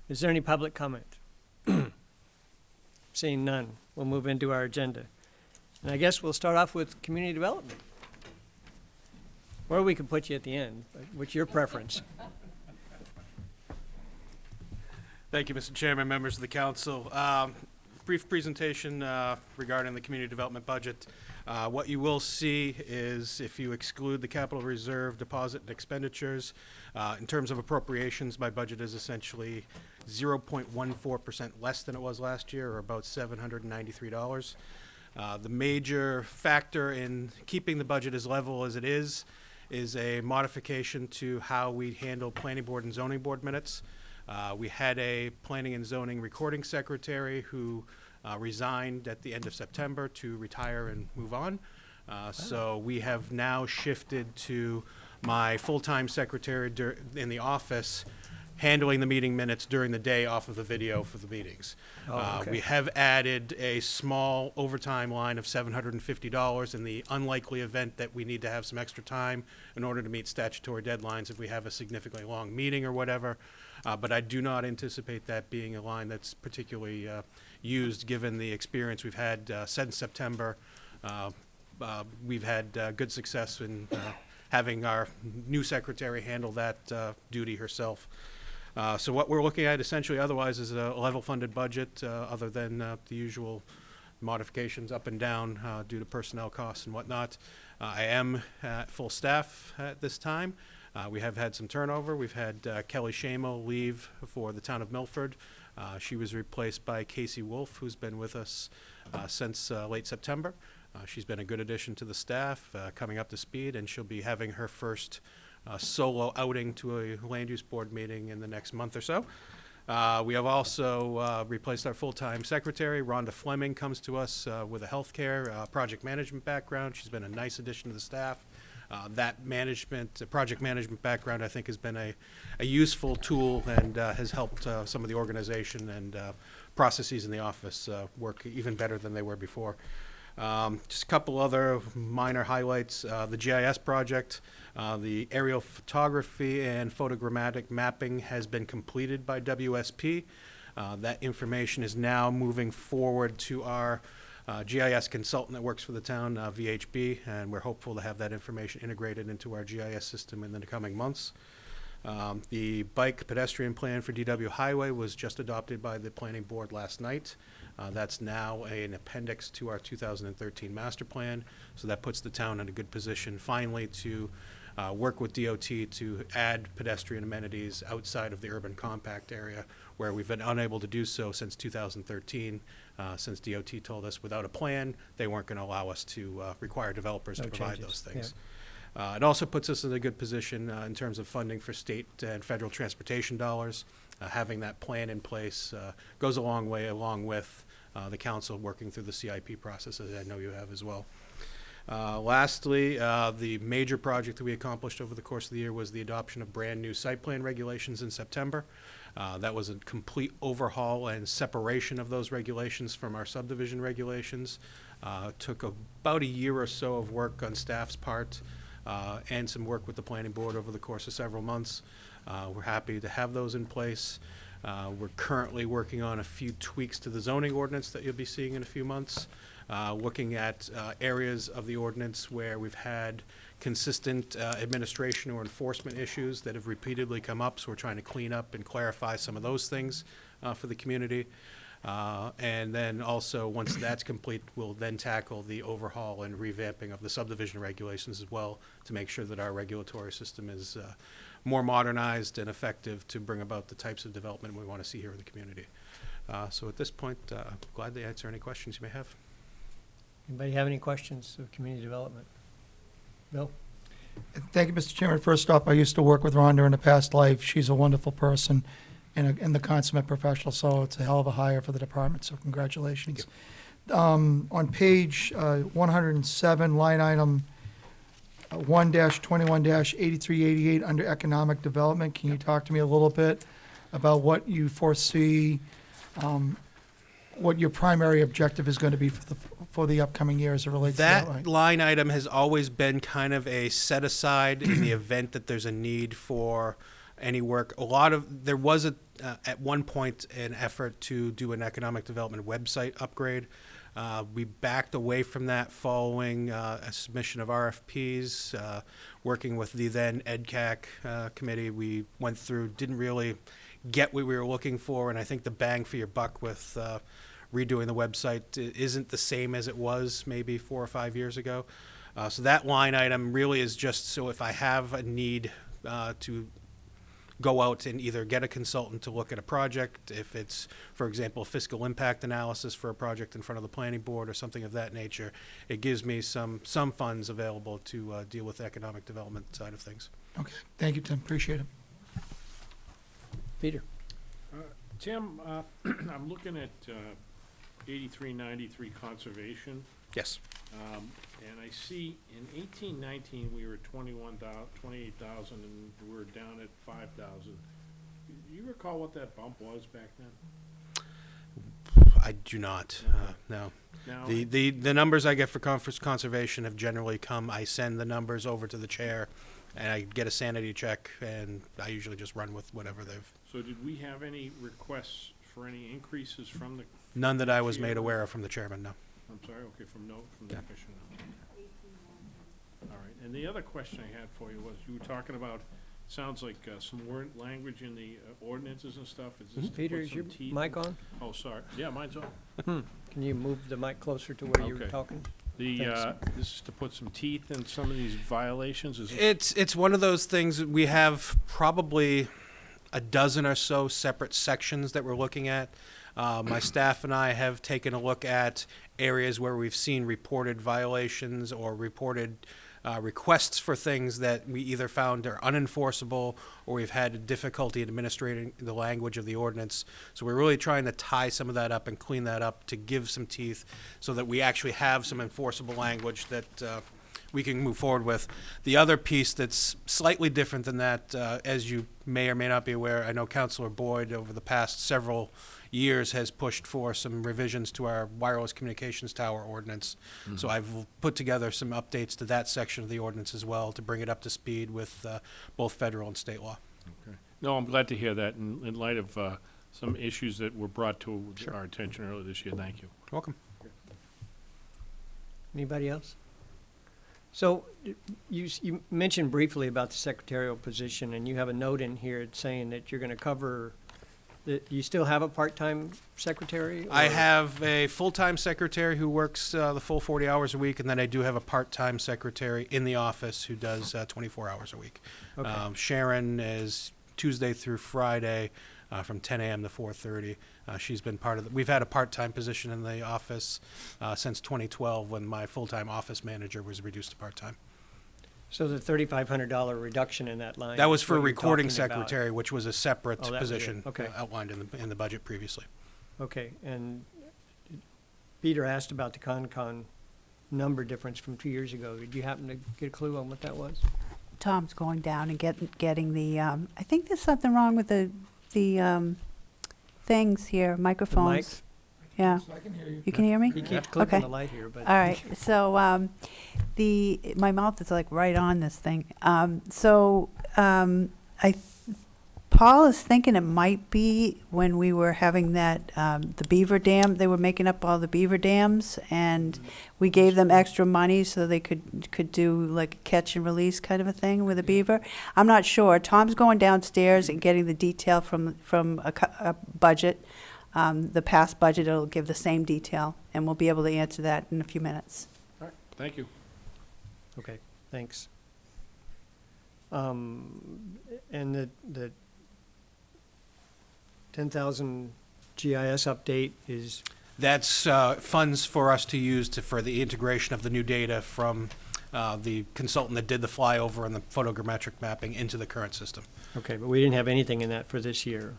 Is there any public comment? Seeing none, we'll move into our agenda. And I guess we'll start off with community development. Or we could put you at the end. What's your preference? Thank you, Mr. Chairman, members of the council. Brief presentation regarding the community development budget. What you will see is if you exclude the capital reserve, deposit, and expenditures, in terms of appropriations, my budget is essentially 0.14% less than it was last year, or about $793. The major factor in keeping the budget as level as it is a modification to how we handle planning board and zoning board minutes. We had a planning and zoning recording secretary who resigned at the end of September to retire and move on. So we have now shifted to my full-time secretary in the office handling the meeting minutes during the day off of the video for the meetings. Okay. We have added a small overtime line of $750 in the unlikely event that we need to have some extra time in order to meet statutory deadlines if we have a significantly long meeting or whatever. But I do not anticipate that being a line that's particularly used given the experience we've had since September. We've had good success in having our new secretary handle that duty herself. So what we're looking at essentially otherwise is a level funded budget other than the usual modifications up and down due to personnel costs and whatnot. I am at full staff at this time. We have had some turnover. We've had Kelly Shamo leave for the town of Milford. She was replaced by Casey Wolf, who's been with us since late September. She's been a good addition to the staff, coming up to speed, and she'll be having her first solo outing to a land use board meeting in the next month or so. We have also replaced our full-time secretary. Rhonda Fleming comes to us with a healthcare project management background. She's been a nice addition to the staff. That project management background, I think, has been a useful tool and has helped some of the organization and processes in the office work even better than they were before. Just a couple other minor highlights. The GIS project, the aerial photography and photogrammatic mapping has been completed by WSP. That information is now moving forward to our GIS consultant that works for the town, VHB, and we're hopeful to have that information integrated into our GIS system in the coming months. The bike pedestrian plan for DW Highway was just adopted by the planning board last night. That's now an appendix to our 2013 master plan, so that puts the town in a good position finally to work with DOT to add pedestrian amenities outside of the urban compact area where we've been unable to do so since 2013, since DOT told us without a plan they weren't going to allow us to require developers to provide those things. Yeah. It also puts us in a good position in terms of funding for state and federal transportation dollars. Having that plan in place goes a long way along with the council working through the CIP process, as I know you have as well. Lastly, the major project that we accomplished over the course of the year was the adoption of brand new site plan regulations in September. That was a complete overhaul and separation of those regulations from our subdivision regulations. Took about a year or so of work on staff's part and some work with the planning board over the course of several months. We're happy to have those in place. We're currently working on a few tweaks to the zoning ordinance that you'll be seeing in a few months, looking at areas of the ordinance where we've had consistent administration or enforcement issues that have repeatedly come up, so we're trying to clean up and clarify some of those things for the community. And then also, once that's complete, we'll then tackle the overhaul and revamping of the subdivision regulations as well to make sure that our regulatory system is more modernized and effective to bring about the types of development we want to see here in the community. So at this point, I'm glad to answer any questions you may have. Anybody have any questions of community development? Bill? Thank you, Mr. Chairman. First off, I used to work with Rhonda in a past life. She's a wonderful person and the consummate professional, so it's a hell of a hire for the department, so congratulations. On page 107, line item 1-21-8388 under economic development, can you talk to me a little bit about what you foresee, what your primary objective is going to be for the upcoming year as it relates to that line item has always been kind of a set aside in the event that there's a need for any work. There was at one point an effort to do an economic development website upgrade. We backed away from that following a submission of RFPs. Working with the then EdCAC committee, we went through, didn't really get what we were looking for, and I think the bang for your buck with redoing the website isn't the same as it was maybe 4 or 5 years ago. So that line item really is just so if I have a need to go out and either get a consultant to look at a project, if it's, for example, fiscal impact analysis for a project in front of the planning board or something of that nature, it gives me some funds available to deal with the economic development side of things. Okay, thank you, Tim, appreciate it. Peter? Tim, I'm looking at 8393 conservation, Yes. and I see in 1819 we were at 28,000 and we're down at 5,000. Do you recall what that bump was back then? I do not, no. Now, The numbers I get for conservation have generally come, I send the numbers over to the chair, and I get a sanity check, and I usually just run with whatever they've. so did we have any requests for any increases from the? None that I was made aware of from the chairman, no. I'm sorry, okay, from the Yeah. commission. All right, and the other question I had for you was, you were talking about, sounds like some word language in the ordinances and stuff. Is this to Peter, put is some your teeth? mic on? Oh, sorry. Yeah, mine's on. Can you move the mic closer to where you were Okay. talking? The, Thanks. this is to put some teeth in some of these violations? Is it? It's one of those things, we have probably a dozen or so separate sections that we're looking at. My staff and I have taken a look at areas where we've seen reported violations or reported requests for things that we either found are unenforceable or we've had difficulty administrating the language of the ordinance. So we're really trying to tie some of that up and clean that up to give some teeth so that we actually have some enforceable language that we can move forward with. The other piece that's slightly different than that, as you may or may not be aware, I know Councilor Boyd over the past several years has pushed for some revisions to our wireless communications tower ordinance. So I've put together some updates to that section of the ordinance as well to bring it up to speed with both federal and state law. Okay. No, I'm glad to hear that in light of some issues that were brought to Sure. our attention earlier this year. Thank you. Welcome. Anybody else? So you mentioned briefly about the secretarial position, and you have a note in here saying that you're going to cover, that you still have a part-time secretary? I or- have a full-time secretary who works the full 40 hours a week, and then I do have a part-time secretary in the office who does 24 hours a week. Okay. Sharon is Tuesday through Friday from 10 a.m. to 4:30. She's been part of the, we've had a part-time position in the office since 2012 when my full-time office manager was reduced to part-time. So the $3,500 reduction in that line? That was is for what you're recording talking about. secretary, which was a separate Oh, that was it. position Okay. outlined in the budget previously. Okay, and Peter asked about the Concon number difference from 2 years ago. Did you happen to get a clue on what that was? Tom's going down and getting the, I think there's something wrong with the things here, microphones. Yeah, So I can hear you. you can hear me? He keeps clicking Okay. the light here, but. All right, so, my mouth is like right on this thing. Paul is thinking it might be when we were having that, the beaver dam, they were making up all the beaver dams, and we gave them extra money so they could do like a catch and release kind of a thing with a beaver. I'm not sure. Tom's going downstairs and getting the detail from a budget. The past budget, it'll give the same detail, and we'll be able to answer that in a few minutes. All right, thank you. Okay, thanks. And the 10,000 GIS update is, That's funds for us to use for the integration of the new data from the consultant that did the flyover and the photogrammetric mapping into the current system. okay, but we didn't have anything in that for this year.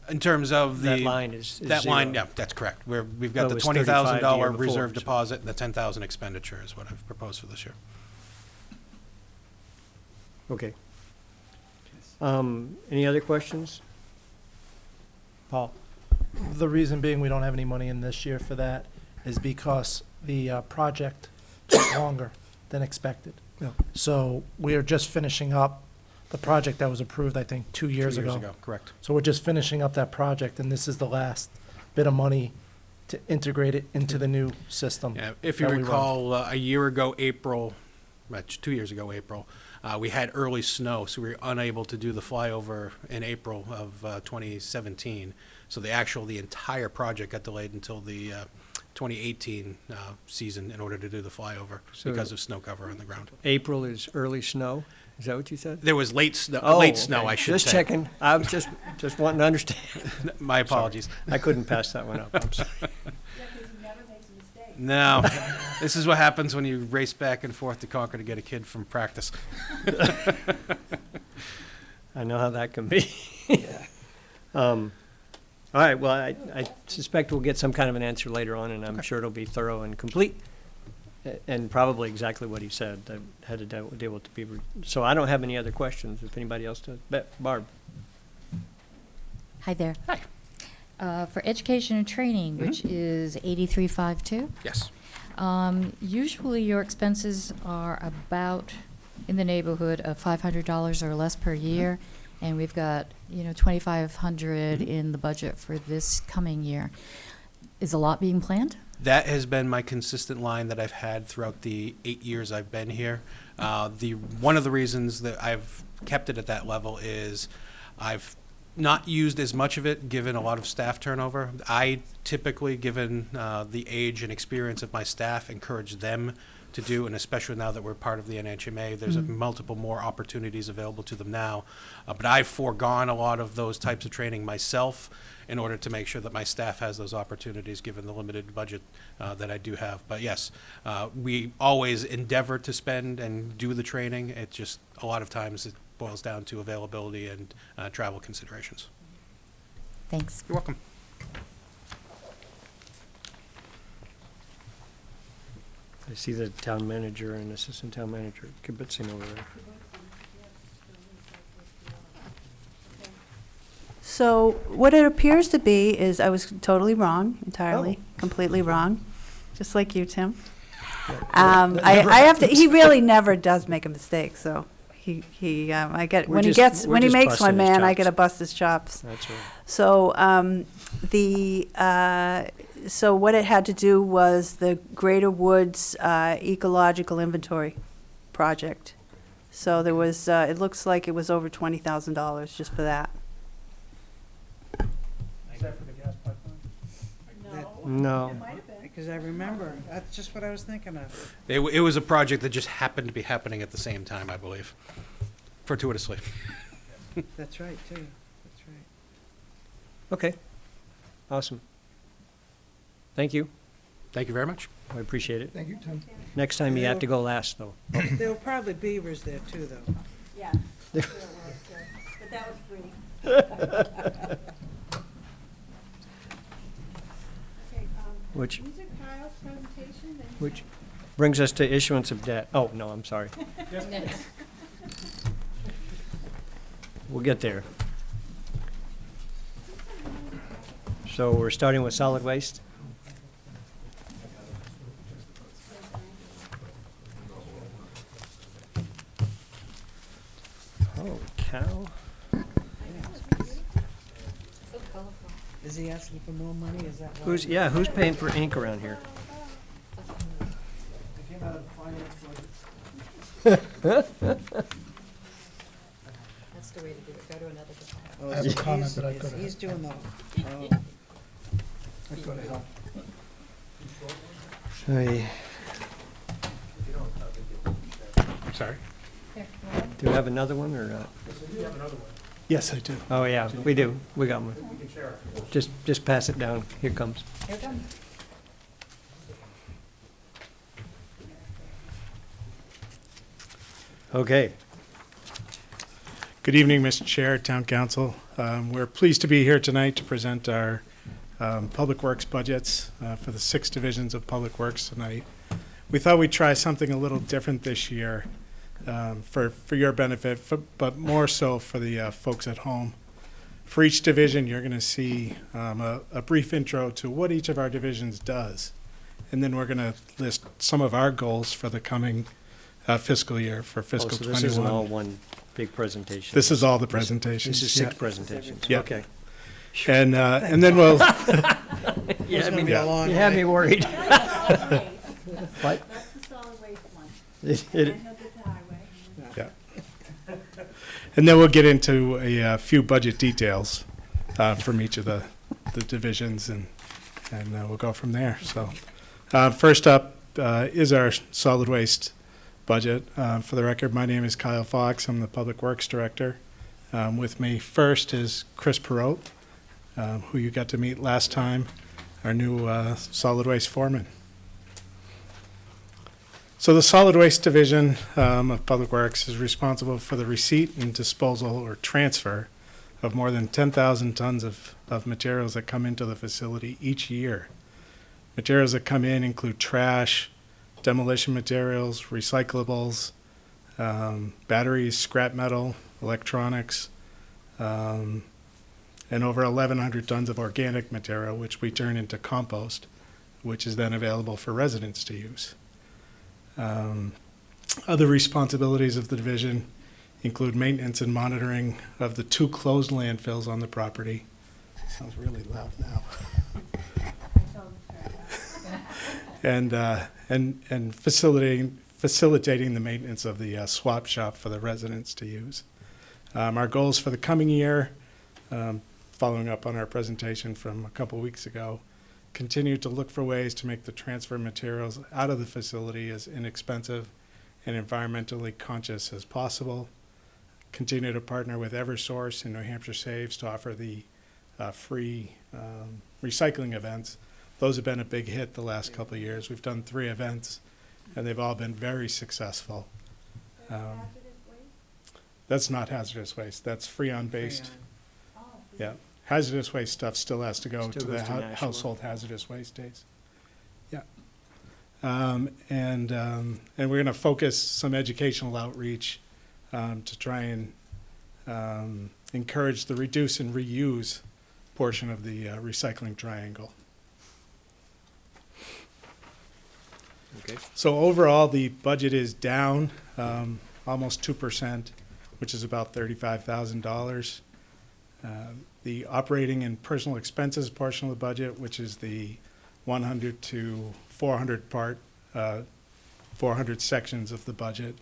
In terms of That the, line is that line, zero. yeah, that's correct. We've Oh, got it the was 35 the year $20,000 before, reserve so- deposit and the 10,000 expenditure is what I've proposed for this year. Okay. Any other questions? Paul? The reason being we don't have any money in this year for that is because the project took longer than expected. Yeah. So we are just finishing up the project that was approved, I think, 2 years 2 ago. Correct. So we're just finishing up that project, and this is the last bit of money to integrate it into the new system. Yeah, if you that we run. recall, a year ago, April, 2 years ago, April, we had early snow, so we were unable to do the flyover in April of 2017. So the entire project got delayed until the 2018 season in order to do the flyover So- because of snow cover on the ground. April is early snow? Is that what you said? There was late snow, Oh, late snow, okay. I should Just say. checking. I was just wanting to understand. My apologies. I couldn't pass that one up. I'm sorry. No, this is what happens when you race back and forth to Concord to get a kid from practice. I know how that can be. All right, well, I suspect we'll get some kind of an answer later on, and I'm sure it'll be thorough and complete, and probably exactly what he said. I had to deal with the beaver. So I don't have any other questions, if anybody else does. Barb? Hi there. Hi. For education and training, which is 8352, Yes. usually your expenses are about in the neighborhood of $500 or less per year, and we've got, $2,500 in the budget for this coming year. Is a lot being planned? That has been my consistent line that I've had throughout the 8 years I've been here. One of the reasons that I've kept it at that level is I've not used as much of it, given a lot of staff turnover. I typically, given the age and experience of my staff, encourage them to do, and especially now that we're part of the NHMA, there's multiple more opportunities available to them now. But I've foregone a lot of those types of training myself in order to make sure that my staff has those opportunities, given the limited budget that I do have. But yes, we always endeavor to spend and do the training. It just, a lot of times, it boils down to availability and travel considerations. Thanks. You're welcome. I see the town manager and assistant town manager kibitzing over there. So what it appears to be is I was totally wrong, entirely, completely wrong, just like you, Tim. I have to, he really never does make a mistake, so I get, We're when he just makes busting one, his man, I chops. gotta bust his chops. That's right. So, so what it had to do was the Greater Woods Ecological Inventory project. So there was, it looks like it was over $20,000 just for that. Is that for the gas pipeline? No. Because I remember, that's just what I was thinking of. It was a project that just happened to be happening at the same time, I believe, fortuitously. That's right, too. That's right. Okay. Awesome. Thank you. Thank you very much. I appreciate it. Thank you, Tim. Next time you have to go last, though. There were probably beavers there, too, though. Yeah. But that was free. Which, These are Kyle's presentation. which brings us to issuance of debt. Oh, no, I'm sorry. We'll get there. So we're starting with solid waste? Oh, cow. Is he asking for more money? Is that why? Who's paying for ink around here? It came out of the finance budget. That's the way to do it. Go to another department. Oh, I have a so comment he's- that I've got to He's have. doing the, I'd go to help. Sorry. Do we have another one, or not? Yes, I do. Oh, yeah, we do. We got one. Just pass it down. Here it comes. Here it comes. Okay. Good evening, Mr. Chair, Town Council. We're pleased to be here tonight to present our Public Works budgets for the 6 divisions of Public Works tonight. We thought we'd try something a little different this year for your benefit, but more so for the folks at home. For each division, you're going to see a brief intro to what each of our divisions does. And then we're going to list some of our goals for the coming fiscal year for Oh, fiscal so this isn't all 21. one big presentation? This is all the presentations. This is yeah. 6 presentations? Yeah. Okay. And then we'll, You had gonna be me, a long you had me worried. what? That's the solid waste one. It- Yeah. And then we'll get into a few budget details from each of the divisions, and we'll go from there. So first up is our solid waste budget. For the record, my name is Kyle Fox. I'm the Public Works Director. With me first is Chris Perot, who you got to meet last time, our new solid waste foreman. So the Solid Waste Division of Public Works is responsible for the receipt and disposal or transfer of more than 10,000 tons of materials that come into the facility each year. Materials that come in include trash, demolition materials, recyclables, batteries, scrap metal, electronics, and over 1,100 tons of organic material, which we turn into compost, which is then available for residents to use. Other responsibilities of the division include maintenance and monitoring of the 2 closed landfills on the property. Sounds really loud now. And facilitating the maintenance of the swap shop for the residents to use. Our goals for the coming year, following up on our presentation from a couple weeks ago, continue to look for ways to make the transfer materials out of the facility as inexpensive and environmentally conscious as possible. Continue to partner with Eversource and New Hampshire Saves to offer the free recycling events. Those have been a big hit the last couple of years. We've done 3 events, and they've all been very successful. That's not hazardous waste. That's Freon-based. Yeah. Hazardous waste stuff still has to go Still to goes the to national. household hazardous waste days. Yeah. And we're going to focus some educational outreach to try and encourage the reduce and reuse portion of the recycling triangle. Okay. So overall, the budget is down almost 2%, which is about $35,000. The operating and personal expenses portion of the budget, which is the 100 to 400 part, 400 sections of the budget,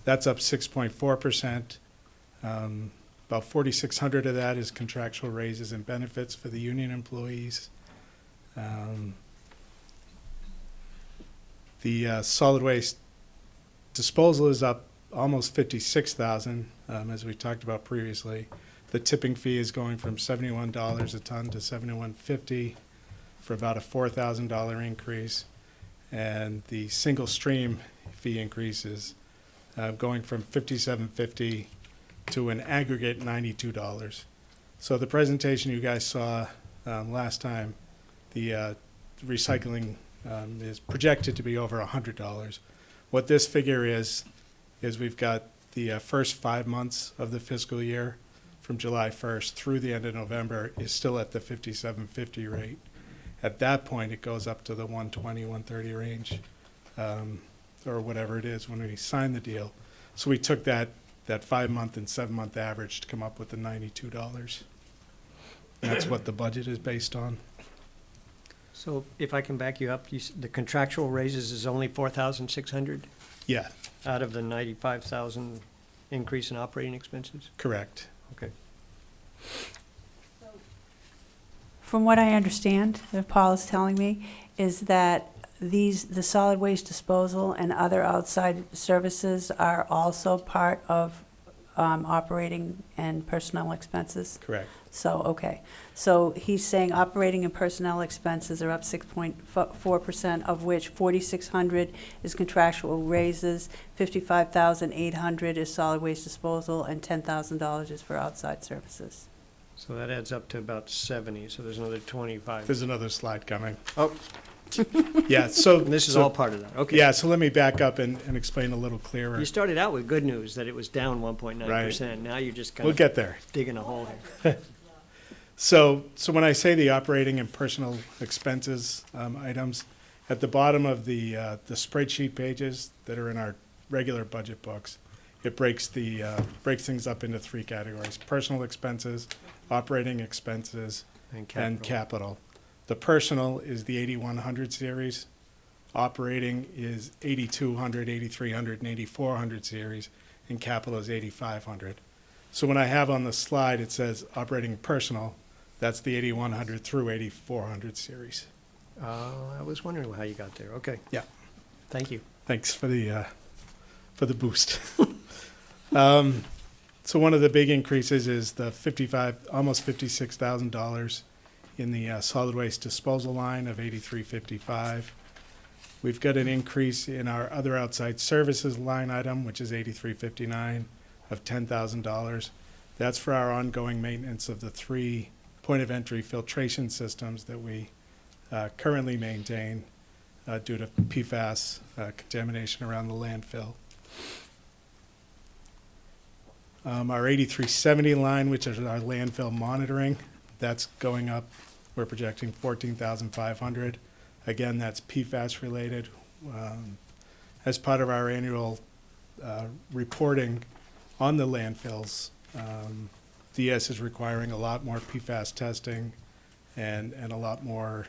that's up 6.4%. About 4,600 of that is contractual raises and benefits for the union employees. The solid waste disposal is up almost 56,000, as we talked about previously. The tipping fee is going from $71 a ton to $71.50 for about a $4,000 increase. And the single stream fee increase is going from $57.50 to an aggregate $92. So the presentation you guys saw last time, the recycling is projected to be over $100. What this figure is we've got the first 5 months of the fiscal year from July 1st through the end of November is still at the $57.50 rate. At that point, it goes up to the $120, $130 range, or whatever it is when we sign the deal. So we took that 5-month and 7-month average to come up with the $92. That's what the budget is based on. So if I can back you up, the contractual raises is only 4,600 Yeah, out of the 95,000 increase in operating expenses? correct. Okay. From what I understand, that Paul is telling me, is that the solid waste disposal and other outside services are also part of operating and personnel expenses? Correct. So, okay. So he's saying operating and personnel expenses are up 6.4%, of which 4,600 is contractual raises, 55,800 is solid waste disposal, and $10,000 is for outside services. So that adds up to about 70, so there's another 25. There's another slide coming. Oh, Yeah, so. and this is so- all part of that, okay. Yeah, so let me back up and explain a little clearer. You started out with good news, that it was down 1.9%. Now you're just kind We'll of get there. digging a hole here. So when I say the operating and personal expenses items, at the bottom of the spreadsheet pages that are in our regular budget books, it breaks things up into three categories: personal expenses, operating expenses, and capital. The personal is the 8100 series. Operating is 8200, 8300, and 8400 series, and capital is 8500. So when I have on the slide, it says operating personal, that's the 8100 through 8400 series. I was wondering how you got there. Okay. Yeah. Thank you. Thanks for the boost. So one of the big increases is the almost $56,000 in the solid waste disposal line of 8355. We've got an increase in our other outside services line item, which is 8359 of $10,000. That's for our ongoing maintenance of the 3 point of entry filtration systems that we currently maintain due to PFAS contamination around the landfill. Our 8370 line, which is our landfill monitoring, that's going up. We're projecting 14,500. Again, that's PFAS related. As part of our annual reporting on the landfills, DS is requiring a lot more PFAS testing and a lot more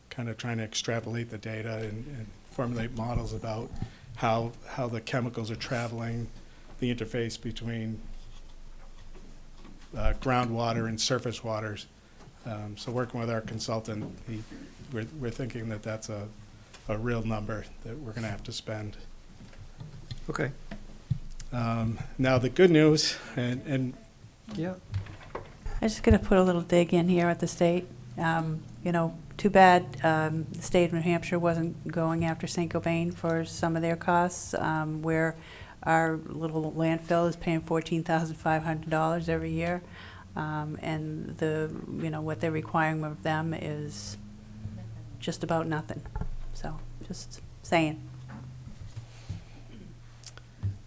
kind of trying to extrapolate the data and formulate models about how the chemicals are traveling, the interface between groundwater and surface waters. So working with our consultant, we're thinking that that's a real number that we're going to have to spend. Okay. Now the good news, and Yeah. I'm just going to put a little dig in here at the state. You know, too bad the state of New Hampshire wasn't going after St. Gobain for some of their costs, where our little landfill is paying $14,500 every year, and what they're requiring of them is just about nothing. So, just saying.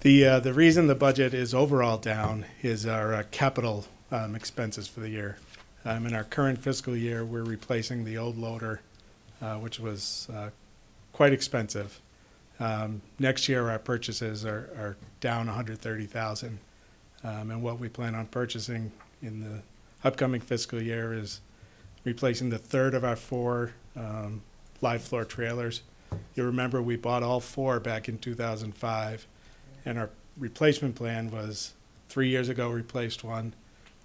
The reason the budget is overall down is our capital expenses for the year. In our current fiscal year, we're replacing the old loader, which was quite expensive. Next year, our purchases are down $130,000, and what we plan on purchasing in the upcoming fiscal year is replacing the third of our 4 live floor trailers. You remember we bought all 4 back in 2005, and our replacement plan was 3 years ago replaced one,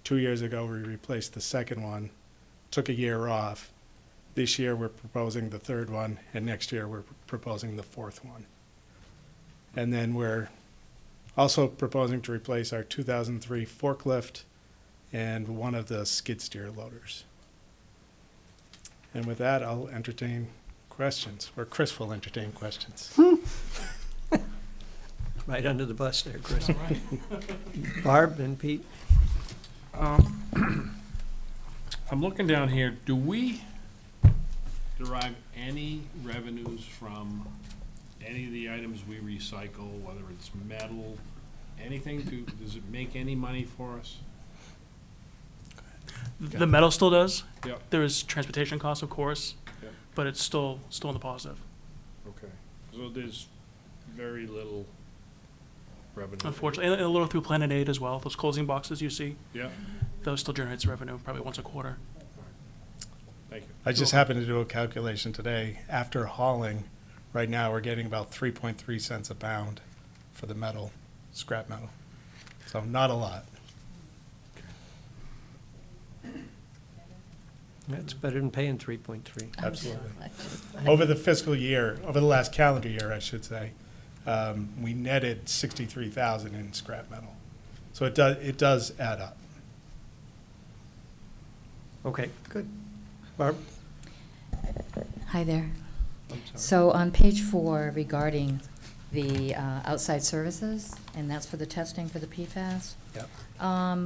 2 years ago we replaced the second one, took a year off. This year we're proposing the third one, and next year we're proposing the 4th one. And then we're also proposing to replace our 2003 forklift and one of the skid steer loaders. And with that, I'll entertain questions, or Chris will entertain questions. Right under the bus there, Chris. Barb and Pete. I'm looking down here, do we derive any revenues from any of the items we recycle, whether it's metal, anything, does it make any money for us? The metal still does. Yep. There is transportation costs, of course, Yep. but it's still in the positive. Okay. So there's very little revenue. Unfortunately, and a little through Planet Aid as well. Those closing boxes you see, Yeah, those still generates revenue probably once a quarter. thank you. I just happened to do a calculation today. After hauling, right now, we're getting about 3.3 cents a pound for the metal, scrap metal. So not a lot. That's better than paying 3.3. Absolutely. Over the fiscal year, over the last calendar year, I should say, we netted 63,000 in scrap metal. So it does add up. Okay, good. Barb? Hi there. I'm sorry. So on page 4 regarding the outside services, and that's for the testing for the PFAS? Yep.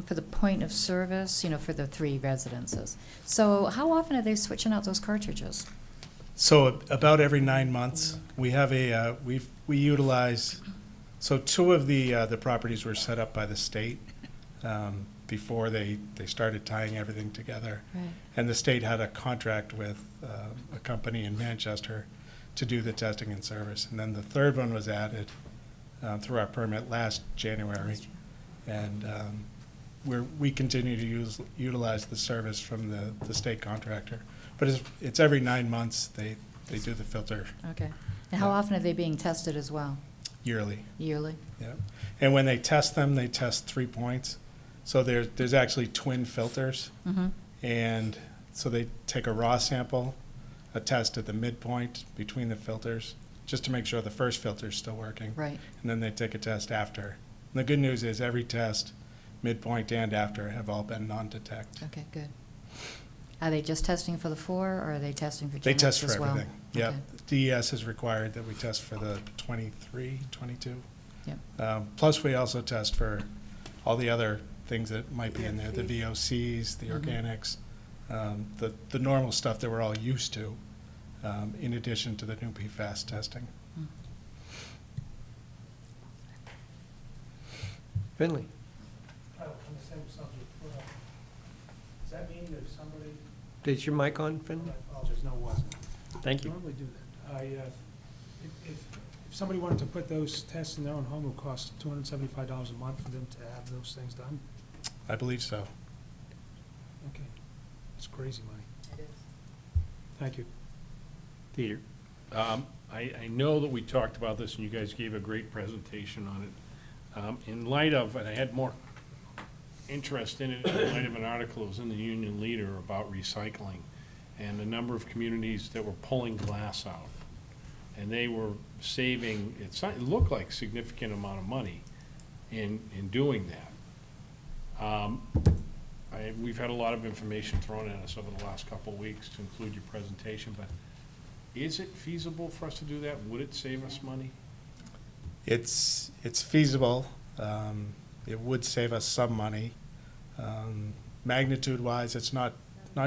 For the point of service, for the 3 residences. So how often are they switching out those cartridges? So about every 9 months, we have we utilize, so 2 of the properties were set up by the state before they started tying everything together. Right. And the state had a contract with a company in Manchester to do the testing and service. And then the third one was added through our permit last January. And we continue to utilize the service from the state contractor. But it's every 9 months they do the filter Okay. And how often are they being tested as well? yearly. Yearly? Yeah. And when they test them, they test 3 points. So there's actually twin filters. Mm-hmm. And so they take a raw sample, a test at the midpoint between the filters, just to make sure the first filter is still working. Right. And then they take a test after. And the good news is every test, midpoint and after, have all been non-detect. Okay, good. Are they just testing for the 4, or are they testing for They genetics test as for well? everything. Yeah. Okay. DES has required that we test for the 23, 22. Yep. Plus, we also test for all the other things that might be in there, the VOCs, the Mhm. organics, the normal stuff that we're all used to, in addition to the new PFAS testing. Mm. Finley? On the same subject, does that mean if somebody, Is your mic on, Finley? I apologize, no, it wasn't. Thank you. Normally do that. If somebody wanted to put those tests in their own home, it would cost $275 a month for them to have those things done? I believe so. Okay, it's crazy money. It is. Thank you. Peter? I know that we talked about this, and you guys gave a great presentation on it. In light of, and I had more interest in it in light of an article that was in the Union Leader about recycling, and the number of communities that were pulling glass out. And they were saving, it looked like a significant amount of money in doing that. We've had a lot of information thrown at us over the last couple of weeks to include your presentation, but is it feasible for us to do that? Would it save us money? It's feasible. It would save us some money. Magnitude-wise, it's not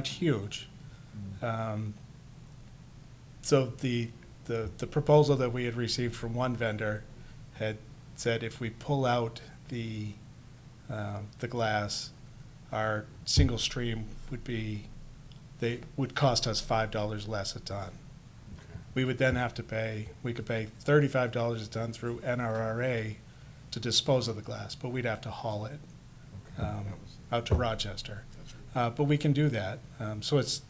huge. So the proposal that we had received from one vendor had said if we pull out the glass, our single stream would cost us $5 less a ton. We would then have to we could pay $35 a ton through NRRA to dispose of the glass, but we'd have to haul it out to Rochester. But we can do that. So it's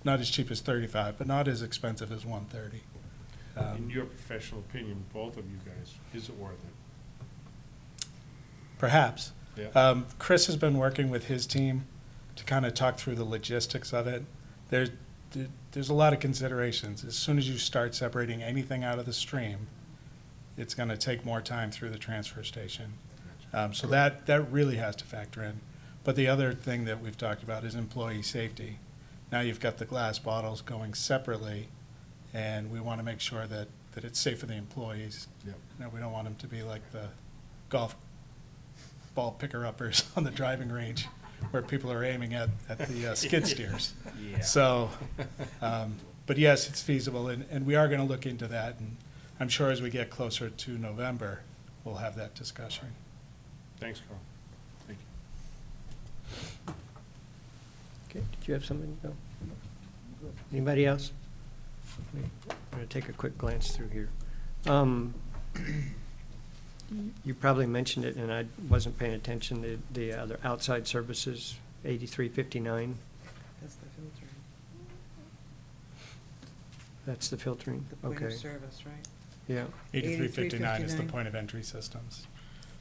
not as cheap as $35, but not as expensive as $130. In your professional opinion, both of you guys, is it worth it? Perhaps. Yeah. Chris has been working with his team to kind of talk through the logistics of it. There's a lot of considerations. As soon as you start separating anything out of the stream, it's going to take more time through the transfer station. So that really has to factor in. But the other thing that we've talked about is employee safety. Now you've got the glass bottles going separately, and we want to make sure that it's safe for the employees. Yep. You know, we don't want them to be like the golf ball picker-uppers on the driving range where people are aiming at the skid steers. Yeah. So, but yes, it's feasible, and we are going to look into that, and I'm sure as we get closer to November, we'll have that discussion. Thanks, Carl. Thank you. Okay, did you have something? No? Anybody else? I'm going to take a quick glance through here. You probably mentioned it, and I wasn't paying attention, the other outside services, 8359, That's the filtering, that's the filtering? the point of Okay, service, right? yeah. 8359 is the 8359. point of entry systems.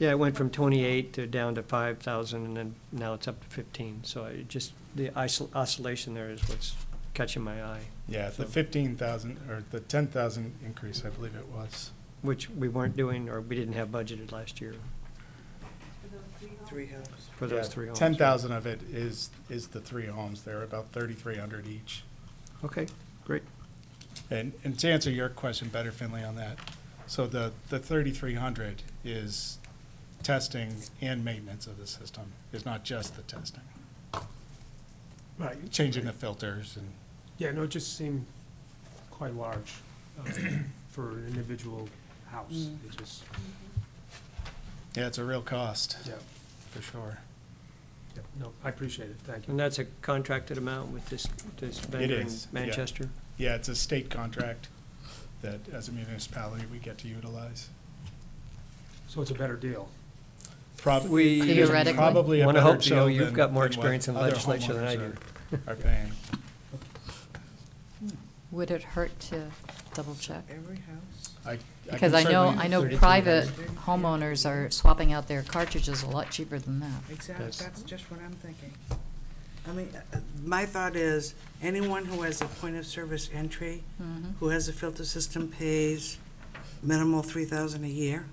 Yeah, it went from 28 to down to 5,000, and then now it's up to 15. So the oscillation there is what's catching my eye, Yeah, the So- 15,000, or the 10,000 increase, I believe it was. which we weren't doing, or we didn't have budgeted last year 3 homes. for those Yeah, three homes. 10,000 of it is the 3 homes. They're about 3,300 each. Okay, great. And to answer your question better, Finley, on that, so the 3,300 is testing and maintenance of the system. It's not just the testing. Right. Changing the filters and, Yeah, no, it just seemed quite large for an individual house. It just, yeah, it's a real cost, yeah, for sure. yeah, no, I appreciate it, thank you. And that's a contracted amount with this vendor in is, yeah. Manchester? Yeah, it's a state contract that as a municipality we get to utilize. So it's a better deal. We It is Theoretically. probably a wanna better hope so. deal You've than- got more than what experience in other legislature than I homeowners do. Are paying. Would it hurt to double check? Every house. I Because can I know, certainly- I know 33 private hundred. homeowners are swapping out their cartridges a lot cheaper than that. Exactly, Yes. that's just what I'm thinking. I mean, my thought is, anyone who has a point of service entry, Mhm. who has a filter system pays minimal 3,000 a year.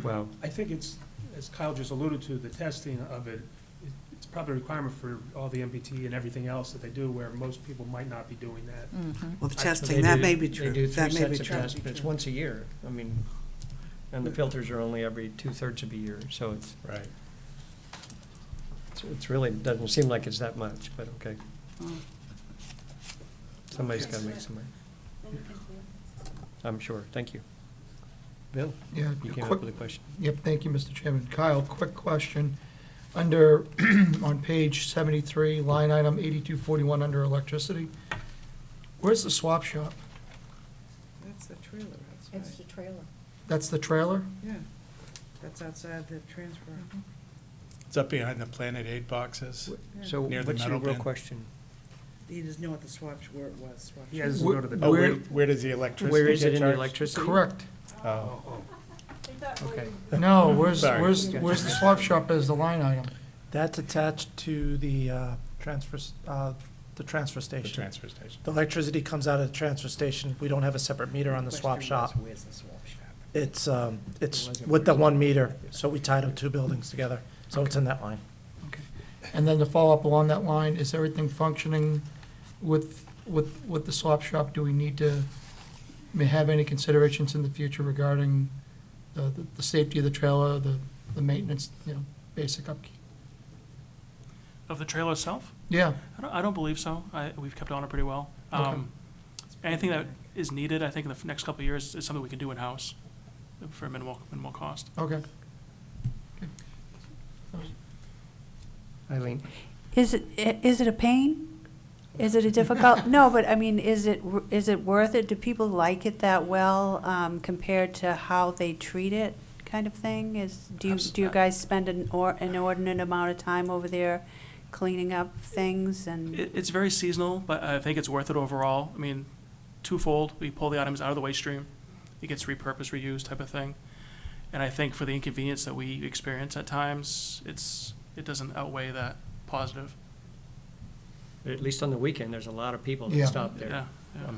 Wow. I think it's, as Kyle just alluded to, the testing of it, it's probably a requirement for all the MPT and everything else that they do, where most people might not be doing that. Mhm. Well, the They testing, that do- may be They true. do That three may be sets of true. tests, but it's once a year. I mean, and the filters are only every 2/3 of a year, so Right. it's really, doesn't seem like it's that much, but okay. Mm. Somebody's gotta make some money. I'm sure. Thank you. Bill, Yeah, you came quick, up with a question. yep, thank you, Mr. Chairman. Kyle, quick question. Under, on page 73, line item 8241, under electricity, where's the swap shop? That's the trailer, that's right. trailer. That's the trailer? Yeah, that's outside the transfer. It's up behind the Planet Aid boxes. So Near the what's your metal real bin. question? He doesn't know what the swap, where it was. swap He shop. has to go to the. Oh, Where- where does the electricity Where is get it in the charged? electricity? Correct. Oh, Okay. No, where's, Sorry. where's the swap shop as the line item? That's attached to the transfer the station. transfer station. The electricity comes out of the transfer station. We don't have a separate meter on the swap shop. Where's the swap shop? It's with the 1 meter, so we tied up 2 buildings together. So it's in that line. And then to follow up along that line, is everything functioning with the swap shop? Do we need to may have any considerations in the future regarding the safety of the trailer, the maintenance, basic upkeep? Of the trailer itself? Yeah, I don't believe so. We've kept on it pretty well. Okay. Anything that is needed, I think in the next couple of years, is something we can do in-house for minimal cost. okay. Eileen? Is it a pain? Is it a difficult? No, but I mean, is it worth it? Do people like it that well, compared to how they treat it, kind of thing? Do you guys spend an inordinate amount of time over there cleaning up things and? It's very seasonal, but I think it's worth it overall. I mean, twofold, we pull the items out of the waste stream, it gets repurposed, reused type of thing. And I think for the inconvenience that we experience at times, it doesn't outweigh that positive. At least on the weekend, there's a lot of people Yeah. that stop there. Yeah,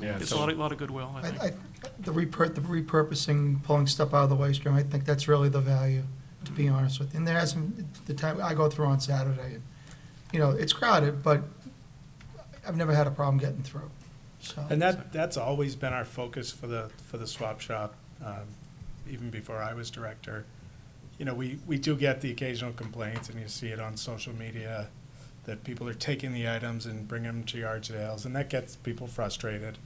Yeah, It's so- a lot of goodwill, I think. The repurposing, pulling stuff out of the waste stream, I think that's really the value, to be honest with you. And there hasn't, the time, I go through on Saturday, and, it's crowded, but I've never had a problem getting through, so. And that's always been our focus for the swap shop, even before I was director. We do get the occasional complaints, and you see it on social media, that people are taking the items and bringing them to yard sales, and that gets people frustrated.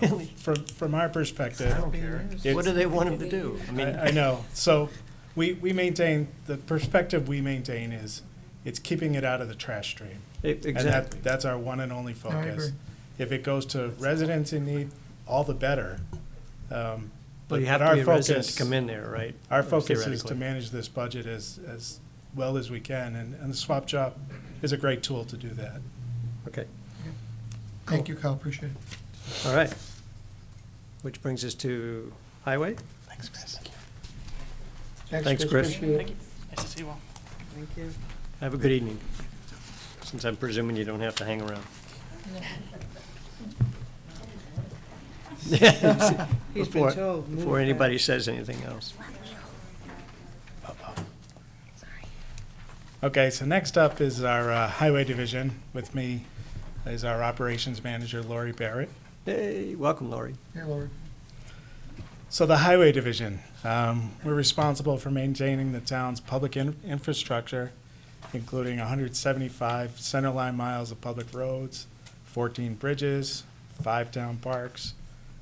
Really? From our perspective, I don't care. it's- What do they want them to do? I mean, I know. So we maintain, the perspective we maintain is it's keeping it out of the trash stream. And exactly. that's our one and only I focus. agree. If it goes to residents in need, all the better. Well, you have but to our be a resident to focus- come in there, right? Our focus is to Theoretically. manage this budget as well as we can, and the swap shop is a great tool to do that. Okay, Thank you, Kyle, appreciate it. all right. Which brings us to highway. Thanks, Chris. Thanks, Chris. Appreciate it. Thank you. Nice to see you all. Thank you. Have a good evening, since I'm presuming you don't have to hang around. He's Before- been told. move Before back. anybody says anything else. Okay, so next up is our highway division. With me is our operations manager, Lori Barrett. Hey, welcome, Lori. Here, Lord. So the highway division, we're responsible for maintaining the town's public infrastructure, including 175 centerline miles of public roads, 14 bridges, 5 town parks,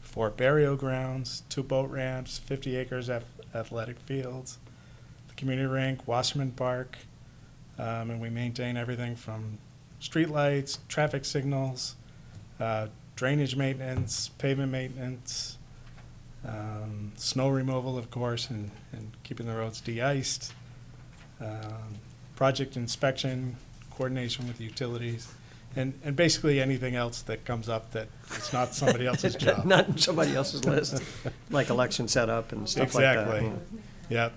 4 burial grounds, 2 boat ramps, 50 acres of athletic fields, the community rink, Wasserman Park, and we maintain everything from streetlights, traffic signals, drainage maintenance, pavement maintenance, Snow removal, of course, and keeping the roads de-iced. Project inspection, coordination with utilities, and basically anything else that comes up that it's not somebody else's job. Not somebody else's list, like election setup and stuff like that. Exactly.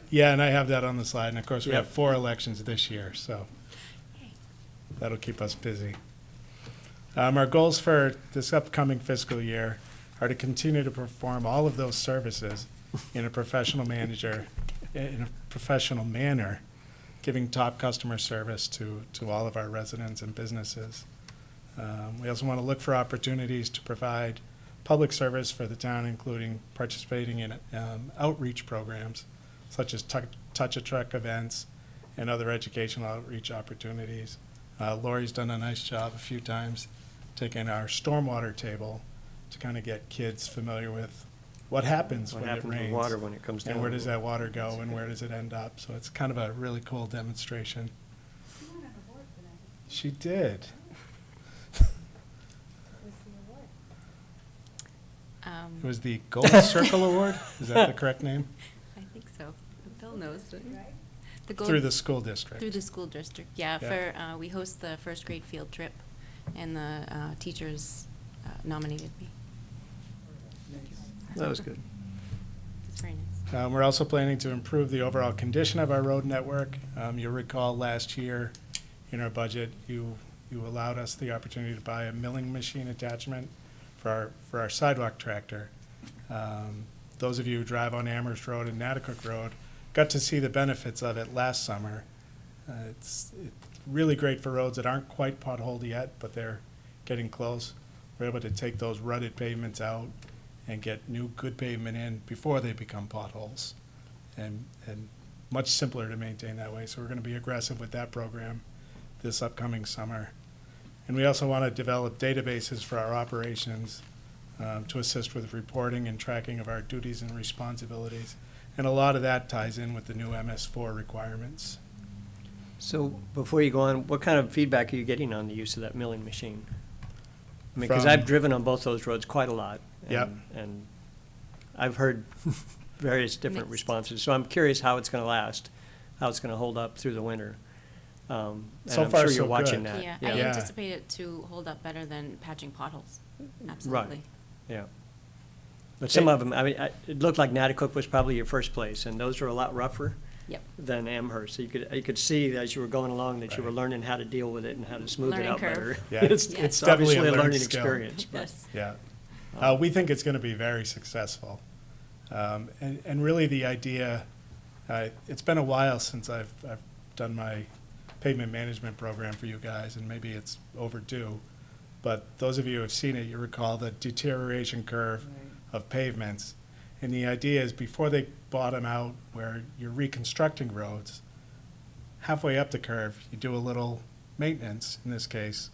Yeah, and I have that on the slide, and of course, we have Yep. 4 elections this year, so that'll keep us busy. Our goals for this upcoming fiscal year are to continue to perform all of those services in a professional manner, giving top customer service to all of our residents and businesses. We also want to look for opportunities to provide public service for the town, including participating in outreach programs such as touch-a-truck events and other educational outreach opportunities. Lori's done a nice job a few times taking our stormwater table to kind of get kids familiar with what happens What when it happens with rains. water when it comes down? And where does that water go and where does it end up? So it's kind of a really cool demonstration. She did. It was the Gold Circle Award? Is that the correct name? I think so. Bill knows, don't you? The gold, Through the school district. Through the school district, yeah. Yeah. For we host the first grade field trip, and the teachers nominated me. That was good. It's very nice. We're also planning to improve the overall condition of our road network. You'll recall last year in our budget, you allowed us the opportunity to buy a milling machine attachment for our sidewalk tractor. Those of you who drive on Amherst Road and Natticook Road got to see the benefits of it last summer. It's really great for roads that aren't quite potholed yet, but they're getting close. We're able to take those rutted pavements out and get new good pavement in before they become potholes. And much simpler to maintain that way. So we're going to be aggressive with that program this upcoming summer. And we also want to develop databases for our operations to assist with reporting and tracking of our duties and responsibilities. And a lot of that ties in with the new MS4 requirements. So before you go on, what kind of feedback are you getting on the use of that milling machine? I mean, because From- I've driven on both those roads quite a lot. Yep. And I've heard various different Mixed. responses. So I'm curious how it's going to last, how it's going to hold up through the winter. And So I'm far, sure so you're watching good. that. Yeah, I Yeah. anticipate it to hold up better than patching potholes. Absolutely. Yeah. But some of them, I mean, it looked like Natticook was probably your first place, and those are a lot rougher Yep. than Amherst. So you could see as you were going along that you were Right. learning how to deal with it and how to smooth it Learning out curve. better. Yeah. It's Yes. it's Definitely a obviously a learning learning skill. experience. But Yes. Yeah. We think it's going to be very successful. And really the idea, it's been a while since I've done my pavement management program for you guys, and maybe it's overdue. But those of you who have seen it, you recall the deterioration curve of pavements. And the idea is before they bottom out where you're reconstructing roads, halfway up the curve, you do a little maintenance, in this case,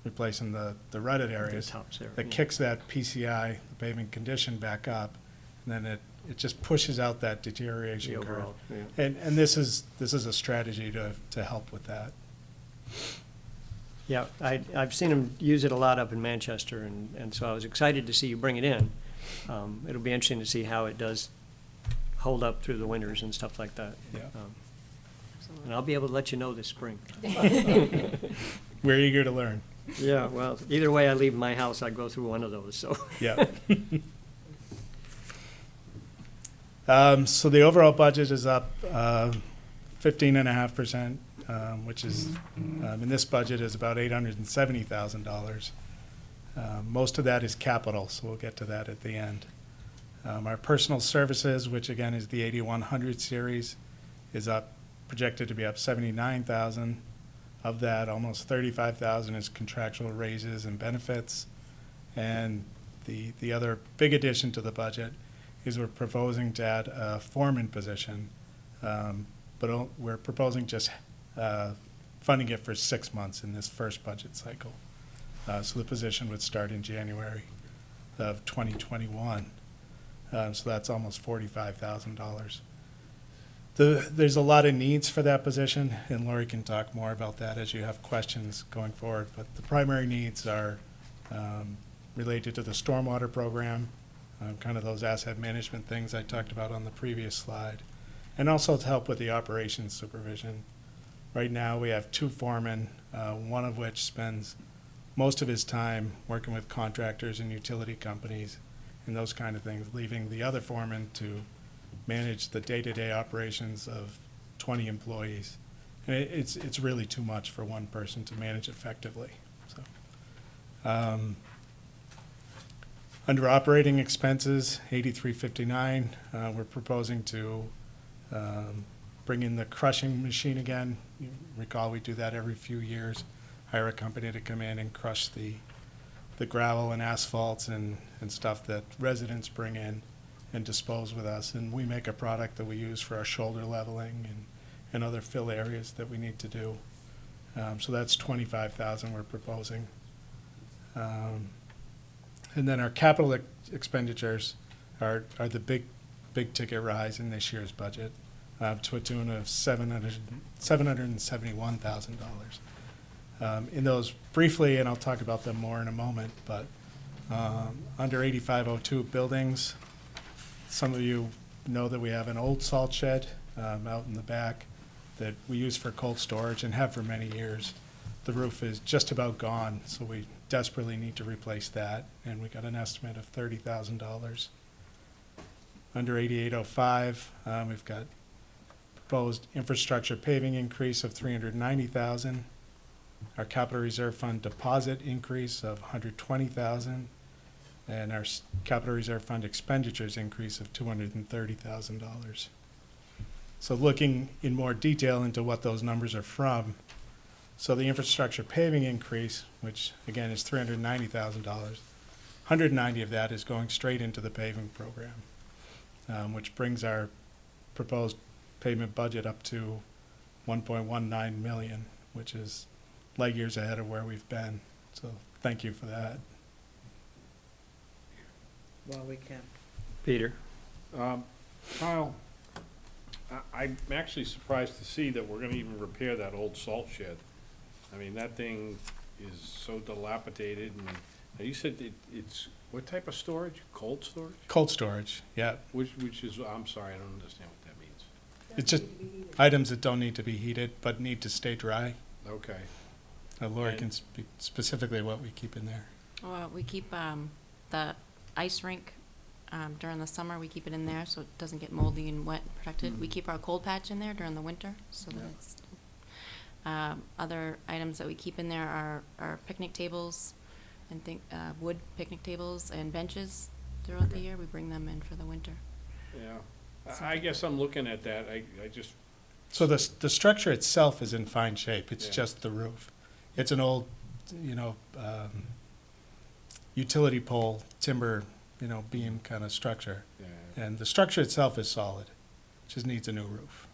replacing the rutted areas. tops there, That yeah. kicks that PCI, the pavement condition, back up. And then it just pushes out that deterioration The curve. overall, yeah. And this is a strategy to help with that. Yeah, I've seen them use it a lot up in Manchester, and so I was excited to see you bring it in. It'll be interesting to see how it does hold up through the winters and stuff like that. Yeah. And I'll be able to let you know this spring. We're eager to learn. Yeah, well, either way I leave my house, I go through one of those, so. Yeah. So the overall budget is up 15.5%, which is, in this budget is about $870,000. Most of that is capital, so we'll get to that at the end. Our personal services, which again is the 8100 series, is up, projected to be up 79,000. Of that, almost 35,000 is contractual raises and benefits. And the other big addition to the budget is we're proposing to add a foreman position, but we're proposing just funding it for 6 months in this first budget cycle. So the position would start in January of 2021. So that's almost $45,000. There's a lot of needs for that position, and Lori can talk more about that as you have questions going forward. But the primary needs are related to the stormwater program, kind of those asset management things I talked about on the previous slide, and also to help with the operations supervision. Right now, we have 2 foremen, one of which spends most of his time working with contractors and utility companies and those kind of things, leaving the other foreman to manage the day-to-day operations of 20 employees. And it's really too much for one person to manage effectively. So, under operating expenses, 8359, we're proposing to bring in the crushing machine again. You recall we do that every few years. Hire a company to come in and crush the gravel and asphalts and stuff that residents bring in and dispose with us. And we make a product that we use for our shoulder leveling and other fill areas that we need to do. So that's 25,000 we're proposing. And then our capital expenditures are the big ticket rise in this year's budget, to a tune of $771,000. In those briefly, and I'll talk about them more in a moment, but under 8502 buildings, some of you know that we have an old salt shed out in the back that we use for cold storage and have for many years. The roof is just about gone, so we desperately need to replace that, and we got an estimate of $30,000. Under 8805, we've got proposed infrastructure paving increase of $390,000. Our capital reserve fund deposit increase of $120,000, and our capital reserve fund expenditures increase of $230,000. So looking in more detail into what those numbers are from, so the infrastructure paving increase, which again is $390,000, $190 of that is going straight into the paving program, which brings our proposed pavement budget up to $1.19 million, which is light years ahead of where we've been. So thank you for that. Well, we can. Peter? Kyle, I'm actually surprised to see that we're gonna even repair that old salt shed. I mean, that thing is so dilapidated, and now you said it's, what type of storage? Cold storage? Cold storage, yeah. Which is, I'm sorry, I don't understand what that means. It's just items that don't need to be heated but need to stay dry. Okay. Lori And- can speak specifically what we keep in there. Well, we keep the ice rink during the summer. We keep it in there so it doesn't get moldy and wet and protected. We keep our cold patch in there during the winter so that it's. Other items that we keep in there are picnic tables and wood picnic tables and benches throughout the year. We bring them in for the winter. Yeah. I guess I'm looking at that. I just, So the structure itself is in fine shape. It's Yeah. just the roof. It's an old, utility pole, timber, beam kind of structure. yeah. And the structure itself is solid. Just needs a new roof.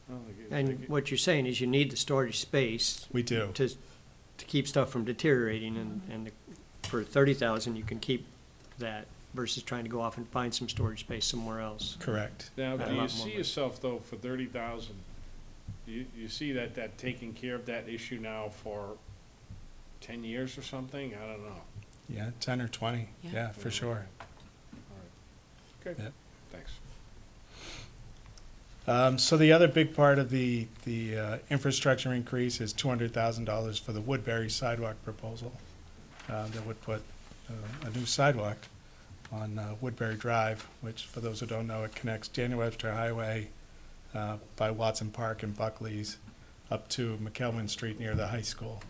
Well, And what you're saying is you need the storage space We do. to keep stuff from deteriorating, and for 30,000, you can keep that versus trying to go off and find some storage space somewhere else. Correct. Now, A do lot you more see money. yourself, though, for 30,000, you see that taking care of that issue now for 10 years or something? I don't know. Yeah, 10 or 20. Yeah. Yeah, for sure. All right. Okay, Yep. thanks. So the other big part of the infrastructure increase is $200,000 for the Woodbury sidewalk proposal. That would put a new sidewalk on Woodbury Drive, which, for those who don't know, it connects Daniel Webster Highway by Watson Park and Buckley's up to McElwain Street near the high school.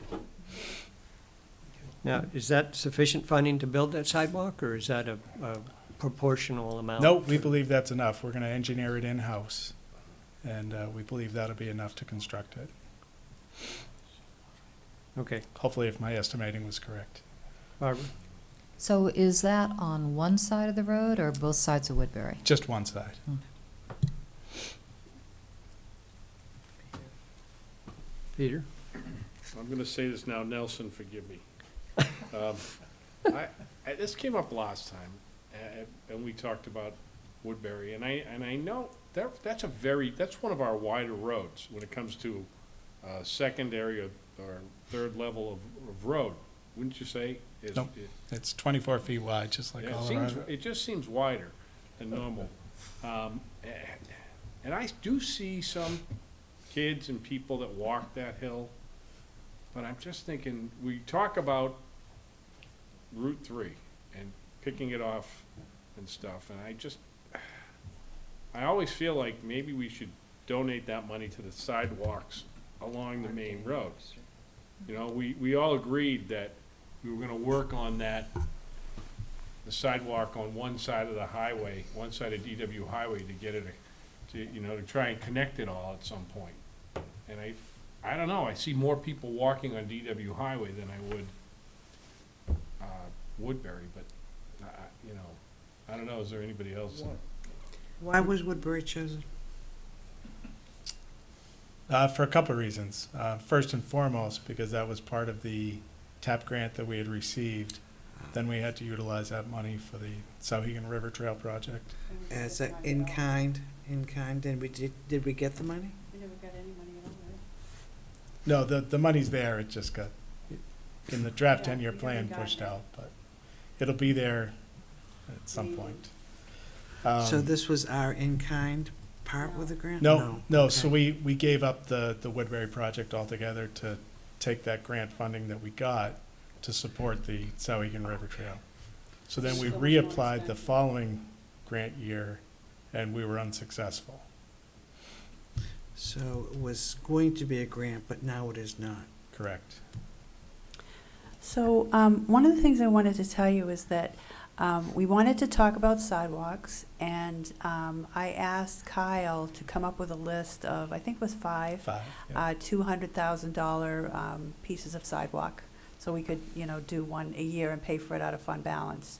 Now, is that sufficient funding to build that sidewalk, or is that a proportional amount? No, we believe that's enough. We're going to engineer it in-house, and we believe that'll be enough to construct it. Okay. Hopefully, if my estimating was correct. Barbara? So is that on one side of the road or both sides of Woodbury? Just one side. Peter? I'm going to say this now, Nelson, forgive me. This came up last time, and we talked about Woodbury, and I know that's one of our wider roads when it comes to secondary or third level of road, wouldn't you say? is. Nope. It's 24 feet wide, just like Yeah, Colorado. it just seems wider than normal. And I do see some kids and people that walk that hill, but I'm just thinking, we talk about Route 3 and picking it off and stuff, and I always feel like maybe we should donate that money to the sidewalks along the main road. You know, we all agreed that we were gonna work on the sidewalk on one side of the highway, one side of DW Highway to get it, to try and connect it all at some point. And I don't know, I see more people walking on DW Highway than I would, Woodbury, but, I don't know, is there anybody else? Why was Woodbury chosen? For a couple of reasons. First and foremost, because that was part of the TAP grant that we had received. Then we had to utilize that money for the Sauhegan River Trail project. As a in-kind, and did we get the money? We never got any money at all, No, the money's there, it just got, in the draft Yeah, 10-year we plan, never got pushed it. out, but it'll be there at some point. So this was our in-kind part with the grant? No, so Okay. we gave up the Woodbury project altogether to take that grant funding that we got to support the Sauhegan River Trail. So then we reapplied the following grant year, and we were unsuccessful. So it was going to be a grant, but now it is not. Correct. So one of the things I wanted to tell you is that we wanted to talk about sidewalks, and I asked Kyle to come up with a list of, I think it was five Yeah. $200,000 pieces of sidewalk. So we could, do one a year and pay for it out of fund balance,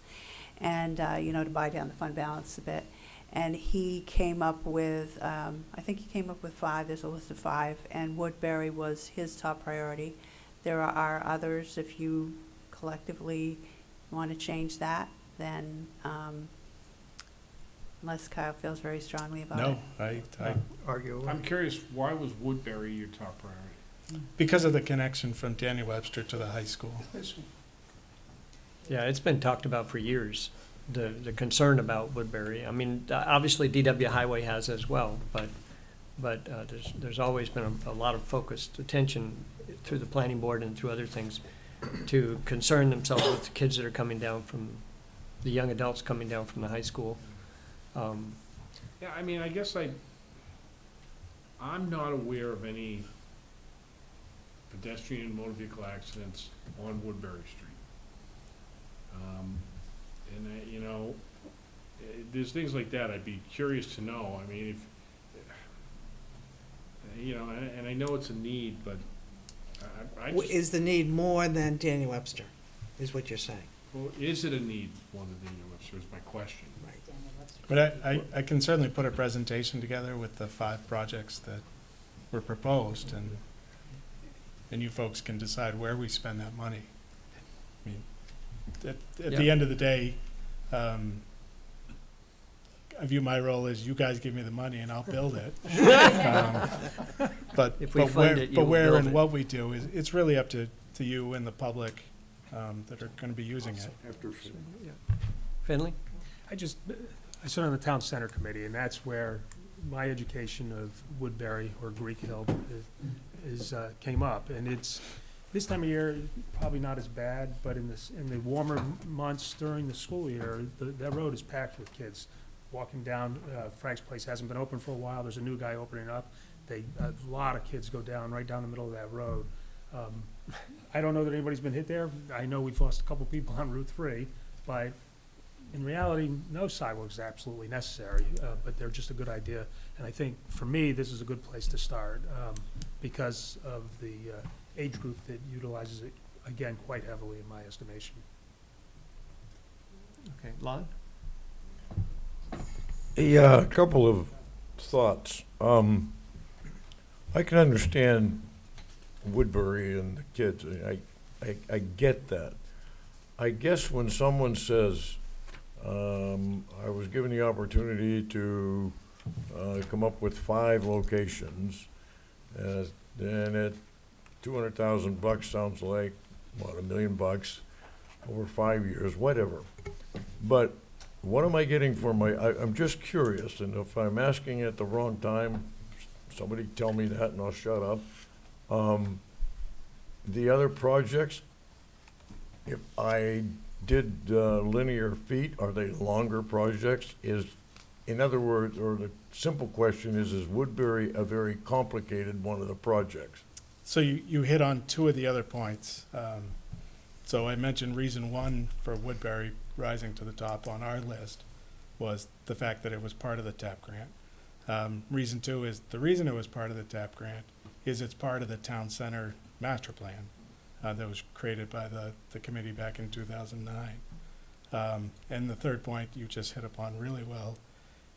and, to buy down the fund balance a bit. And he came up with, I think he came up with five, there's a list of five, and Woodbury was his top priority. There are others, if you collectively want to change that, then, unless Kyle feels very strongly about it. No, I Argue. I'm curious, why was Woodbury your top priority? because of the connection from Daniel Webster to the high school. Yeah, it's been talked about for years, the concern about Woodbury. I mean, obviously DW Highway has as well, but there's always been a lot of focused attention through the planning board and through other things to concern themselves with the kids that are coming down from, the young adults coming down from the high school. Yeah, I mean, I guess I'm not aware of any pedestrian and motor vehicle accidents on Woodbury Street. There's things like that I'd be curious to know. I mean, and I know it's a need, but I just, Is the need more than Daniel Webster, is what you're saying? well, is it a need more than Daniel Webster is my question. But I can certainly put a presentation together with the 5 projects that were proposed, and you folks can decide where we spend that money. I mean, at the Yeah. end of the day, I view my role as you guys give me the money and I'll build it. But If we fund it, but you'll where build and it. what we do is, it's really up to you and the public that are gonna be using it. Finley? I sit on the town center committee, and that's where my education of Woodbury or Greek Hill came up. And it's, this time of year, probably not as bad, but in the warmer months during the school year, that road is packed with kids walking down. Frank's Place hasn't been open for a while. There's a new guy opening up. A lot of kids go right down the middle of that road. I don't know that anybody's been hit there. I know we've lost a couple people on Route 3, but in reality, no sidewalks is absolutely necessary, but they're just a good idea. And I think, for me, this is a good place to start because of the age group that utilizes it, again, quite heavily in my estimation. Okay, Lon? A couple of thoughts. I can understand Woodbury and the kids. I get that. I guess when someone says, I was given the opportunity to come up with 5 locations, and at $200,000 sounds like, what, $1 million. over 5 years, whatever. But what am I getting for I'm just curious, and if I'm asking at the wrong time, somebody tell me that and I'll shut up. The other projects, if I did linear feet, are they longer projects? In other words, or the simple question is Woodbury a very complicated one of the projects? So you hit on two of the other points. So I mentioned reason one for Woodbury rising to the top on our list was the fact that it was part of the TAP grant. Reason two is the reason it was part of the TAP grant is it's part of the town center master plan that was created by the committee back in 2009. And the third point you just hit upon really well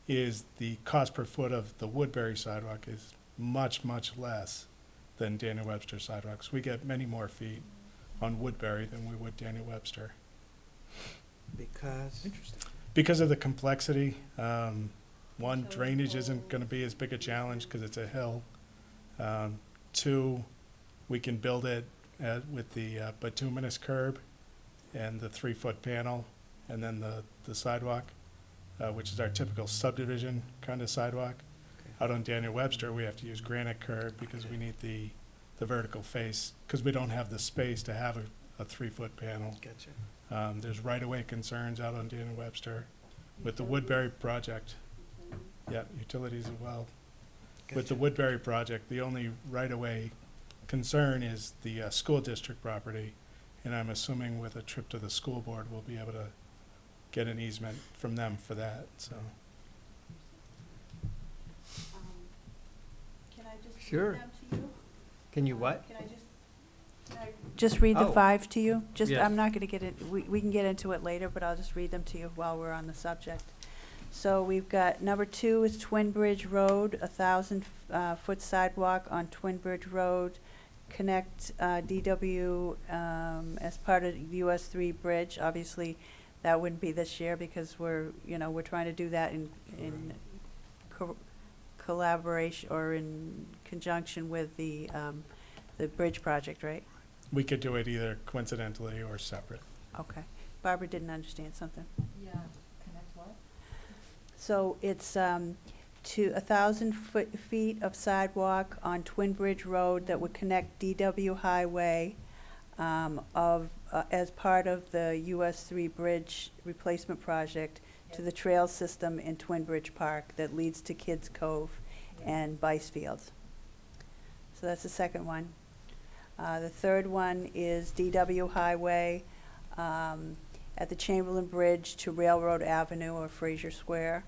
is the cost per foot of the Woodbury sidewalk is much, much less than Daniel Webster sidewalks. We get many more feet on Woodbury than we would Daniel Webster. Because? Because of the complexity. One, drainage isn't gonna be as big a challenge because it's a hill. Two, we can build it with the bituminous curb and the 3-foot panel and then the sidewalk, which is our typical subdivision kind of sidewalk. Out on Daniel Webster, we have to use granite curb because we need the vertical face, because we don't have the space to have a 3-foot panel. Gotcha. There's right-of-way concerns out on Daniel Webster. With the Woodbury project, yeah, utilities as well. With the Woodbury project, the only right-of-way concern is the school district property, and I'm assuming with a trip to the school board, we'll be able to get an easement from them for that, so. Can I just Sure. read them to you? Can you what? Can I just read the Oh. 5 to you? Just, Yes. I'm not gonna get it, we can get into it later, but I'll just read them to you while we're on the subject. So we've got, number 2 is Twin Bridge Road, 1,000 foot sidewalk on Twin Bridge Road. Connect DW as part of US 3 bridge. Obviously, that wouldn't be this year because we're trying to do that in collaboration or in conjunction with the bridge project, right? We could do it either coincidentally or separate. Okay. Barbara didn't understand something. Yeah, connect what? So it's to 1,000 feet of sidewalk on Twin Bridge Road that would connect DW Highway as part of the US 3 bridge replacement project to the trail system in Twin Bridge Park that leads to Kids Cove and Bice Fields. So that's the second one. The third one is DW Highway at the Chamberlain Bridge to Railroad Avenue or Fraser Square.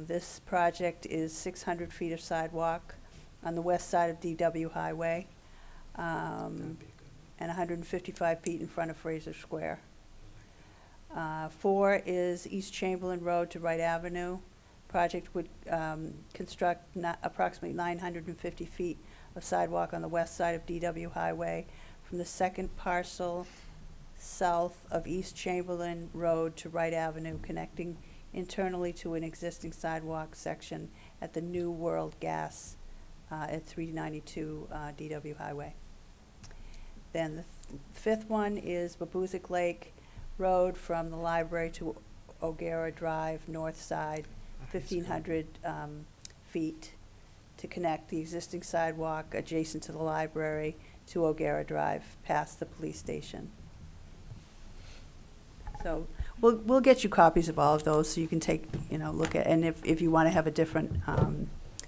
This project is 600 feet of sidewalk on the west side of DW Highway and 155 feet in front of Fraser Square. 4 is East Chamberlain Road to Wright Avenue. Project would construct approximately 950 feet of sidewalk on the west side of DW Highway from the second parcel south of East Chamberlain Road to Wright Avenue, connecting internally to an existing sidewalk section at the New World Gas at 392 DW Highway. Then the fifth one is Babuzik Lake Road from the library to O'Gara Drive, north side, 1,500 feet to connect the existing sidewalk adjacent to the library to O'Gara Drive, past the police station. So we'll get you copies of all of those so you can take, look at, and if you want to have a different,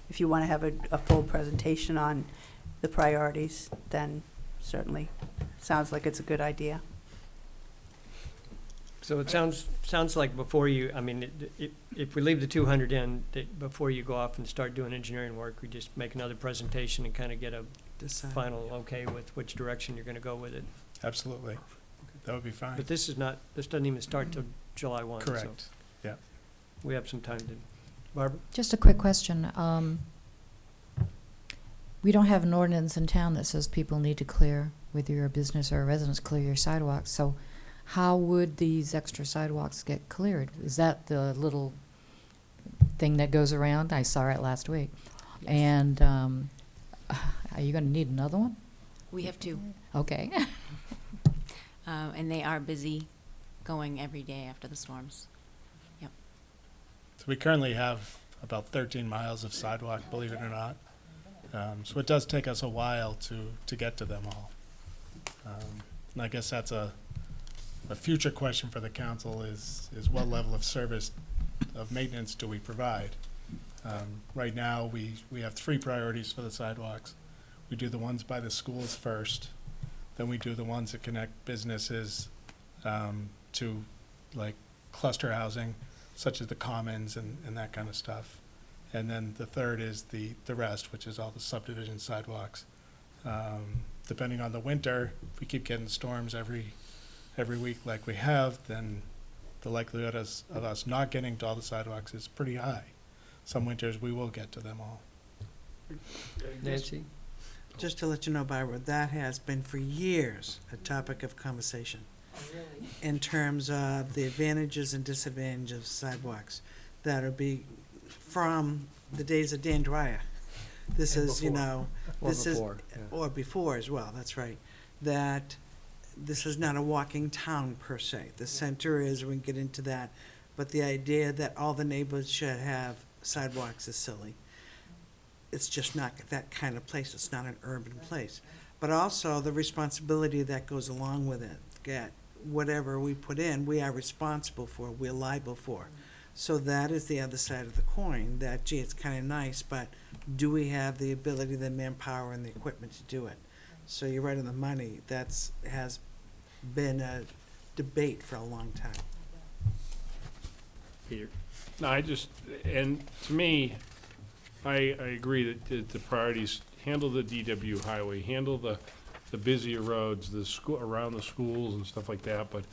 if you want to have a full presentation on the priorities, then certainly sounds like it's a good idea. So it sounds like before you, if we leave the 200 in, that before you go off and start doing engineering work, we just make another presentation and kind of get a final okay with which direction you're going to go with it. Absolutely. That would be fine. But this doesn't even start till July 1. so Correct. Yeah. we have some time to. Barbara? Just a quick question. We don't have an ordinance in town that says people need to clear, whether you're a business or a residence, clear your sidewalks. So how would these extra sidewalks get cleared? Is that the little thing that goes around? I saw it last week. Yes. And are you going to need another one? We have 2. Okay. And they are busy going every day after the storms. Yep. So we currently have about 13 miles of sidewalk, believe it or not. So it does take us a while to get to them all. And I guess that's a future question for the council is what level of service of maintenance do we provide? Right now, we have 3 priorities for the sidewalks. We do the ones by the schools first, then we do the ones that connect businesses to like cluster housing, such as the commons and that kind of stuff. And then the third is the rest, which is all the subdivision sidewalks. Depending on the winter, if we keep getting storms every week like we have, then the likelihood of us not getting to all the sidewalks is pretty high. Some winters, we will get to them all. Nancy? Just to let you know, Barbara, that has been for years a topic of conversation. In terms of the advantages and disadvantages of sidewalks that are from the days of Dan Dwyer. This And is, before. or before as well, that's right. That this is not a walking town per se. The center is, we can get into that, but the idea that all the neighbors should have sidewalks is silly. It's just not that kind of place. It's not an urban place. But also the responsibility that goes along with it. Get whatever we put in, we are responsible for, we're liable for. So that is the other side of the coin, that, gee, it's kind of nice, but do we have the ability, the manpower, and the equipment to do it? So you're right on the money. Has been a debate for a long time. Peter? No, and to me, I agree that the priorities, handle the DW highway, handle the busier roads, around the schools and stuff like that, but,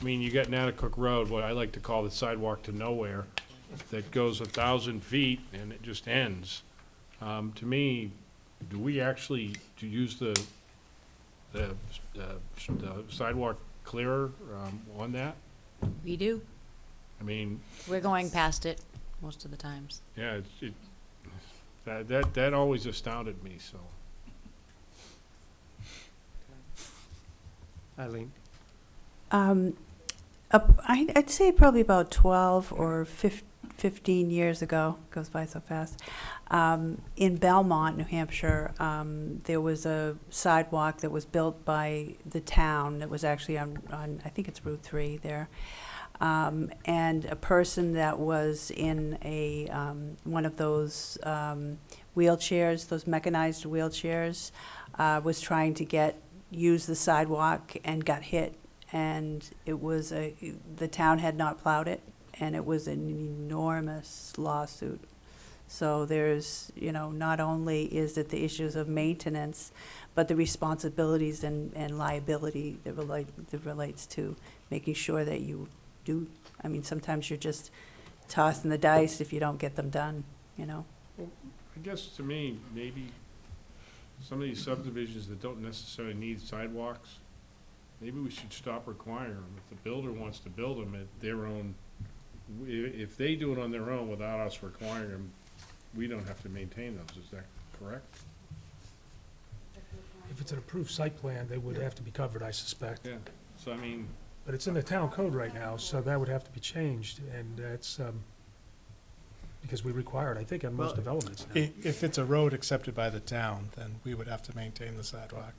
I mean, you got Natticook Road, what I like to call the sidewalk to nowhere, that goes 1,000 feet and it just ends. To me, do we actually use the sidewalk clearer on that? We do. I mean, We're going past it most of the times. yeah, that always astounded me, so. Eileen? I'd say probably about 12 or 15 years ago, goes by so fast, in Belmont, New Hampshire, there was a sidewalk that was built by the town that was actually on I think it's Route 3 there. And a person that was in one of those wheelchairs, those mechanized wheelchairs, was trying to use the sidewalk and got hit. And it was the town had not plowed it, and it was an enormous lawsuit. So there's, not only is it the issues of maintenance, but the responsibilities and liability that relates to making sure that you do. I mean, sometimes you're just tossing the dice if you don't get them done, Well, I guess to me, maybe some of these subdivisions that don't necessarily need sidewalks, maybe we should stop requiring them. If the builder wants to build them at their own, if they do it on their own without us requiring them, we don't have to maintain those. Is that correct? If it's an approved site plan, they would have to be covered, I suspect. Yeah. So, I mean, But it's in the town code right now, so that would have to be changed, and that's, because we require it, I think, on most Well, developments now. If it's a road accepted by the town, then we would have to maintain the sidewalk.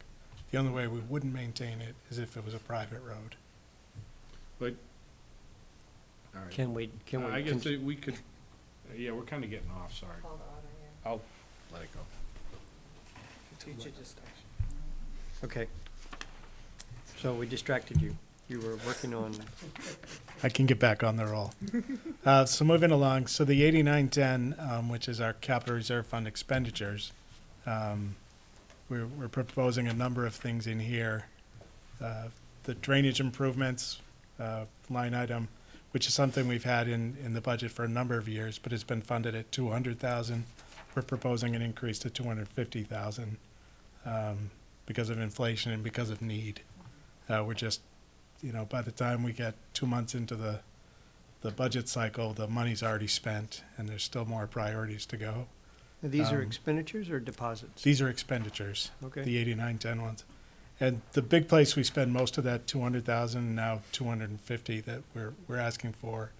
The only way we wouldn't maintain it is if it was a private road. all right. Can we? I guess that we could, yeah, we're kind of getting off, sorry. I'll let it go. Okay. So we distracted you. You were working on, I can get back on the roll. So moving along, so the 8910, which is our capital reserve fund expenditures, we're proposing a number of things in here. The drainage improvements line item, which is something we've had in the budget for a number of years, but it's been funded at 200,000. We're proposing an increase to 250,000 because of inflation and because of need. We're just, by the time we get 2 months into the budget cycle, the money's already spent, and there's still more priorities to go. these are expenditures or deposits? These are expenditures, Okay. the 8910 ones. And the big place we spend most of that 200,000, now 250 that we're asking for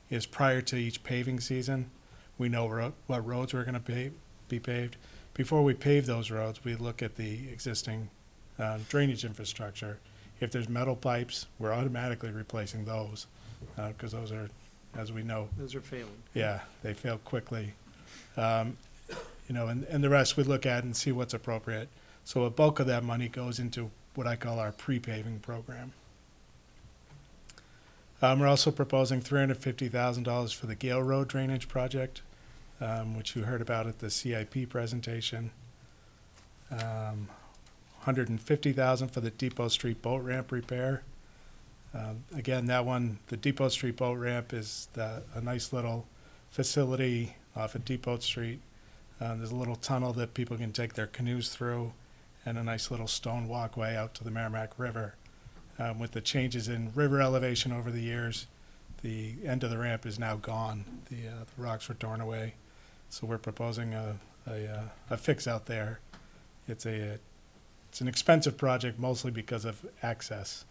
is prior to each paving season. We know what roads we're gonna be paved. Before we pave those roads, we look at the existing drainage infrastructure. If there's metal pipes, we're automatically replacing those, because those are, as we know, Those are failing. yeah, they fail quickly. You know, and the rest we look at and see what's appropriate. So a bulk of that money goes into what I call our pre-paving program. We're also proposing $350,000 for the Gale Road drainage project, which you heard about at the CIP presentation. $150,000 for the Depot Street boat ramp repair. Again, that one, the Depot Street boat ramp is a nice little facility off of Depot Street. There's a little tunnel that people can take their canoes through, and a nice little stone walkway out to the Merrimack River. With the changes in river elevation over the years, the end of the ramp is now gone. The rocks were torn away, so we're proposing a fix out there. It's an expensive project, mostly because of access.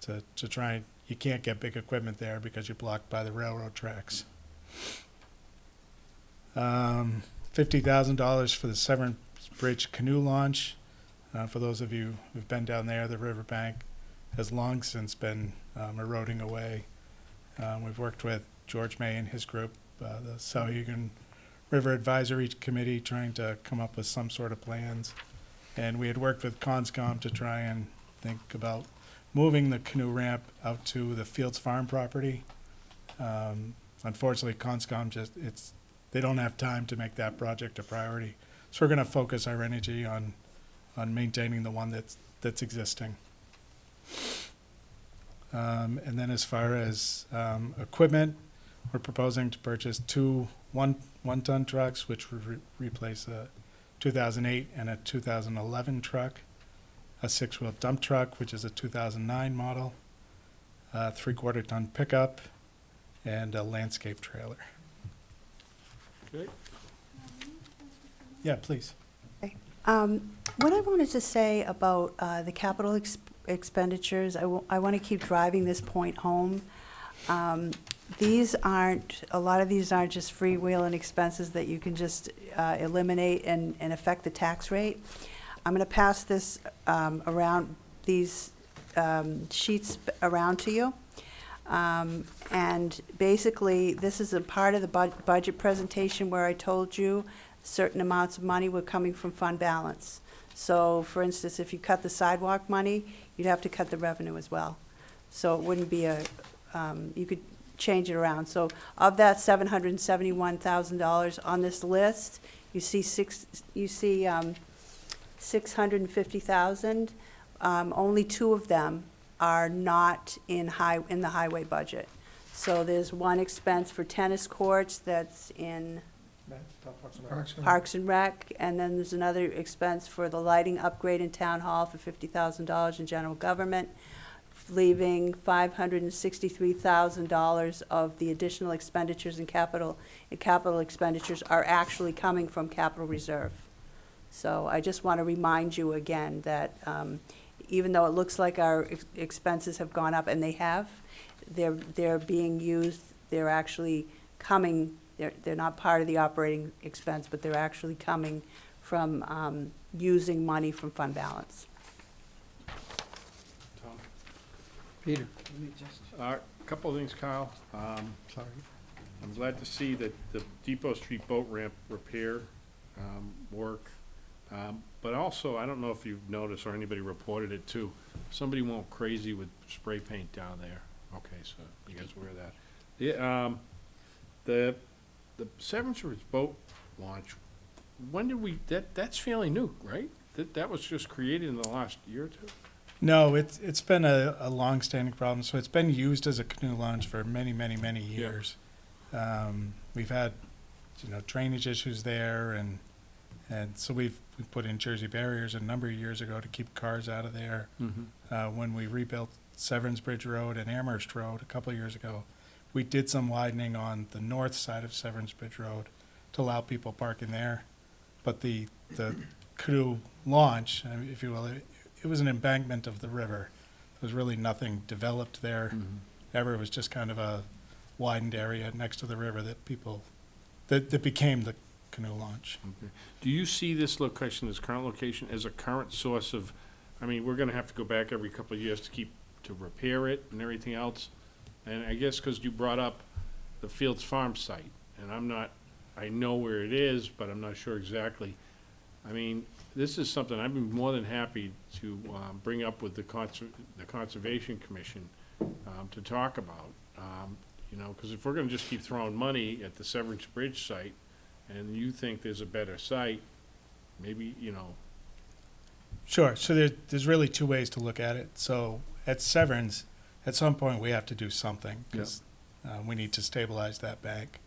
To try, you can't get big equipment there because you're blocked by the railroad tracks. $50,000 for the Severance Bridge canoe launch. For those of you who've been down there, the riverbank has long since been eroding away. We've worked with George May and his group, the Sauhegan River Advisory Committee, trying to come up with some sort of plans. And we had worked with Conscom to try and think about moving the canoe ramp out to the Fields Farm property. Unfortunately, Conscom they don't have time to make that project a priority. So we're gonna focus our energy on maintaining the one that's existing. And then as far as equipment, we're proposing to purchase two one-ton trucks, which would replace a 2008 and a 2011 truck, a 6-wheel dump truck, which is a 2009 model, a 3/4-ton pickup, and a landscape trailer. Okay. Yeah, please. What I wanted to say about the capital expenditures, I want to keep driving this point home. A lot of these aren't just freewheeling expenses that you can just eliminate and affect the tax rate. I'm going to pass this around, these sheets around to you. And basically, this is a part of the budget presentation where I told you certain amounts of money were coming from fund balance. So, for instance, if you cut the sidewalk money, you'd have to cut the revenue as well. So it wouldn't be you could change it around. So of that $771,000 on this list, you see 650,000. Only two of them are not in the highway budget. So there's one expense for tennis courts that's in Parks and Rec, and then there's another expense for the lighting upgrade in Town Hall for $50,000 in general government, leaving $563,000 of the additional expenditures in capital expenditures are actually coming from capital reserve. So I just want to remind you again that even though it looks like our expenses have gone up, and they have, they're being used, they're actually coming. They're not part of the operating expense, but they're actually coming from using money from fund balance. Tom? Peter? A couple of things, Kyle. Sorry. I'm glad to see that the Depot Street boat ramp repair work. But also, I don't know if you've noticed or anybody reported it too, somebody went crazy with spray paint down there. Okay, so you guys aware of that. Yeah, the Severance Bridge boat launch, when did that's fairly new, right? That was just created in the last year or two? No, it's been a long-standing problem. So it's been used as a canoe launch for many, many, many years. Yeah. We've had, drainage issues there, and so we put in Jersey barriers a number of years ago to keep cars out of there. Mm-hmm. When we rebuilt Severance Bridge Road and Amherst Road a couple of years ago, we did some widening on the north side of Severance Bridge Road to allow people parking there. But the canoe launch, if you will, it was an embankment of the river. There was really nothing developed there. Ever, it was just kind of a widened area next to the river that became the canoe launch. Okay. Do you see this location, this current location, as a current source of, I mean, we're gonna have to go back every couple of years to repair it and everything else? And I guess because you brought up the Fields Farm site, and I know where it is, but I'm not sure exactly. I mean, this is something I'd be more than happy to bring up with the Conservation Commission to talk about. You know, because if we're gonna just keep throwing money at the Severance Bridge site, and you think there's a better site, maybe, you know. Sure. So there's really two ways to look at it. So at Severance, at some point we have to do something because we need to stabilize that bank.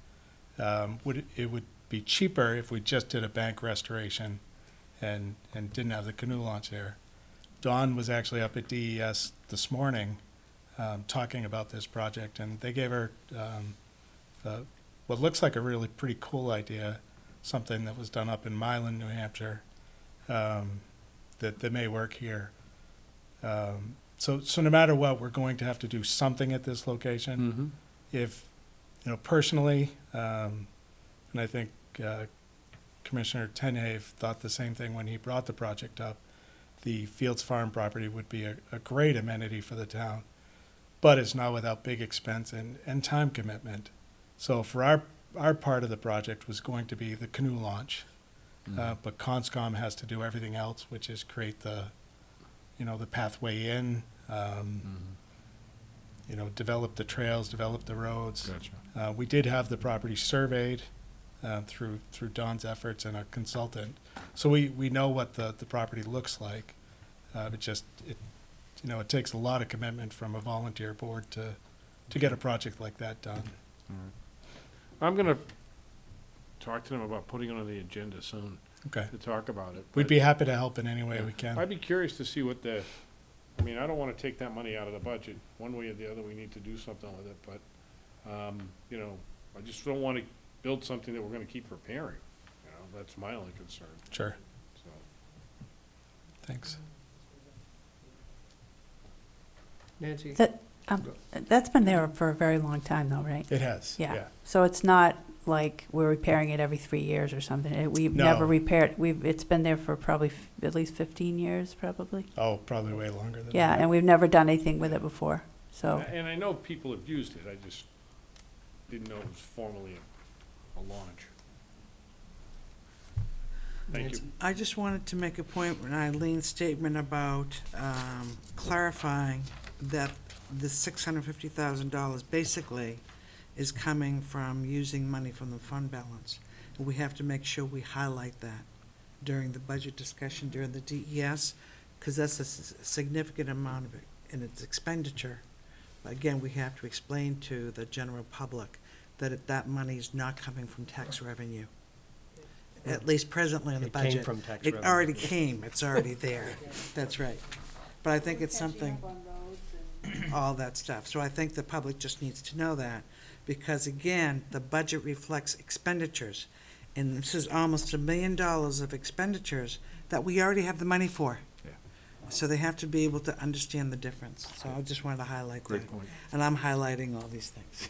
It would be cheaper if we just did a bank restoration and didn't have the canoe launch there. Dawn was actually up at DES this morning talking about this project, and they gave her what looks like a really pretty cool idea, something that was done up in Milan, New Hampshire, that may work here. So no matter what, we're going to have to do something at this location. If, you know, personally, and I think Commissioner Tenhave thought the same thing when he brought the project up, the Fields Farm property would be a great amenity for the town, but it's not without big expense and time commitment. So for our part of the project was going to be the canoe launch, but Conscom has to do everything else, which is create the pathway in, develop the trails, develop the roads. Gotcha. We did have the property surveyed through Don's efforts and a consultant, so we know what the property looks like. It takes a lot of commitment from a volunteer board to get a project like that done. I'm gonna talk to them about putting it on the agenda soon Okay. to talk about it. We'd but- be happy to help in any way we can. I'd be curious to see what I mean, I don't wanna take that money out of the budget. One way or the other, we need to do something with it, but, I just don't wanna build something that we're gonna keep repairing. That's my only concern, Sure. so. Thanks. Nancy? That's been there for a very long time though, right? It has. Yeah. Yeah. So it's not like we're repairing it every 3 years or something. We've No. never repaired, it's been there for probably at least 15 years, probably. Oh, probably way longer than Yeah, that. and we've never done anything with it before, so. And I know people have used it, I just didn't know it was formally a launch. Thank you. I just wanted to make a point when Eileen's statement about clarifying that the $650,000 basically is coming from using money from the fund balance. And we have to make sure we highlight that during the budget discussion, during the DES, because that's a significant amount of it in its expenditure. But again, we have to explain to the general public that that money is not coming from tax revenue. At least presently in the It budget. came from tax It revenue. already came, it's already there. That's right. But I think it's something, all that stuff. So I think the public just needs to know that, because again, the budget reflects expenditures. And this is almost $1 million of expenditures that we already have the money for. Yeah. So they have to be able to understand the difference. So I just wanted to highlight that. Great point. And I'm highlighting all these things.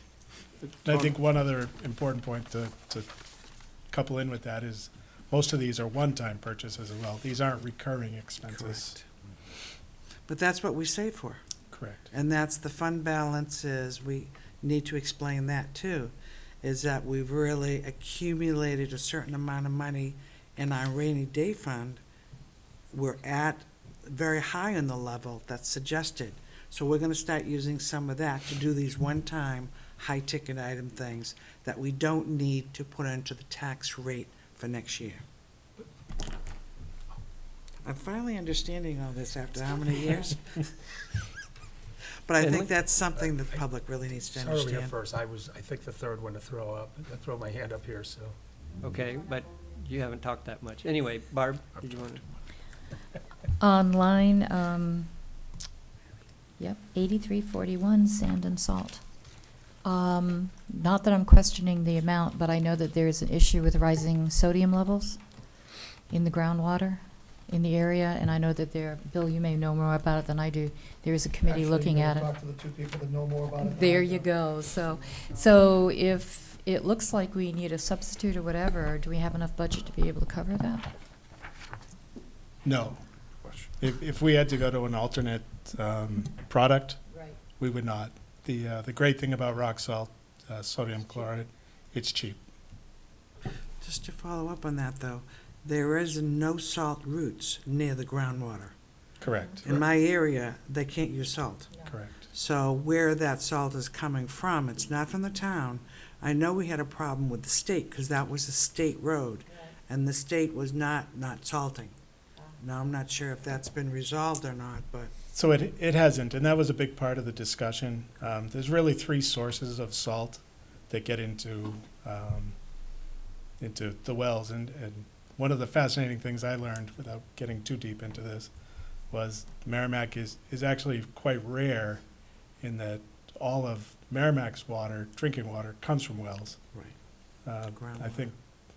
And I think one other important point to couple in with that is most of these are one-time purchases as well. These aren't recurring expenses. Correct. But that's what we save for. Correct. And that's the fund balance is, we need to explain that too, is that we've really accumulated a certain amount of money in our rainy day fund. We're at very high on the level that's suggested. So we're gonna start using some of that to do these one-time, high-ticket item things that we don't need to put into the tax rate for next year. I'm finally understanding all this after how many years? But I think that's something the public really needs to Sorry we understand. got first. I think the third one to throw up. I throw my hand up here, so. Okay, but you haven't talked that much. Anyway, Barb, did you want to? On line, 8341, sand and salt. Not that I'm questioning the amount, but I know that there's an issue with rising sodium levels in the groundwater. in the area, and I know that there, Bill, you may know more about it than I do. There is a committee looking at it. Talk to the two people that know more about it. There you go. So if it looks like we need a substitute or whatever, do we have enough budget to be able to cover that? No. If we had to go to an alternate product, Right. we would not. The great thing about rock salt, sodium chloride, it's cheap. Just to follow up on that, though, there is no salt routes near the groundwater. Correct. In my area, they can't use salt. Correct. So where that salt is coming from, it's not from the town. I know we had a problem with the state, because that was a state road, and the state was not salting. Now, I'm not sure if that's been resolved or not, but So it hasn't, and that was a big part of the discussion. There's really 3 sources of salt that get into the wells, and one of the fascinating things I learned, without getting too deep into this, was Merrimack is actually quite rare in that all of Merrimack's water, drinking water, comes from wells. Right. I think,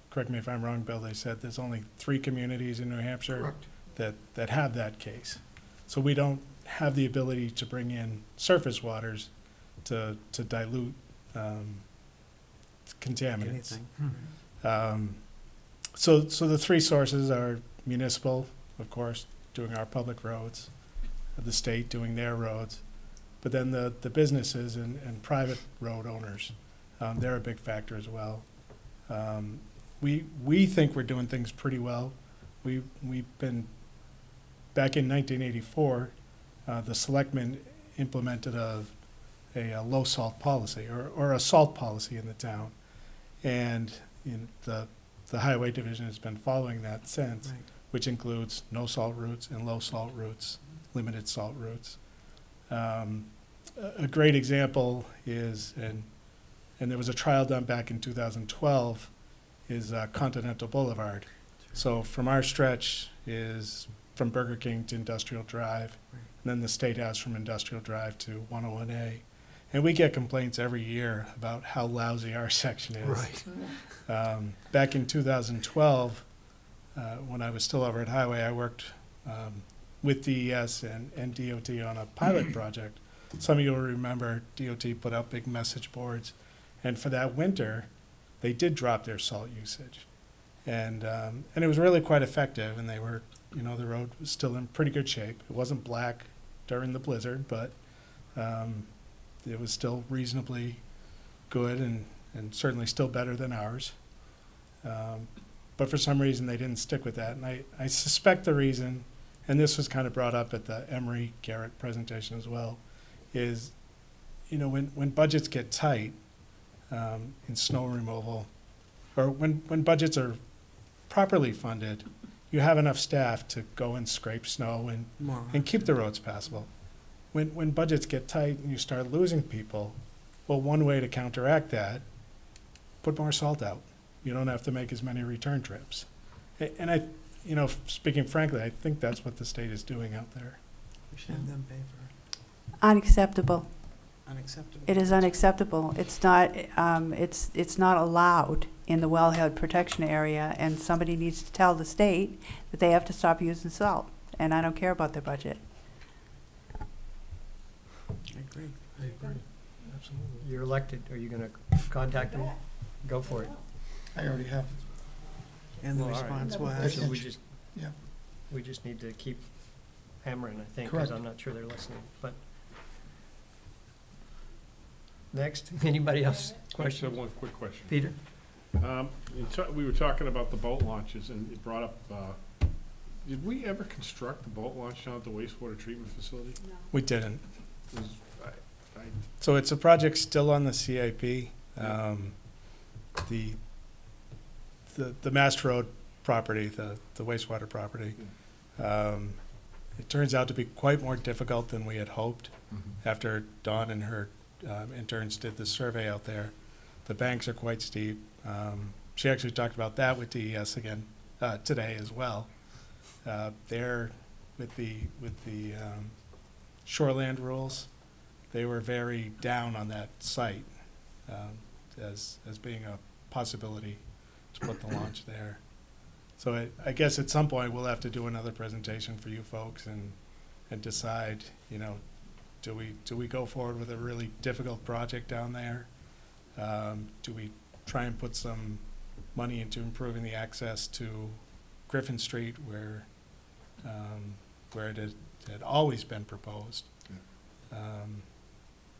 correct me if I'm wrong, Bill, they said there's only 3 communities in New Hampshire that have that case. So we don't have the ability to bring in surface waters to dilute contaminants. anything. So the 3 sources are municipal, of course, doing our public roads, the state doing their roads, but then the businesses and private road owners, they're a big factor as well. We think we're doing things pretty well. We've been, back in 1984, the selectmen implemented a low salt policy or a salt policy in the town. And the highway division has been following that since, Right. which includes no salt routes and low salt routes, limited salt routes. A great example is, and there was a trial done back in 2012, is Continental Boulevard. So from our stretch is from Burger King to Industrial Drive, and then the state has from Industrial Drive to 101A. And we get complaints every year about how lousy our section is. Right. Back in 2012, when I was still over at Highway, I worked with DES and DOT on a pilot project. Some of you will remember DOT put out big message boards, and for that winter, they did drop their salt usage. And it was really quite effective, and they were, the road was still in pretty good shape. It wasn't black during the blizzard, but it was still reasonably good and certainly still better than ours. But for some reason, they didn't stick with that. And I suspect the reason, and this was kind of brought up at the Emery Garrett presentation as well, is, when budgets get tight in snow removal, or when budgets are properly funded, you have enough staff to go and scrape snow and keep the roads passable. When budgets get tight and you start losing people, well, one way to counteract that, put more salt out. You don't have to make as many return trips. And speaking frankly, I think that's what the state is doing out there. We should have them pay for it. Unacceptable. Unacceptable. It is unacceptable. It's not allowed in the wellhead protection area, and somebody needs to tell the state that they have to stop using salt, and I don't care about their budget. I agree. I agree. Absolutely. You're elected. Are you going to contact them? Go for it. I already have. And the Well, all right. response was, So Yeah. we just need to keep hammering, I think, Correct. because I'm not sure they're listening. But next, anybody else? I just Question? have one quick question. Peter? We were talking about the boat launches, and it brought up, did we ever construct the boat launch down at the wastewater treatment facility? We didn't. It was- So it's a project still on the CIP. The Mast Road property, the wastewater property, it turns out to be quite more difficult than we had hoped. After Dawn and her interns did the survey out there, the banks are quite steep. She actually talked about that with DES again today as well. There, with the shoreland rules, they were very down on that site as being a possibility to put the launch there. So I guess at some point, we'll have to do another presentation for you folks and decide, you know, do we go forward with a really difficult project down there? Do we try and put some money into improving the access to Griffin Street where it had always been proposed?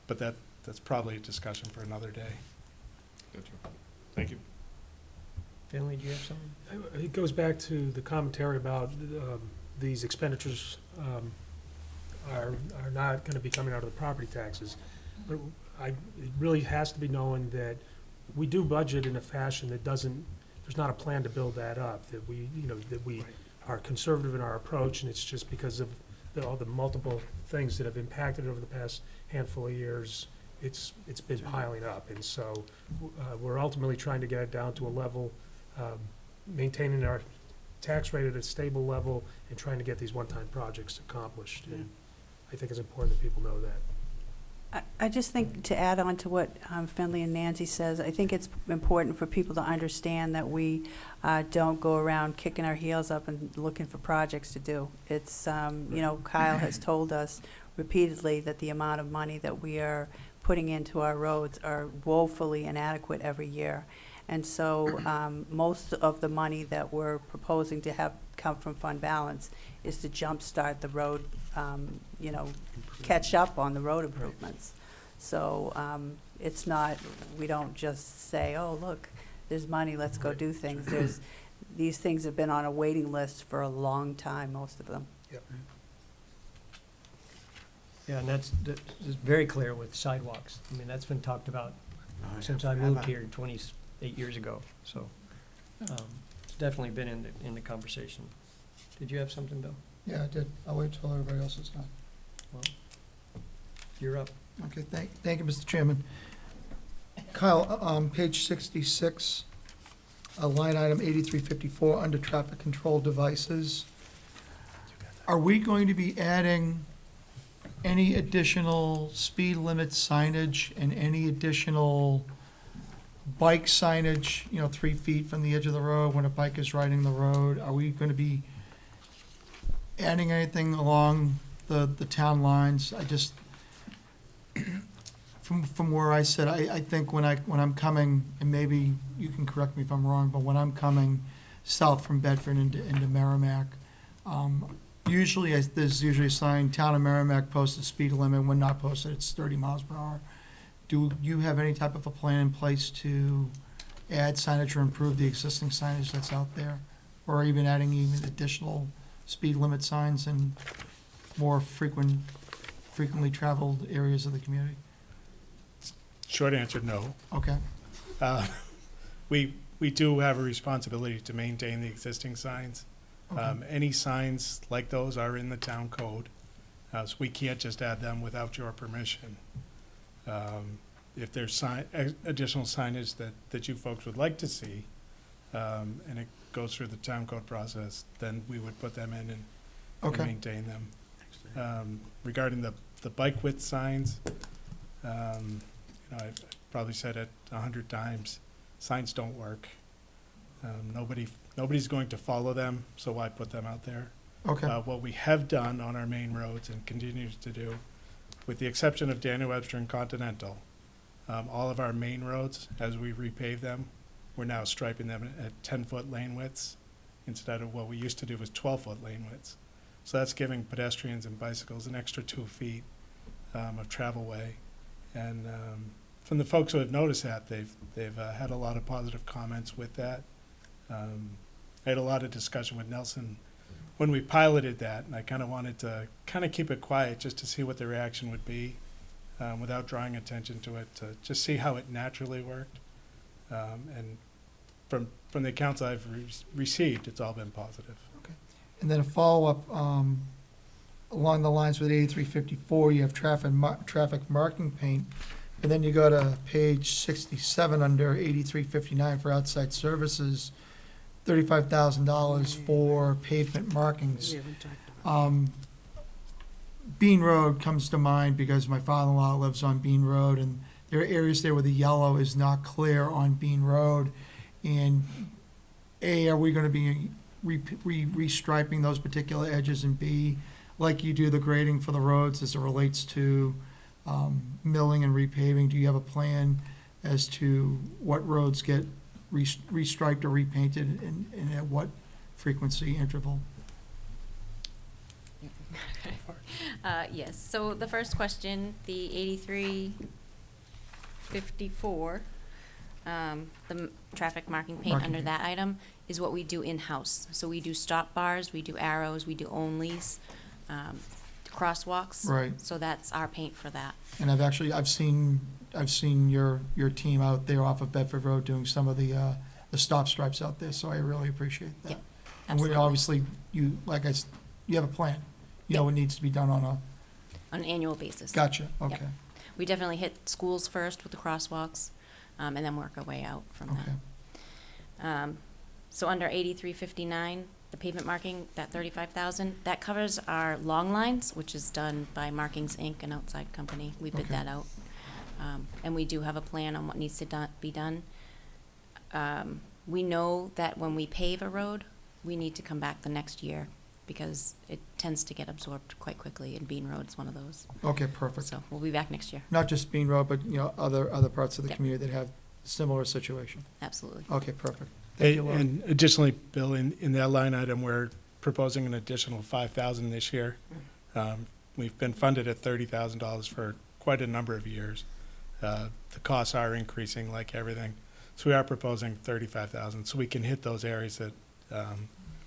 But that's probably a discussion for another day. Gotcha. Thank you. Finley, do you have something? It goes back to the commentary about these expenditures are not going to be coming out of the property taxes. But it really has to be known that we do budget in a fashion that doesn't, there's not a plan to build that up, that we, you know, that we are conservative in our approach, and it's just because of all the multiple things that have impacted over the past handful of years, it's been piling up. And so we're ultimately trying to get it down to a level, maintaining our tax rate at a stable level and trying to get these one-time projects accomplished. And I think it's important that people know that. I just think, to add on to what Finley and Nancy says, I think it's important for people to understand that we don't go around kicking our heels up and looking for projects to do. It's, you know, Kyle has told us repeatedly that the amount of money that we are putting into our roads are woefully inadequate every year. And so most of the money that we're proposing to have come from fund balance is to jumpstart the road, you know, catch up on the road improvements. So it's not, we don't just say, oh, look, there's money, let's go do things. These things have been on a waiting list for a long time, most of them. Yep. Yeah, and that's very clear with sidewalks. I mean, that's been talked about since I moved here 28 years ago. So it's definitely been in the conversation. Did you have something, Bill? Yeah, I did. I'll wait till everybody else is done. Well, you're up. Okay, thank you, Mr. Chairman. Kyle, page 66, line item 8354, under traffic control devices. Are we going to be adding any additional speed limit signage and any additional bike signage, you know, 3 feet from the edge of the road when a bike is riding the road? Are we going to be adding anything along the town lines? I just, from where I sit, I think when I'm coming, and maybe you can correct me if I'm wrong, but when I'm coming south from Bedford into Merrimack, there's usually a sign, Town of Merrimack posted speed limit, when not posted, it's 30 miles per hour. Do you have any type of a plan in place to add signage or improve the existing signage that's out there? Or even adding even additional speed limit signs in more frequently traveled areas of the community? Short answer, no. Okay, We do have a responsibility to maintain the existing signs. Okay. Any signs like those are in the town code, so we can't just add them without your permission. If there's additional signage that you folks would like to see, and it goes through the town code process, then we would put them in and okay. maintain them. Regarding the bike width signs, you know, I've probably said it 100 times, signs don't work. Nobody's going to follow them, so why put them out there? Okay, What we have done on our main roads and continue to do, with the exception of Daniel Webster and Continental, all of our main roads, as we repave them, we're now striping them at 10-foot lane widths instead of what we used to do was 12-foot lane widths. So that's giving pedestrians and bicycles an extra 2 feet of travel way. And from the folks who have noticed that, they've had a lot of positive comments with that. I had a lot of discussion with Nelson when we piloted that, and I kind of wanted to keep it quiet just to see what the reaction would be without drawing attention to it, to just see how it naturally worked. And from the accounts I've received, it's all been positive. and then a follow-up, along the lines with 8354, you have traffic marking paint, and then you go to page 67 under 8359 for outside services, $35,000 for pavement markings. We haven't talked about Bean Road comes to mind because my father-in-law lives on Bean Road, and there are areas there where the yellow is not clear on Bean Road. And are we going to be restriping those particular edges? And B, like you do the grading for the roads as it relates to milling and repaving, do you have a plan as to what roads get restriped or repainted and at what frequency interval? Yes, so the first question, the 8354, traffic marking paint Marking under paint. that item is what we do in-house. So we do stop bars, we do arrows, we do onlys, crosswalks. Right. So that's our paint for that. And I've seen your team out there off of Bedford Road doing some of the stop stripes out there, so I really appreciate that. Yep, And we absolutely. obviously, you have a plan. You know what needs to be done on On an annual basis. gotcha, okay, We definitely hit schools first with the crosswalks, and then work our way out from okay. that. So under 8359, the pavement marking, that 35,000, that covers our long lines, which is done by Markings Inc., an outside company. We bid Okay. that out. And we do have a plan on what needs to be done. We know that when we pave a road, we need to come back the next year because it tends to get absorbed quite quickly, and Bean Road's one of those. Okay, perfect. So we'll be back next year. Not just Bean Road, but, other parts of the Yep. community that have similar situation. Absolutely. Okay, perfect. Thank you, Laura. And additionally, Bill, in that line item, we're proposing an additional $5,000 this year. We've been funded at $30,000 for quite a number of years. The costs are increasing like everything. So we are proposing $35,000, so we can hit those areas that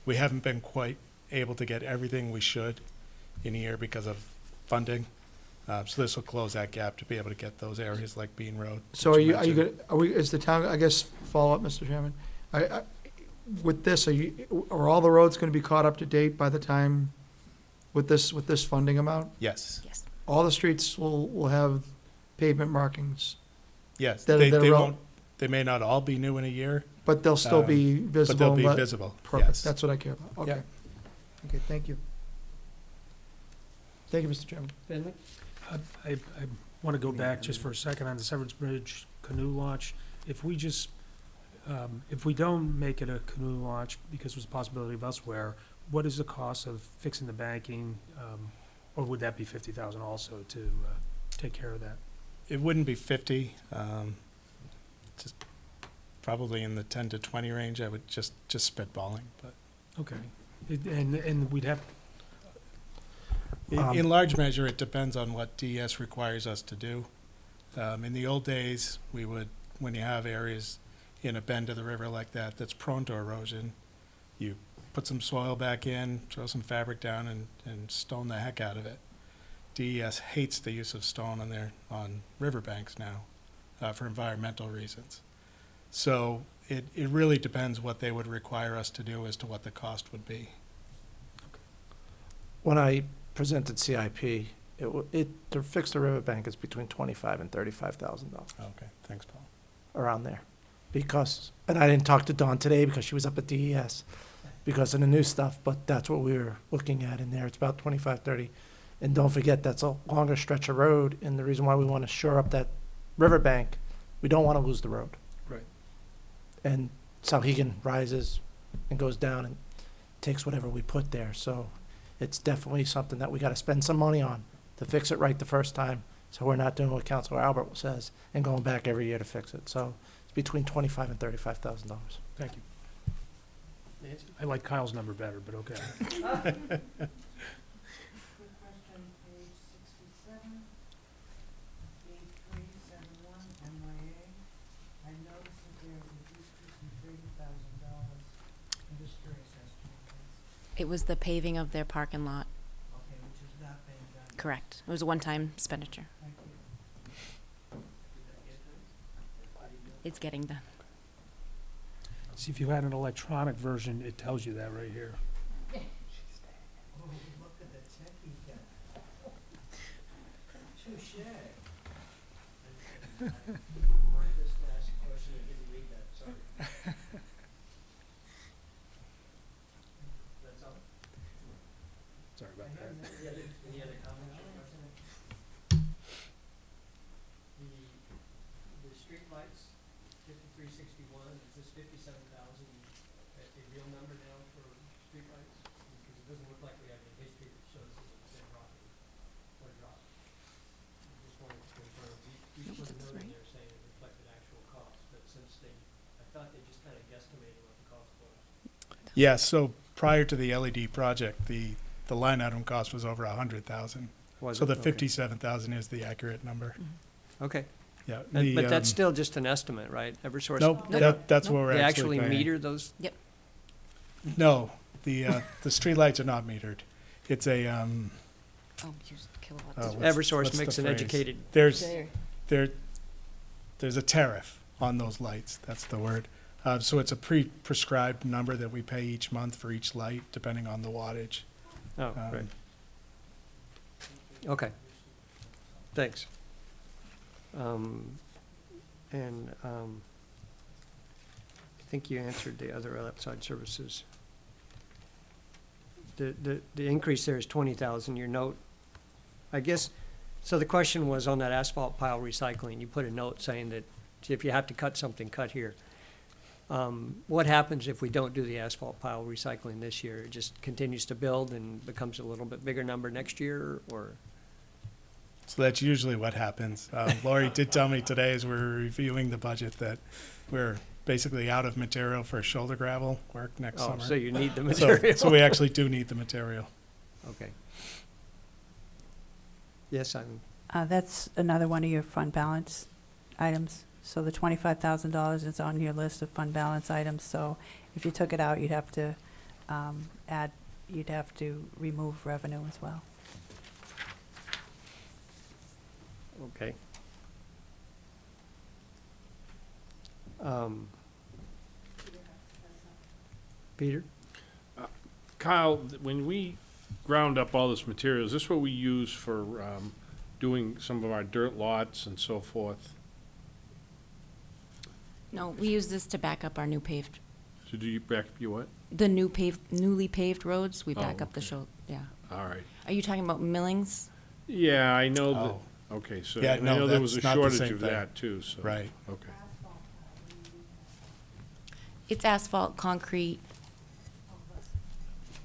we haven't been quite able to get everything we should in a year because of funding. So this will close that gap to be able to get those areas like Bean Road. So which you are you mentioned. gonna, is the town, I guess, follow up, Mr. Chairman? With this, are all the roads gonna be caught up to date by the time, with this funding amount? Yes, Yes. All the streets will have pavement markings, yes. That- They that are rel- won't, they may not all be new in a year, but they'll still be visible? but they'll be and let- visible, Perfect, yes. that's what I care about, okay. Okay, thank you. Thank you, Mr. Chairman. I want to go back just for a second on the Severance Bridge canoe launch. If we just, if we don't make it a canoe launch because there's a possibility of elsewhere, what is the cost of fixing the banking? Or would that be 50,000 also to take care of that? It wouldn't be 50, just probably in the 10 to 20 range. I would just spitballing, but Okay. And we'd have, in large measure, it depends on what DES requires us to do. In the old days, we would, when you have areas in a bend of the river like that that's prone to erosion, you put some soil back in, throw some fabric down, and stone the heck out of it. DES hates the use of stone on riverbanks now for environmental reasons. So it really depends what they would require us to do as to what the cost would be. When I presented CIP, to fix the riverbank is between $25,000 and $35,000, Okay, thanks, Paul. around there. Because, and I didn't talk to Dawn today because she was up at DES because of the new stuff, but that's what we were looking at in there. It's about 25, 30. And don't forget, that's a longer stretch of road, and the reason why we want to shore up that riverbank, we don't want to lose the road. Right. And Sauhegan rises and goes down and takes whatever we put there. So it's definitely something that we got to spend some money on to fix it right the first time. So we're not doing what Councilor Albert says and going back every year to fix it. So it's between $25,000 and $35,000. thank you. I like Kyle's number better, but okay. Quick question, page 67, 8371, MYA. I noticed that there was a decrease in $30,000. I'm just curious as to what It was the paving of their parking lot. okay, which is not being done. Correct. It was a one-time expenditure. Thank you. It's getting done. See, if you had an electronic version, it tells you that right here. Oh, look at the techie guy. Touche. Marcus asked a question, I didn't read that, sorry. That's all? Sorry about that. Any other comments? The streetlights, 5361, is this 57,000 a real number now for streetlights? Because it doesn't look like we have any history that shows that it's been dropping or dropped. I just wanted to confirm, you Nope, put a that's note in right. there saying it reflected actual cost, but since I thought they just kind of guesstimated what the cost was. Yeah, so prior to the LED project, the line item cost was over 100,000. Was So it? the Okay. 57,000 is the accurate number. Okay, Yeah. but that's still just an estimate, right? Eversource. Nope, they that's don't- what we're They actually actually paying. meter those? No, the streetlights are not metered. It's a, Oh, use kilowatts. what's- Eversource what's makes the an phrase? educated. There's a tariff on those lights, that's the word. So it's a prescribed number that we pay each month for each light, depending on the wattage. Oh, right. Okay. Thanks. I think you answered the other outside services. The increase there is 20,000, your note, I guess, so the question was on that asphalt pile recycling, you put a note saying that if you have to cut something, cut here. What happens if we don't do the asphalt pile recycling this year? It just continues to build and becomes a little bit bigger number next year, or? So that's usually what happens. Lori did tell me today as we were reviewing the budget that we're basically out of material for shoulder gravel work next Oh, summer. so you need the So- material. So we actually do need the material. Okay. Yes, I'm, That's another one of your fund balance items. So the $25,000 is on your list of fund balance items, so if you took it out, you'd have to you'd have to remove revenue as well. okay. Peter? Kyle, when we ground up all this material, is this what we use for doing some of our dirt lots and so forth? No, we use this to back up our new paved, So do you back, you what? the newly paved roads, we back Oh, up the yeah. All right. Are you talking about millings? Yeah, I know Oh. that, okay, so Yeah, I no, know there was a that's not the shortage same of thing. that too, so. Right. Okay. It's asphalt, concrete.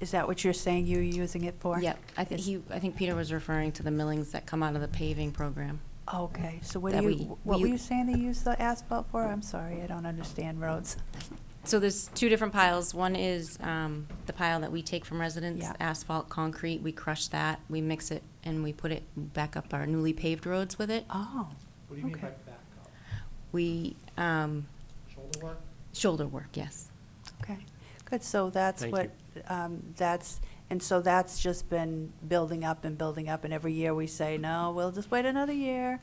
Is that what you're saying you're using it for? Yep, I think Peter was referring to the millings that come out of the paving program. Okay, so what That do we- you, what we- were you saying they use the asphalt for? I'm sorry, I don't understand roads. So there's two different piles. One is the pile that we take from residents, Yeah. asphalt, concrete. We crush that, we mix it, and we put it back up our newly paved roads with it. Oh, What do you mean by Okay. backup? We, Shoulder work? shoulder work, yes. okay, good, so that's Thank what, so that's just been building up, and every year we say, no, we'll just wait another year.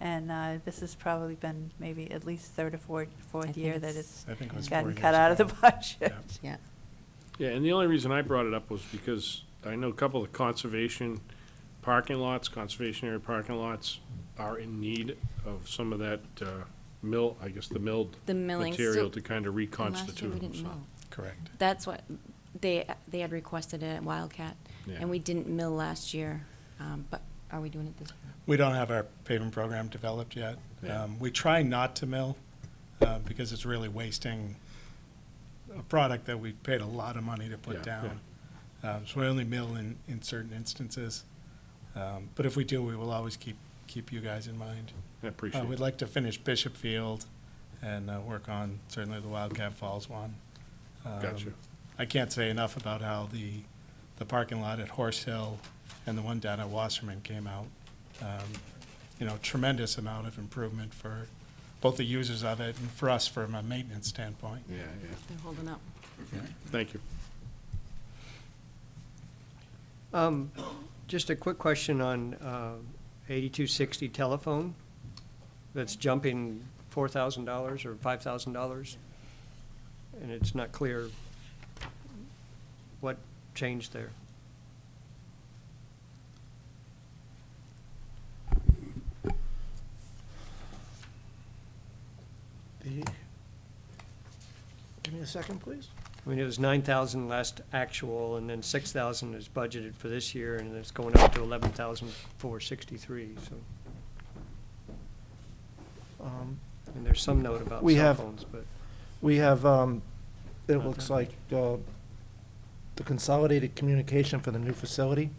And this has probably been maybe at least third or fourth think year that it's- it's I think it was 4 gotten years cut out of the ago. budget. Yeah. Yeah. Yeah, and the only reason I brought it up was because I know a couple of conservation parking lots, conservation area parking lots are in need of some of that milled The millings. material So- to kind of and last year reconstitute we them, didn't so. mill. Correct. That's what, they had requested it at Wildcat, Yeah. and we didn't mill last year, but are we doing it this year? We don't have our paving program developed yet. Yeah. We try not to mill because it's really wasting a product that we paid a lot of money to put Yeah, down. So we only mill in certain instances. But if we do, we will always keep you guys in mind. I appreciate We'd it. like to finish Bishop Field and work on certainly the Wildcat Falls one. Gotcha. I can't say enough about how the parking lot at Horse Hill and the one down at Wasserman came out. Tremendous amount of improvement for both the users of it and for us from a maintenance standpoint. Yeah, yeah. They're holding up. Thank you. Just a quick question on 8260 telephone. That's jumping $4,000 or $5,000. And it's not clear what changed there. Give me a second, please. I mean, it was 9,000 last actual, and then 6,000 is budgeted for this year, and it's going up to 11,463, so. And there's some note about We cell have- phones, but. We have, it Not looks that like, the the consolidated communication for the new facility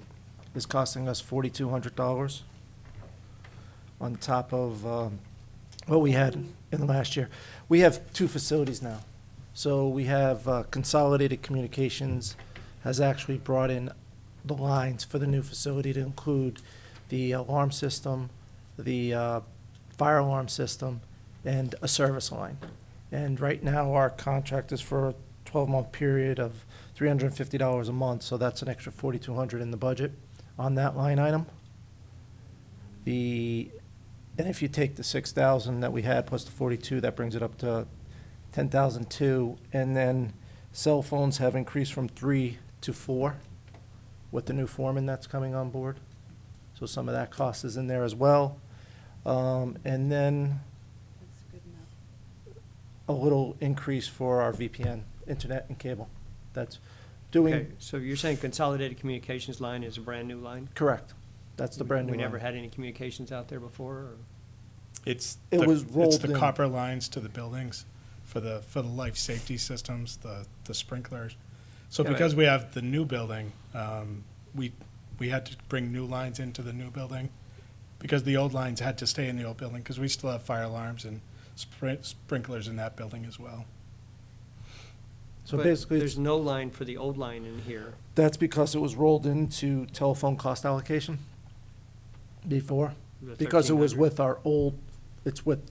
is costing us $4,200 on top of what we had in the last year. We have two facilities now. So we have Consolidated Communications has actually brought in the lines for the new facility to include the alarm system, the fire alarm system, and a service line. And right now, our contract is for a 12-month period of $350 a month, so that's an extra $4,200 in the budget on that line item. And if you take the $6,000 that we had plus the 42, that brings it up to $10,002. And then cell phones have increased from 3 to 4 with the new foreman that's coming on board. So some of that cost is in there as well. And then a little increase for our VPN, internet and cable. That's doing. Okay, so you're saying Consolidated Communications line is a brand-new line? Correct. That's the brand new We never line. had any communications out there before, or? It's It was it's rolled the in. copper lines to the buildings for the life safety systems, the sprinklers. So Yeah, because we have the new building, we had to bring new lines into the new building because the old lines had to stay in the old building because we still have fire alarms and sprinklers in that building as well. So But basically, there's no line for the old line in here. that's because it was rolled into telephone cost allocation before. The Because it was 1300. it's with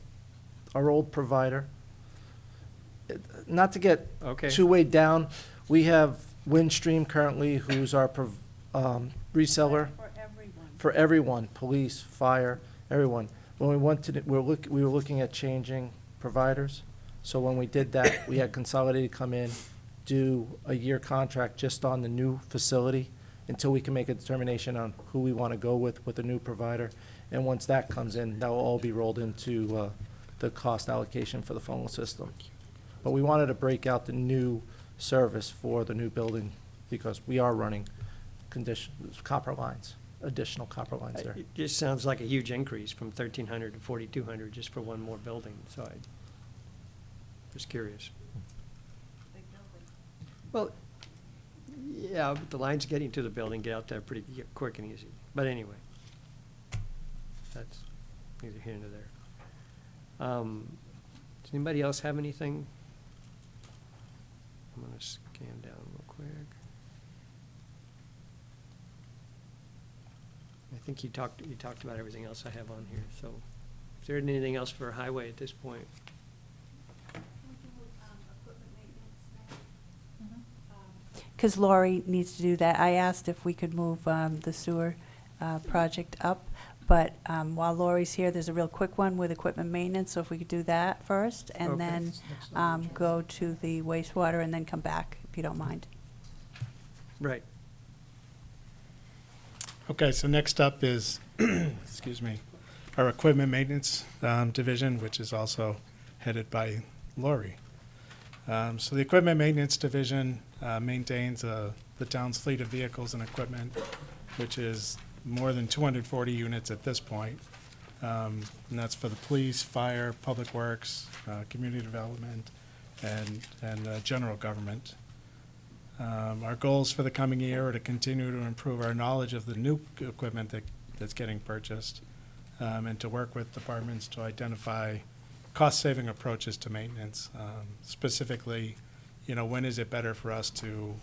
our old provider. Not to get Okay. too weighed down, we have Windstream currently, who's our reseller. For everyone, police, fire, everyone. When we went to, we were looking at changing providers. So when we did that, we had Consolidated come in, do a year contract just on the new facility until we can make a determination on who we want to go with the new provider. And once that comes in, that will all be rolled into the cost allocation for the phone system. But we wanted to break out the new service for the new building because we are running copper lines, additional copper lines there. It just sounds like a huge increase from 1,300 to 4,200 just for one more building, so I was curious. Well, yeah, but the lines getting to the building get out there pretty quick and easy. But anyway, that's neither here nor there. Does anybody else have anything? I'm gonna scan down real quick. I think you talked about everything else I have on here, so is there anything else for highway at this point? Because Lori needs to do that. I asked if we could move the sewer project up, but while Lori's here, there's a real quick one with equipment maintenance, so if we could do that first, and Okay. then go to the wastewater and then come back, if you don't mind. Right. Okay, so next up is, excuse me, our equipment maintenance division, which is also headed by Lori. So the equipment maintenance division maintains the town's fleet of vehicles and equipment, which is more than 240 units at this point. And that's for the police, fire, public works, community development, and general government. Our goals for the coming year are to continue to improve our knowledge of the new equipment that's getting purchased, and to work with departments to identify cost-saving approaches to maintenance. Specifically, when is it better for us to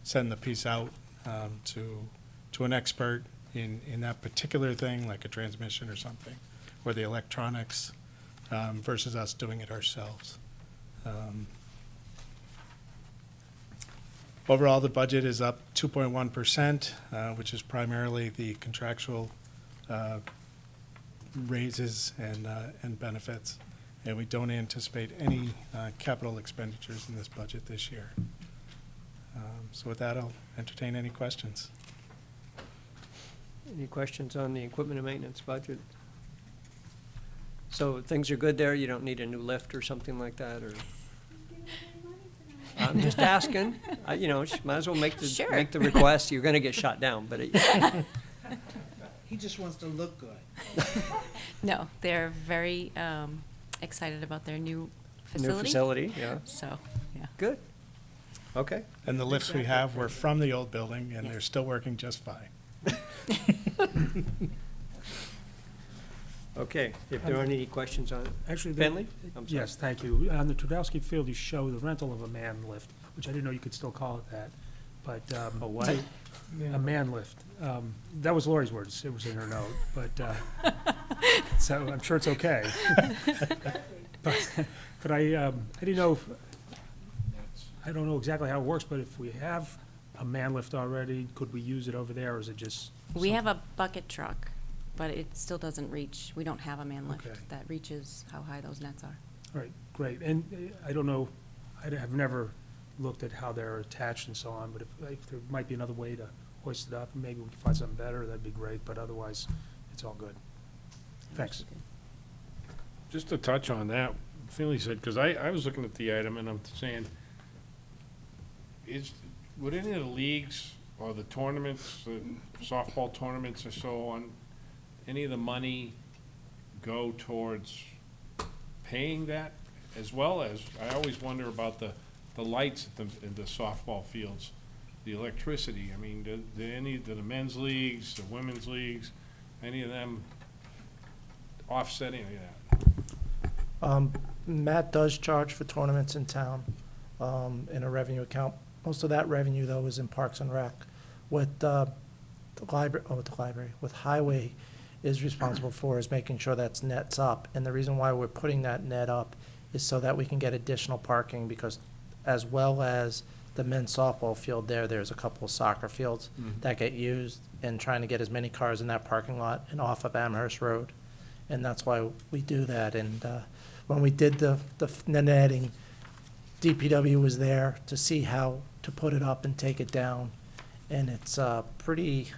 send the piece out to an expert in that particular thing, like a transmission or something, or the electronics, versus us doing it ourselves. Overall, the budget is up 2.1%, which is primarily the contractual raises and benefits. And we don't anticipate any capital expenditures in this budget this year. So with that, I'll entertain any questions. Any questions on the equipment and maintenance budget? So things are good there, you don't need a new lift or something like that, or? I'm just asking, might as well make Sure. the request, you're gonna get shot down, but He just wants to look good. No, they're very excited about their new facility. new facility, yeah, So, yeah. good. Okay. And the lifts we have were from the old building, and they're still working just fine. Okay, if there aren't any questions on it. Actually, Bentley? I'm sorry. yes, thank you. On the Trudowski Field, you show the rental of a man lift, which I didn't know you could still call it that, but. A what? A man lift. That was Lori's words. It was in her note, but, so I'm sure it's okay. But I didn't know, I don't know exactly how it works, but if we have a man lift already, could we use it over there, or is it just? We have a bucket truck, but it still doesn't reach, we don't have a man lift Okay. that reaches how high those nets are. All right, great. And I don't know, have never looked at how they're attached and so on, but if there might be another way to hoist it up, and maybe we can find something better, that'd be great, but otherwise, it's all good. Thanks. Just to touch on that, Finley said, because I was looking at the item and I'm saying, would any of the leagues or the tournaments, the softball tournaments or so on, any of the money go towards paying that as well as, I always wonder about the lights in the softball fields, the electricity. I mean, do the men's leagues, the women's leagues, any of them offset any of that? Matt does charge for tournaments in town, in a revenue account. Most of that revenue, though, is in Parks and Rec. What the library, with Highway is responsible for is making sure that's nets up. And the reason why we're putting that net up is so that we can get additional parking, because as well as the men's softball field there's a couple of soccer fields that get used, and trying to get as many cars in that parking lot and off of Amherst Road. And that's why we do that. And when we did the netting, DPW was there to see how to put it up and take it down. And it's pretty,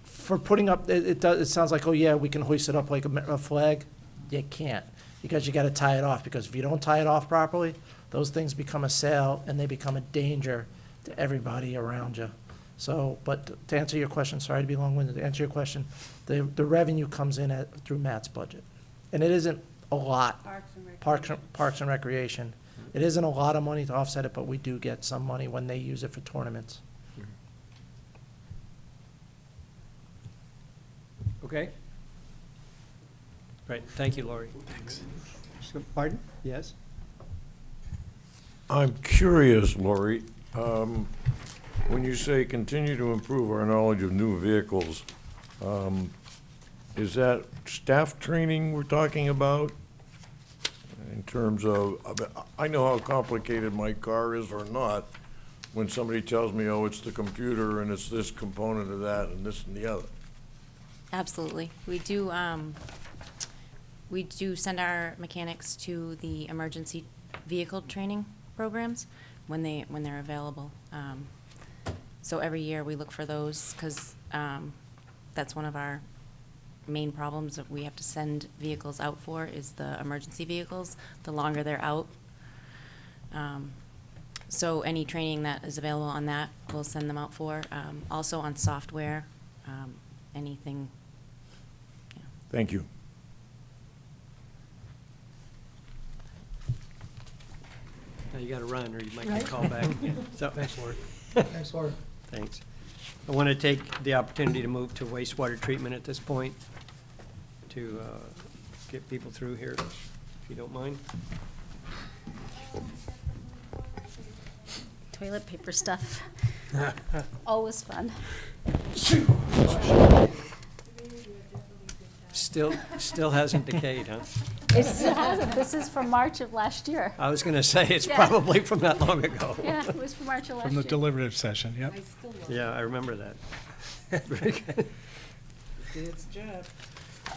for putting up, it sounds like, oh yeah, we can hoist it up like a flag. You can't, because you gotta tie it off, because if you don't tie it off properly, those things become a sail and they become a danger to everybody around you. So, but to answer your question, sorry to be long-winded, to answer your question, the revenue comes in through Matt's budget. And it isn't a lot. Parks and Recreation. It isn't a lot of money to offset it, but we do get some money when they use it for tournaments. Okay. Right, thank you, Lori. Thanks. Pardon? Yes? I'm curious, Lori, when you say continue to improve our knowledge of new vehicles, is that staff training we're talking about? In terms of, I know how complicated my car is or not, when somebody tells me, oh, it's the computer and it's this component of that and this and the other. Absolutely. We do send our mechanics to the emergency vehicle training programs when they're available. So every year we look for those, because that's one of our main problems that we have to send vehicles out for, is the emergency vehicles. The longer they're out, so any training that is available on that, we'll send them out for. Also on software, anything. Yeah. Thank you. Now you gotta run, or you might get called back again. So, Thanks, Lori. Thanks, Lori. thanks. I want to take the opportunity to move to wastewater treatment at this point, to get people through here, if you don't mind. Toilet paper stuff. Always fun. Still hasn't decayed, huh? It still hasn't. This is from March of last year. I was gonna say, it's Yeah. probably from that long ago. Yeah, it was from March of last From year. the deliberative session, yep. Yeah, I remember that. Did its job.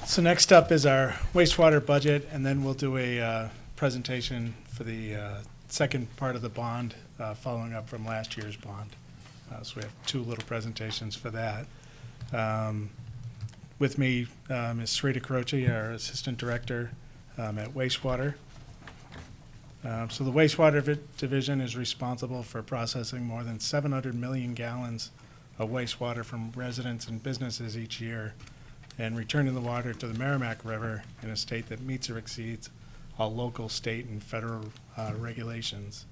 So next up is our wastewater budget, and then we'll do a presentation for the second part of the bond, following up from last year's bond. So we have two little presentations for that. With me is Sarita Croce, our Assistant Director at Wastewater. So the Wastewater Division is responsible for processing more than 700 million gallons of wastewater from residents and businesses each year, and returning the water to the Merrimack River in a state that meets or exceeds all local, state, and federal regulations.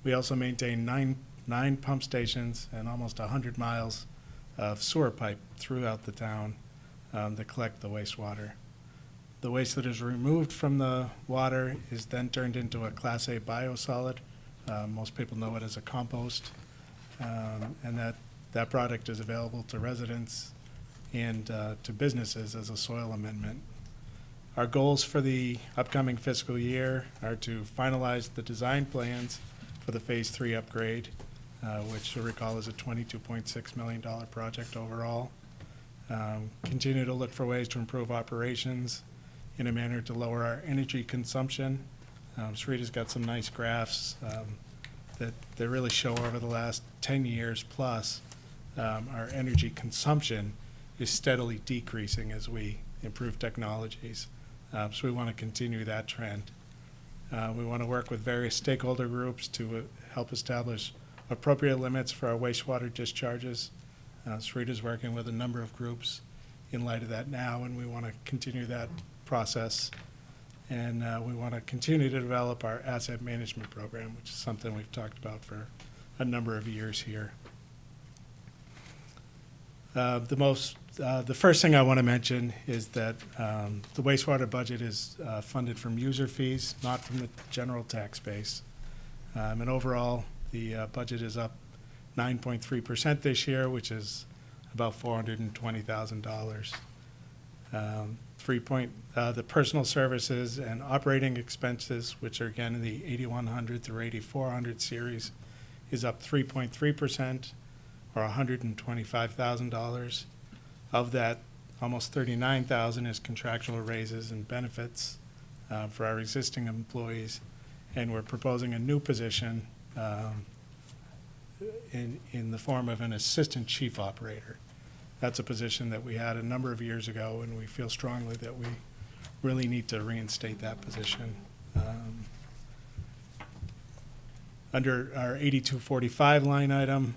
We also maintain nine pump stations and almost 100 miles of sewer pipe throughout the town that collect the wastewater. The waste that is removed from the water is then turned into a Class A biosolid. Most people know it as a compost. And that product is available to residents and to businesses as a soil amendment. Our goals for the upcoming fiscal year are to finalize the design plans for the Phase 3 upgrade, which you'll recall is a $22.6 million project overall. Continue to look for ways to improve operations in a manner to lower our energy consumption. Sarita's got some nice graphs that really show over the last 10 years plus our energy consumption is steadily decreasing as we improve technologies. So we want to continue that trend. We want to work with various stakeholder groups to help establish appropriate limits for our wastewater discharges. Sarita's working with a number of groups in light of that now, and we want to continue that process. And we want to continue to develop our asset management program, which is something we've talked about for a number of years here. The first thing I want to mention is that the wastewater budget is funded from user fees, not from the general tax base. And overall, the budget is up 9.3% this year, which is about $420,000. The personal services and operating expenses, which are again in the 8100 through 8400 series, is up 3.3%, or $125,000. Of that, almost $39,000 is contractual raises and benefits for our existing employees, and we're proposing a new position in the form of an assistant chief operator. That's a position that we had a number of years ago, and we feel strongly that we really need to reinstate that position. Under our 8245 line item,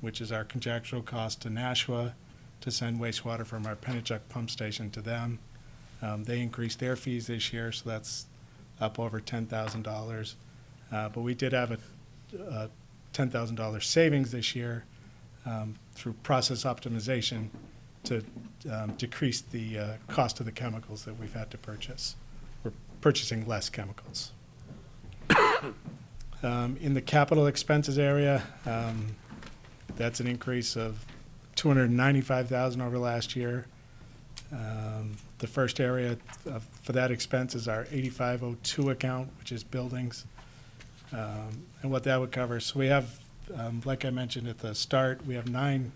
which is our contractual cost to Nashua to send wastewater from our Pennachuck pump station to them, they increased their fees this year, so that's up over $10,000. But we did have a $10,000 savings this year through process optimization to decrease the cost of the chemicals that we've had to purchase. We're purchasing less chemicals. In the capital expenses area, that's an increase of $295,000 over last year. The first area for that expense is our 8502 account, which is buildings, and what that would cover. So we have, like I mentioned at the start, we have 9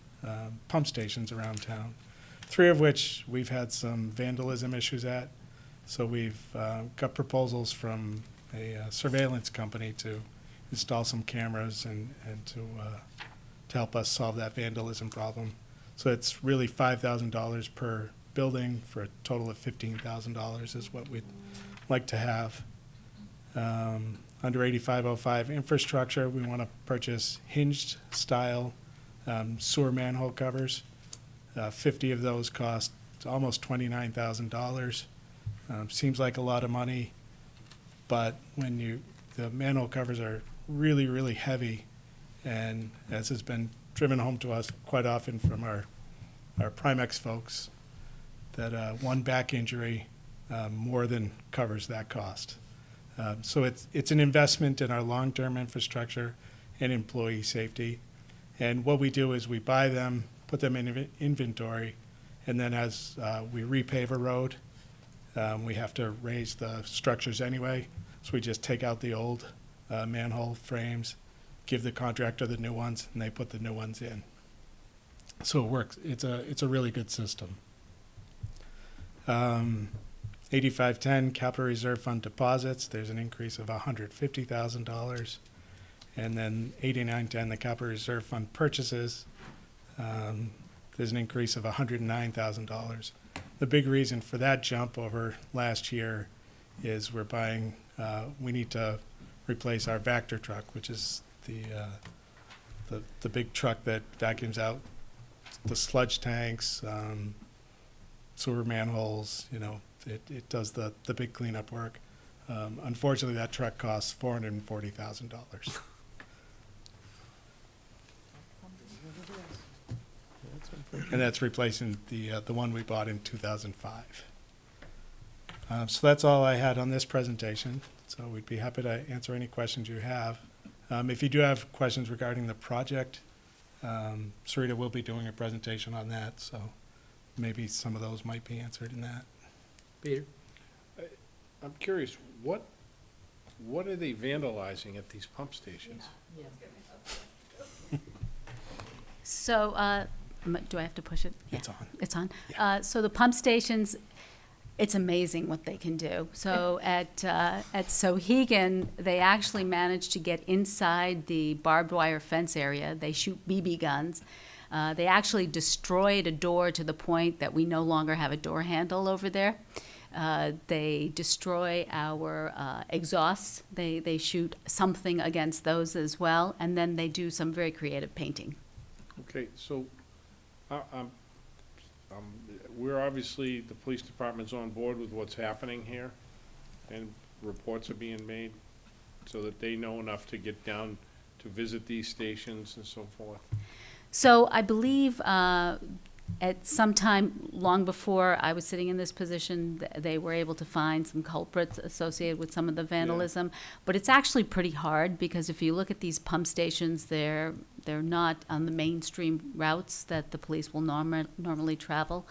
pump stations around town, 3 of which we've had some vandalism issues at. So we've got proposals from a surveillance company to install some cameras and to help us solve that vandalism problem. So it's really $5,000 per building for a total of $15,000 is what we'd like to have. Under 8505 infrastructure, we want to purchase hinged style sewer manhole covers. 50 of those cost almost $29,000. Seems like a lot of money, but when the manhole covers are really, really heavy, and as has been driven home to us quite often from our Primex folks, that one back injury more than covers that cost. So it's an investment in our long-term infrastructure and employee safety. And what we do is we buy them, put them in inventory, and then as we repave a road, we have to raise the structures anyway. So we just take out the old manhole frames, give the contractor the new ones, and they put the new ones in. So it works. It's a really good system. 8510 capital reserve fund deposits, there's an increase of $150,000. And then 8910, the capital reserve fund purchases, there's an increase of $109,000. The big reason for that jump over last year is we're buying, we need to replace our Vector truck, which is the big truck that vacuums out the sludge tanks, sewer manholes, it does the big cleanup work. Unfortunately, that truck costs $440,000. and that's replacing the one we bought in 2005. So that's all I had on this presentation. So we'd be happy to answer any questions you have. If you do have questions regarding the project, Sarita will be doing a presentation on that, so maybe some of those might be answered in that. Peter? I'm curious, what are they vandalizing at these pump stations? So, do I have to push it? Yeah, It's on. it's on. So the pump stations, it's amazing what they can do. So at Sohegan, they actually managed to get inside the barbed wire fence area. They shoot BB guns. They actually destroyed a door to the point that we no longer have a door handle over there. They destroy our exhausts. They shoot something against those as well, and then they do some very creative painting. Okay, so, we're obviously, the police department's on board with what's happening here, and reports are being made, so that they know enough to get down to visit these stations and so forth. So I believe at some time long before I was sitting in this position, they were able to find some culprits associated with some of the vandalism. But it's actually pretty hard, because if you look at these pump stations, they're not on the mainstream routes that the police will normally travel.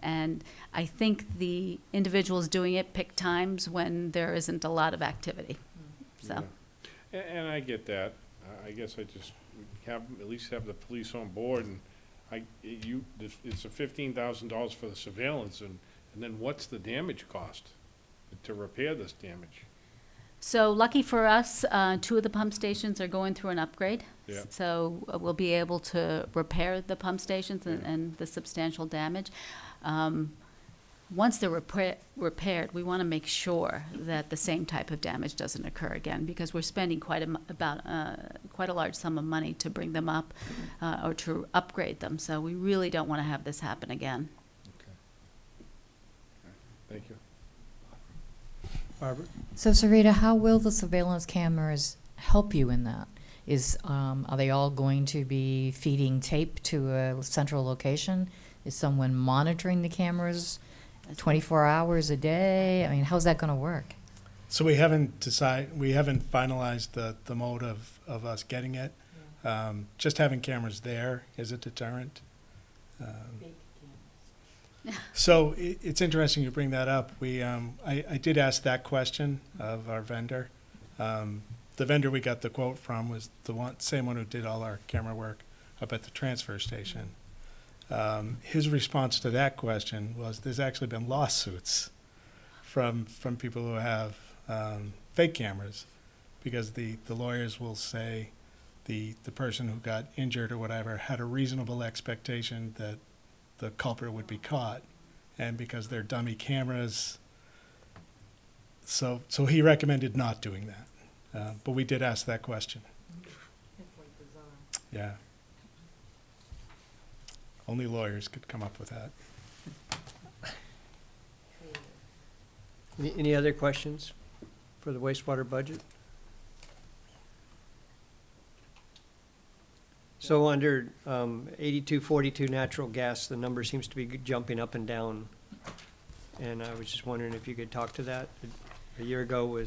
And I think the individuals doing it pick times when there isn't a lot of activity. So. Yeah. And I get that. I guess I just have, at least have the police on board, and it's a $15,000 for the surveillance, and then what's the damage cost to repair this damage? So lucky for us, 2 of the pump stations are going through an upgrade. Yeah. So we'll be able to repair the pump stations and the substantial damage. Once they're repaired, we want to make sure that the same type of damage doesn't occur again, because we're spending quite a large sum of money to bring them up or to upgrade them. So we really don't want to have this happen again. Okay. Thank you. Barbara? So Sarita, how will the surveillance cameras help you in that? Are they all going to be feeding tape to a central location? Is someone monitoring the cameras 24 hours a day? I mean, how's that going to work? So we haven't finalized the mode of us getting it. Just having cameras there is a deterrent. So it's interesting you bring that up. I did ask that question of our vendor. The vendor we got the quote from was the same one who did all our camera work up at the transfer station. His response to that question was, there's actually been lawsuits from people who have fake cameras, because the lawyers will say the person who got injured or whatever had a reasonable expectation that the culprit would be caught, and because they're dummy cameras, so he recommended not doing that. But we did ask that question. Yeah. Only lawyers could come up with that. Any other questions for the wastewater budget? So under 8242 natural gas, the number seems to be jumping up and down. And I was just wondering if you could talk to that. A year ago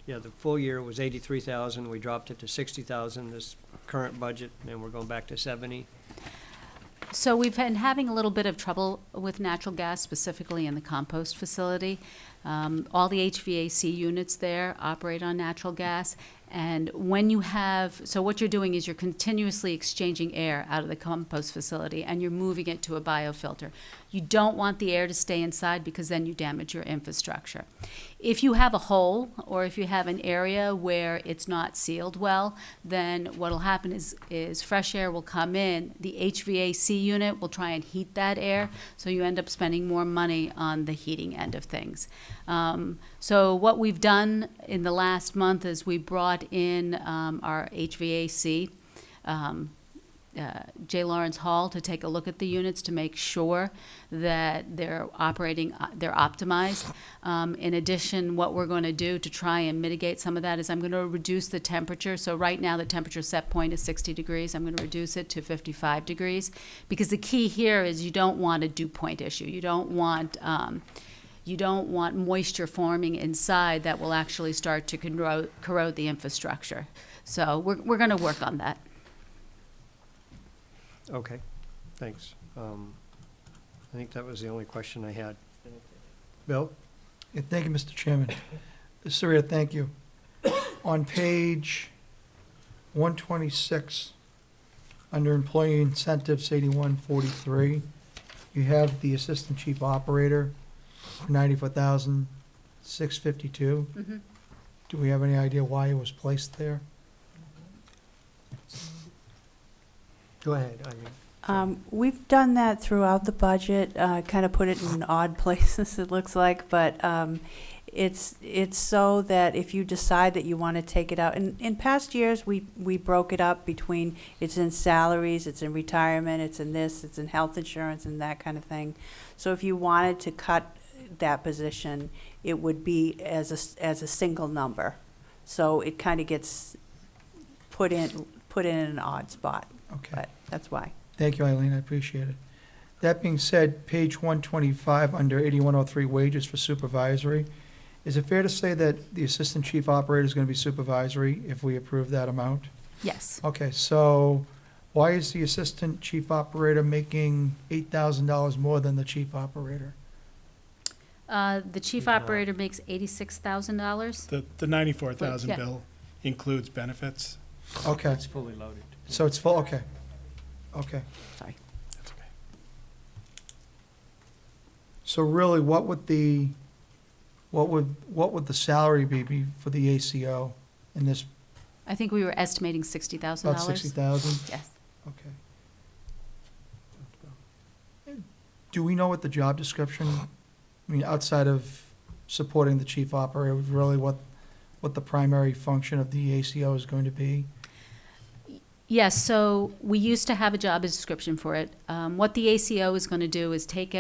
the full year was 83,000. We dropped it to 60,000 this current budget, and we're going back to 70. So we've been having a little bit of trouble with natural gas, specifically in the compost facility. All the HVAC units there operate on natural gas. And when you so what you're doing is you're continuously exchanging air out of the compost facility, and you're moving it to a biofilter. You don't want the air to stay inside, because then you damage your infrastructure. If you have a hole, or if you have an area where it's not sealed well, then what'll happen is fresh air will come in. The HVAC unit will try and heat that air, so you end up spending more money on the heating end of things. So what we've done in the last month is we brought in our HVAC J. Lawrence Hall to take a look at the units to make sure that they're operating, they're optimized. In addition, what we're going to do to try and mitigate some of that is I'm going to reduce the temperature. So right now, the temperature set point is 60 degrees. I'm going to reduce it to 55 degrees, because the key here is you don't want a dew point issue. You don't want moisture forming inside that will actually start to corrode the infrastructure. So we're going to work on that. Okay, thanks. I think that was the only question I had. Bill? Yeah, thank you, Mr. Chairman. Surya, thank you. On page 126, under Employee Incentives 8143, you have the Assistant Chief Operator for $94,652. Mm-hmm. Do we have any idea why it was placed there? Go ahead, Eileen. We've done that throughout the budget, kind of put it in odd places, it looks like, but it's so that if you decide that you want to take it out, in past years, we broke it up between, it's in salaries, it's in retirement, it's in this, it's in health insurance and that kind of thing. So if you wanted to cut that position, it would be as a single number. So it kind of gets put in an odd spot. Okay. But that's why. Thank you, Eileen, I appreciate it. That being said, page 125, under 8103, wages for supervisory, is it fair to say that the Assistant Chief Operator is going to be supervisory if we approve that amount? Yes. Okay, so why is the Assistant Chief Operator making $8,000 more than the Chief Operator? The chief operator makes $86,000. The 94,000 Yeah. bill includes benefits. Okay, It's fully loaded. so it's full, okay. Okay. Sorry. That's okay. So really, what would the salary be for the ACO in this, I think we were estimating $60,000. about 60,000? Yes. Okay. Do we know what the job description, I mean, outside of supporting the chief operator, really what the primary function of the ACO is going to be? Yes, so we used to have a job description for it. What the ACO is going to do is take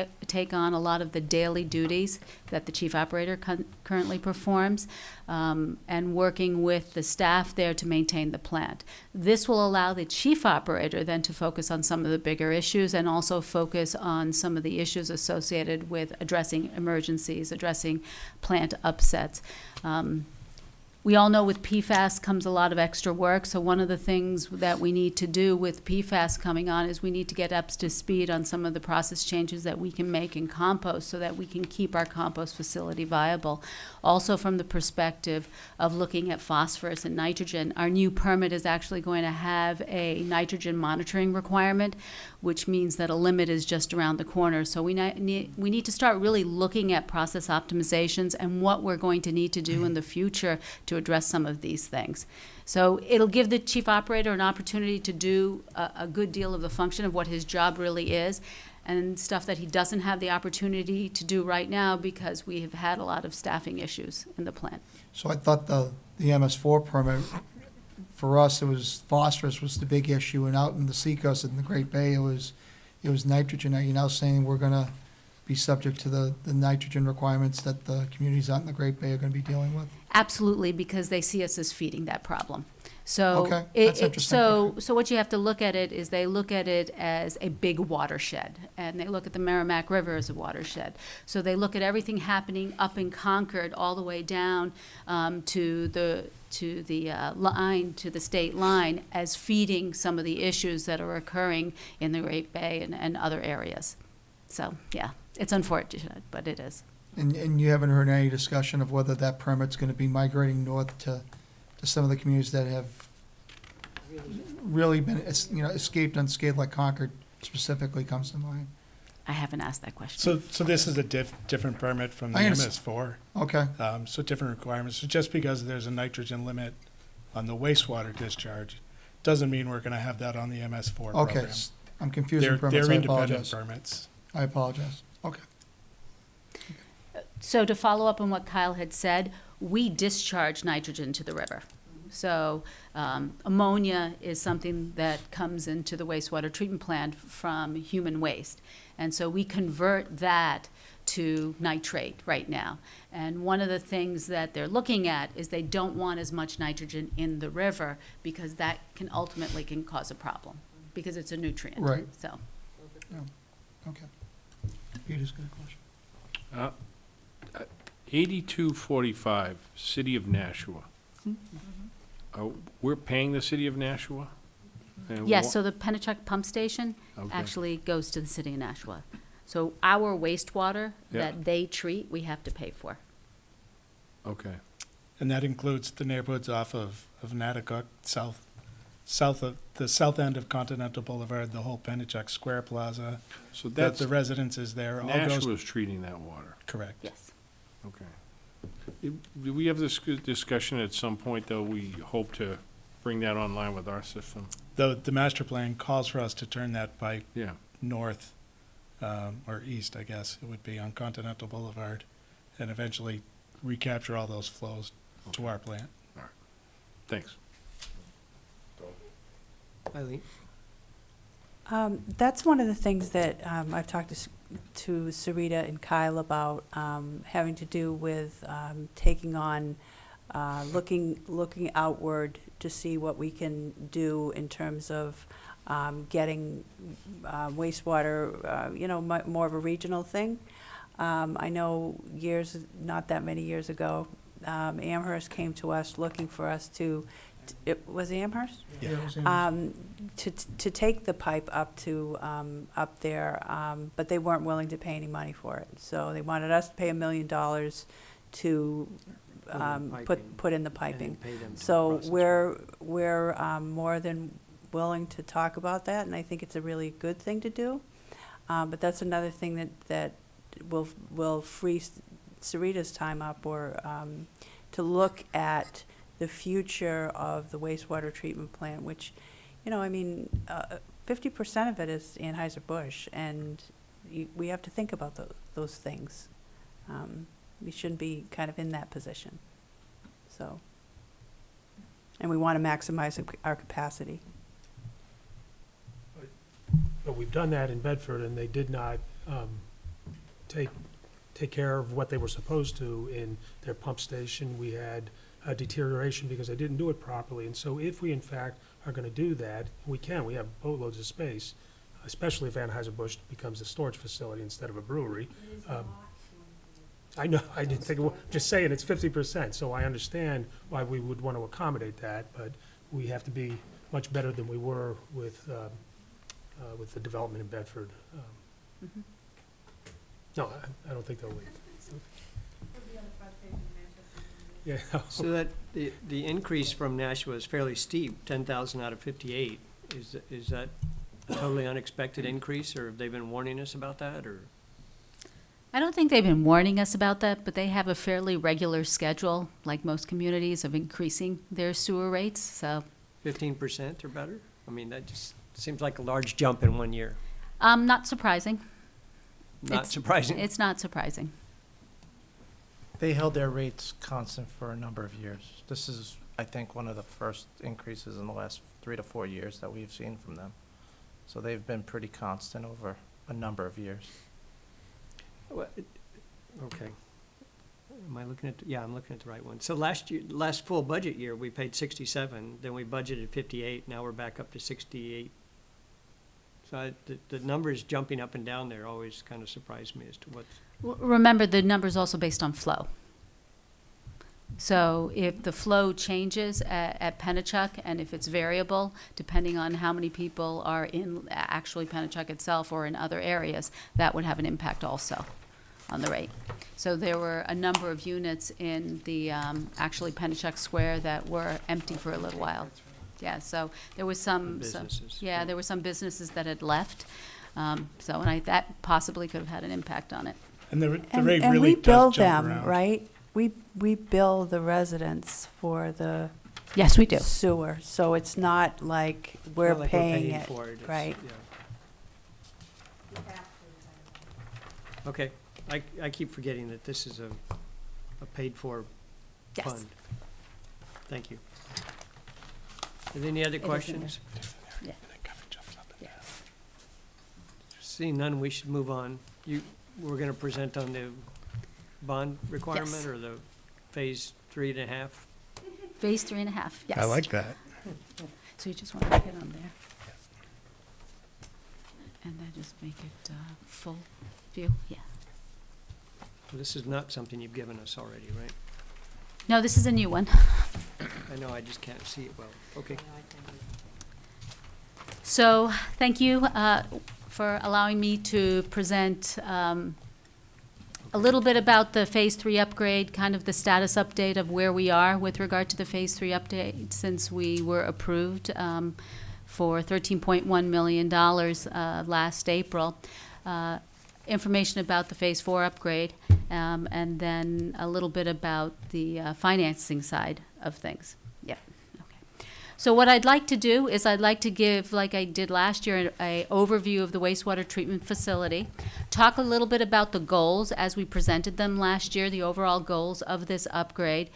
on a lot of the daily duties that the chief operator currently performs, and working with the staff there to maintain the plant. This will allow the chief operator then to focus on some of the bigger issues and also focus on some of the issues associated with addressing emergencies, addressing plant upsets. We all know with PFAS comes a lot of extra work, so one of the things that we need to do with PFAS coming on is we need to get up to speed on some of the process changes that we can make in compost so that we can keep our compost facility viable. Also from the perspective of looking at phosphorus and nitrogen, our new permit is actually going to have a nitrogen monitoring requirement, which means that a limit is just around the corner. So we need to start really looking at process optimizations and what we're going to need to do in the future to address some of these things. So it'll give the chief operator an opportunity to do a good deal of the function of what his job really is, and stuff that he doesn't have the opportunity to do right now because we have had a lot of staffing issues in the plant. So I thought the MS4 permit, for us, it was phosphorus was the big issue, and out in the seacoast in the Great Bay, it was nitrogen. Are you now saying we're gonna be subject to the nitrogen requirements that the communities out in the Great Bay are gonna be dealing with? Absolutely, because they see us as feeding that problem. So Okay, that's interesting. so what you have to look at it is they look at it as a big watershed, and they look at the Merrimack River as a watershed. So they look at everything happening up in Concord all the way down to the line, to the state line, as feeding some of the issues that are occurring in the Great Bay and other areas. So yeah, it's unfortunate, but it is. And you haven't heard any discussion of whether that permit's gonna be migrating north to some of the communities that have really been, escaped unscathed, like Concord specifically comes to mind? I haven't asked that question. So this is a different permit from the I understand. MS4. Okay, So different requirements. So just because there's a nitrogen limit on the wastewater discharge, doesn't mean we're gonna have that on the MS4 okay, program. I'm confusing permits, They're I independent apologize. permits. I apologize, okay. So to follow up on what Kyle had said, we discharge nitrogen to the river. So ammonia is something that comes into the wastewater treatment plant from human waste. And so we convert that to nitrate right now. And one of the things that they're looking at is they don't want as much nitrogen in the river because that can ultimately cause a problem because it's a nutrient. Right. So. Okay. Peter's got a question. 8245, City of Nashua. We're paying the City of Nashua? And Yes, wha- so the Pennachuck pump station Okay. actually goes to the city of Nashua. So our wastewater Yeah. that they treat, we have to pay for. Okay. And that includes the neighborhoods off of Natticook, south of, the south end of Continental Boulevard, the whole Pennachuck Square Plaza, So that that's, the residences there, all goes, Nashua's treating that water. correct. Yes. Okay. Do we have this discussion at some point, though, we hope to bring that online with our system? The master plan calls for us to turn that pipe Yeah. north, or east, I guess, it would be on Continental Boulevard, and eventually recapture all those flows to our plant. Thanks. Eileen? That's one of the things that I've talked to Sarita and Kyle about, having to do with taking on, looking outward to see what we can do in terms of getting wastewater, more of a regional thing. I know not that many years ago, Amherst came to us looking for us to, it was Amherst? To take the pipe up to, up there, but they weren't willing to pay any money for it. So they wanted us to pay $1 million to put in the piping. So we're more than willing to talk about that, and I think it's a really good thing to do. But that's another thing that will free Sarita's time up, or to look at the future of the wastewater treatment plant, which, 50% of it is Anheuser-Busch, and we have to think about those things. We shouldn't be kind of in that position. So, and we want to maximize our capacity. But we've done that in Bedford, and they did not take care of what they were supposed to in their pump station. We had a deterioration because they didn't do it properly. And so if we in fact are going to do that, we have boatloads of space, especially if Anheuser-Busch becomes a storage facility instead of a brewery. I know, I didn't think, just saying, it's 50%, so I understand why we would want to accommodate that, but we have to be much better than we were with the development in Bedford. No, I don't think they'll leave. Yeah. So that, the increase from Nashua is fairly steep, 10,000 out of 58. Is that a totally unexpected increase, or have they been warning us about that, or? I don't think they've been warning us about that, but they have a fairly regular schedule, like most communities, of increasing their sewer rates, so. 15% or better? I mean, that just seems like a large jump in 1 year. Not surprising. Not surprising. It's not surprising. They held their rates constant for a number of years. This is, I think, one of the first increases in the last 3 to 4 years that we've seen from them. So they've been pretty constant over a number of years. Okay. Am I looking at, yeah, I'm looking at the right one. So last full budget year, we paid 67, then we budgeted 58, now we're back up to 68. So the numbers jumping up and down there always kind of surprise me as to what's. Remember, the number's also based on flow. So if the flow changes at Pennachuck, and if it's variable, depending on how many people are in actually Pennachuck itself or in other areas, that would have an impact also on the rate. So there were a number of units in the actually Pennachuck Square that were empty for a little while. Yeah, so there was some Businesses. yeah, there were some businesses that had left. That possibly could have had an impact on it. And the rate And really we bill does jump them, around. right? We bill the residents for the Yes, we do. sewer, so it's not like we're Not like paying it, for it. It's- right? yeah. Okay, I keep forgetting that this is a paid-for Yes. fund. Thank you. Are there any other It is in questions? Yeah. Yeah. Seeing none, we should move on. We're gonna present on the bond requirement Yes. or the phase 3.5? Phase 3.5, yes. I like that. So you just want to hit on there. And then just make it full view, yeah. This is not something you've given us already, right? No, this is a new one. I know, I just can't see it well. Okay. So, thank you for allowing me to present a little bit about the Phase 3 upgrade, kind of the status update of where we are with regard to the Phase 3 update since we were approved for $13.1 million last April. Information about the Phase 4 upgrade, and then a little bit about the financing side of things. Yeah. Okay. So what I'd like to do is I'd like to give, like I did last year, an overview of the wastewater treatment facility, talk a little bit about the goals as we presented them last year, the overall goals of this upgrade,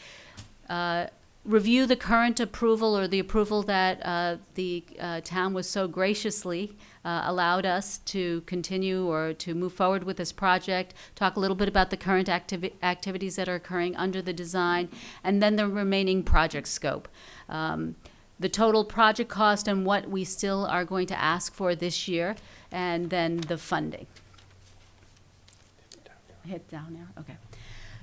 review the current approval or the approval that the town was so graciously allowed us to continue or to move forward with this project, talk a little bit about the current activities that are occurring under the design, and then the remaining project scope. The total project cost and what we still are going to ask for this year, and then the funding. Hit down there, okay.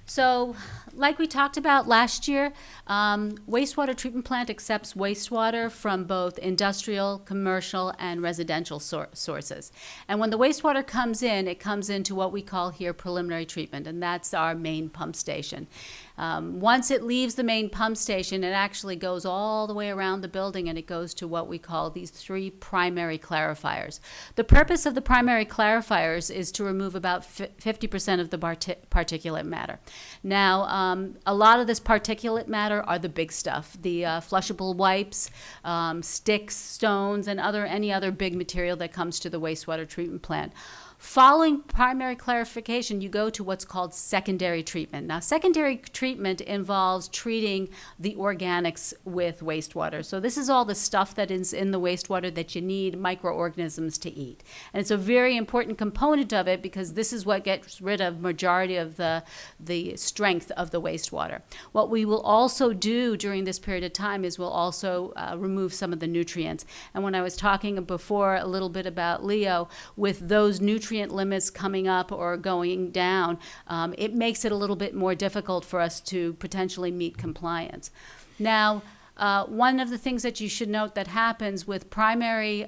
So, like we talked about last year, wastewater treatment plant accepts wastewater from both industrial, commercial, and residential sources. And when the wastewater comes in, it comes into what we call here preliminary treatment, and that's our main pump station. Once it leaves the main pump station, it actually goes all the way around the building and it goes to what we call these 3 primary clarifiers. The purpose of the primary clarifiers is to remove about 50% of the particulate matter. Now, a lot of this particulate matter are the big stuff, the flushable wipes, sticks, stones, and any other big material that comes to the wastewater treatment plant. Following primary clarification, you go to what's called secondary treatment. Now, secondary treatment involves treating the organics with wastewater. So this is all the stuff that is in the wastewater that you need microorganisms to eat. And it's a very important component of it because this is what gets rid of majority of the strength of the wastewater. What we will also do during this period of time is we'll also remove some of the nutrients. And when I was talking before a little bit about Leo, with those nutrient limits coming up or going down, it makes it a little bit more difficult for us to potentially meet compliance. Now, one of the things that you should note that happens with primary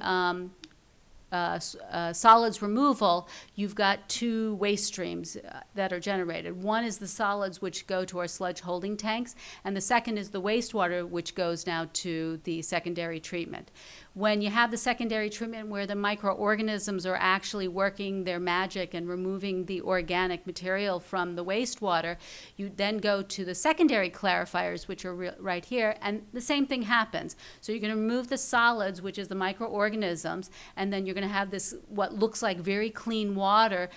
solids removal, you've got 2 waste streams that are generated. One is the solids which go to our sludge holding tanks, and the second is the wastewater which goes now to the secondary treatment. When you have the secondary treatment where the microorganisms are actually working their magic and removing the organic material from the wastewater, you then go to the secondary clarifiers, which are right here, and the same thing happens. So you're going to remove the solids, which is the microorganisms, and then you're going to have this, what looks like very clean water,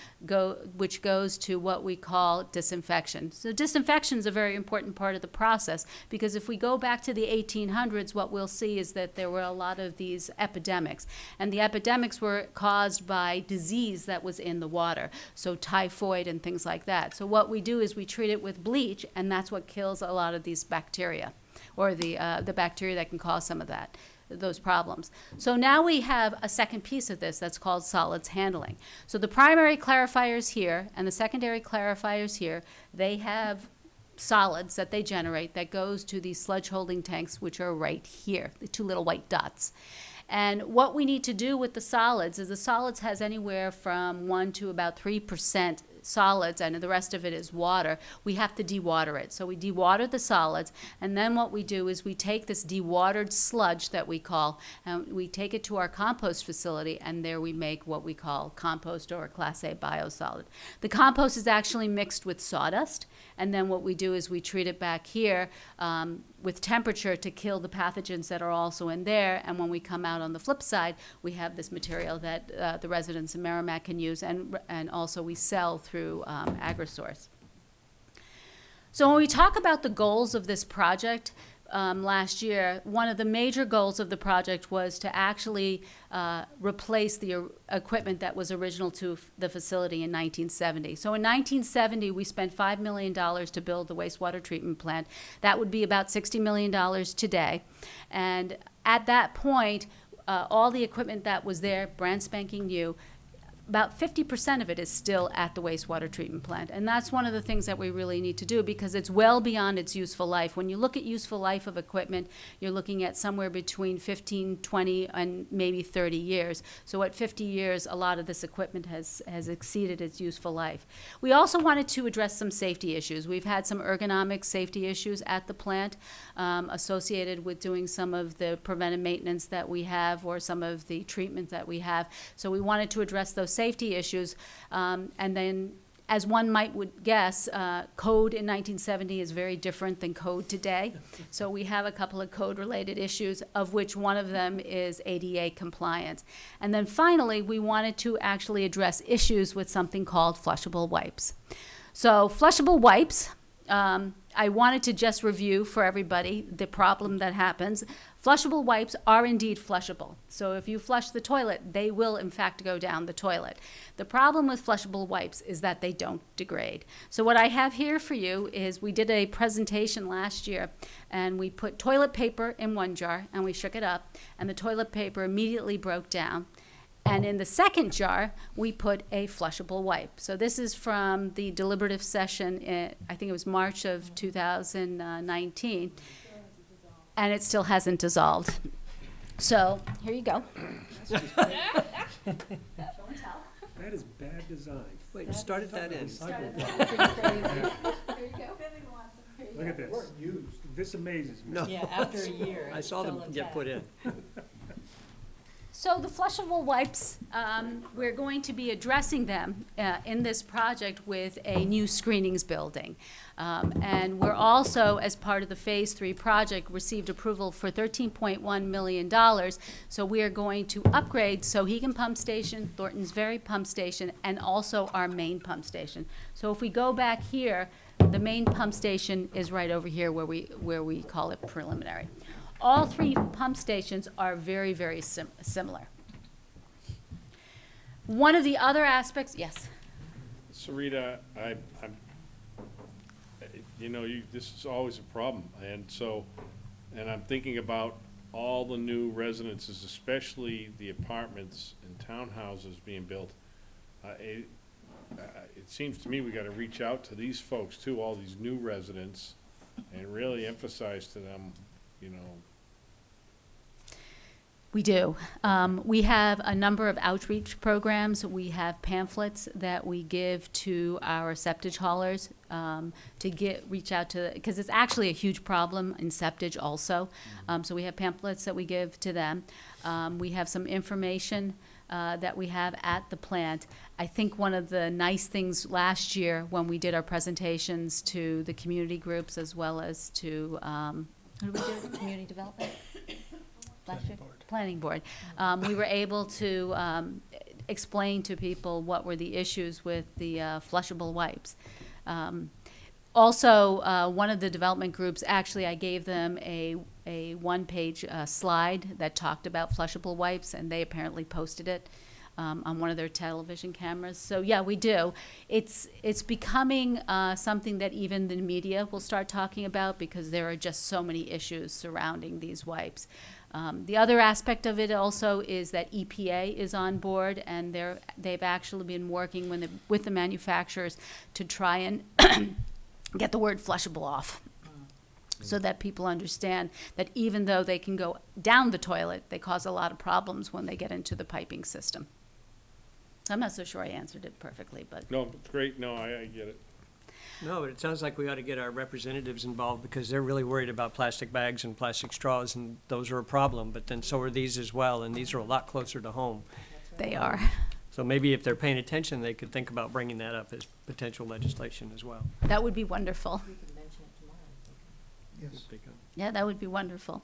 which goes to what we call disinfection. So disinfection is a very important part of the process, because if we go back to the 1800s, what we'll see is that there were a lot of these epidemics, and the epidemics were caused by disease that was in the water, so typhoid and things like that. So what we do is we treat it with bleach, and that's what kills a lot of these bacteria, or the bacteria that can cause some of those problems. So now we have a second piece of this that's called solids handling. So the primary clarifiers here and the secondary clarifiers here, they have solids that they generate that goes to these sludge holding tanks, which are right here, the 2 little white dots. And what we need to do with the solids is the solids has anywhere from 1 to about 3% solids, and the rest of it is water. We have to dewater it. So we dewater the solids, and then what we do is we take this dewatered sludge that we call, and we take it to our compost facility, and there we make what we call compost or Class A biosolid. The compost is actually mixed with sawdust, and then what we do is we treat it back here with temperature to kill the pathogens that are also in there, and when we come out on the flip side, we have this material that the residents in Merrimack can use, and also we sell through AgriSource. So when we talk about the goals of this project, last year, one of the major goals of the project was to actually replace the equipment that was original to the facility in 1970. So in 1970, we spent $5 million to build the wastewater treatment plant. That would be about $60 million today. And at that point, all the equipment that was there, brand spanking new, about 50% of it is still at the wastewater treatment plant. And that's one of the things that we really need to do because it's well beyond its useful life. When you look at useful life of equipment, you're looking at somewhere between 15, 20, and maybe 30 years. So at 50 years, a lot of this equipment has exceeded its useful life. We also wanted to address some safety issues. We've had some ergonomic safety issues at the plant associated with doing some of the preventive maintenance that we have or some of the treatment that we have. So we wanted to address those safety issues. And then, as one might would guess, code in 1970 is very different than code today. So we have a couple of code-related issues, of which one of them is ADA compliance. And then finally, we wanted to actually address issues with something called flushable wipes. So flushable wipes, I wanted to just review for everybody the problem that happens. Flushable wipes are indeed flushable. So if you flush the toilet, they will in fact go down the toilet. The problem with flushable wipes is that they don't degrade. So what I have here for you is we did a presentation last year and we put toilet paper in one jar and we shook it up and the toilet paper immediately broke down. And in the second jar, we put a flushable wipe. So this is from the deliberative session, I think it was March of 2019. And it still hasn't dissolved. So here you go. That is bad design. Wait, start at that end. There you go. Look at this. This amazes me. No. Yeah, after a year. I saw them get put in. So the flushable wipes, we're going to be addressing them in this project with a new screenings building. And we're also, as part of the Phase 3 project, received approval for $13.1 million. So we are going to upgrade Sohegan Pump Station, Thornton's Ferry Pump Station, and also our main pump station. So if we go back here, the main pump station is right over here where we call it preliminary. All three pump stations are very, very similar. One of the other aspects, yes? Sarita, this is always a problem, and I'm thinking about all the new residences, especially the apartments and townhouses being built. It seems to me we gotta reach out to these folks too, all these new residents, and really emphasize to them, We do. We have a number of outreach programs. We have pamphlets that we give to our septage haulers to reach out to, because it's actually a huge problem in septage also. So we have pamphlets that we give to them. We have some information that we have at the plant. I think one of the nice things last year when we did our presentations to the community groups as well as to, who did we do? Community development? Planning board. We were able to explain to people what were the issues with the flushable wipes. Also, one of the development groups, actually I gave them a one-page slide that talked about flushable wipes, and they apparently posted it on one of their television cameras. So yeah, we do. It's becoming something that even the media will start talking about because there are just so many issues surrounding these wipes. The other aspect of it also is that EPA is on board, and they've actually been working with the manufacturers to try and get the word flushable off, so that people understand that even though they can go down the toilet, they cause a lot of problems when they get into the piping system. So I'm not so sure I answered it perfectly, but. No, it's great, no, I get it. No, but it sounds like we ought to get our representatives involved because they're really worried about plastic bags and plastic straws, and those are a problem, but then so are these as well, and these are a lot closer to home. They are. So maybe if they're paying attention, they could think about bringing that up as potential legislation as well. That would be wonderful. Yes. Yeah, that would be wonderful.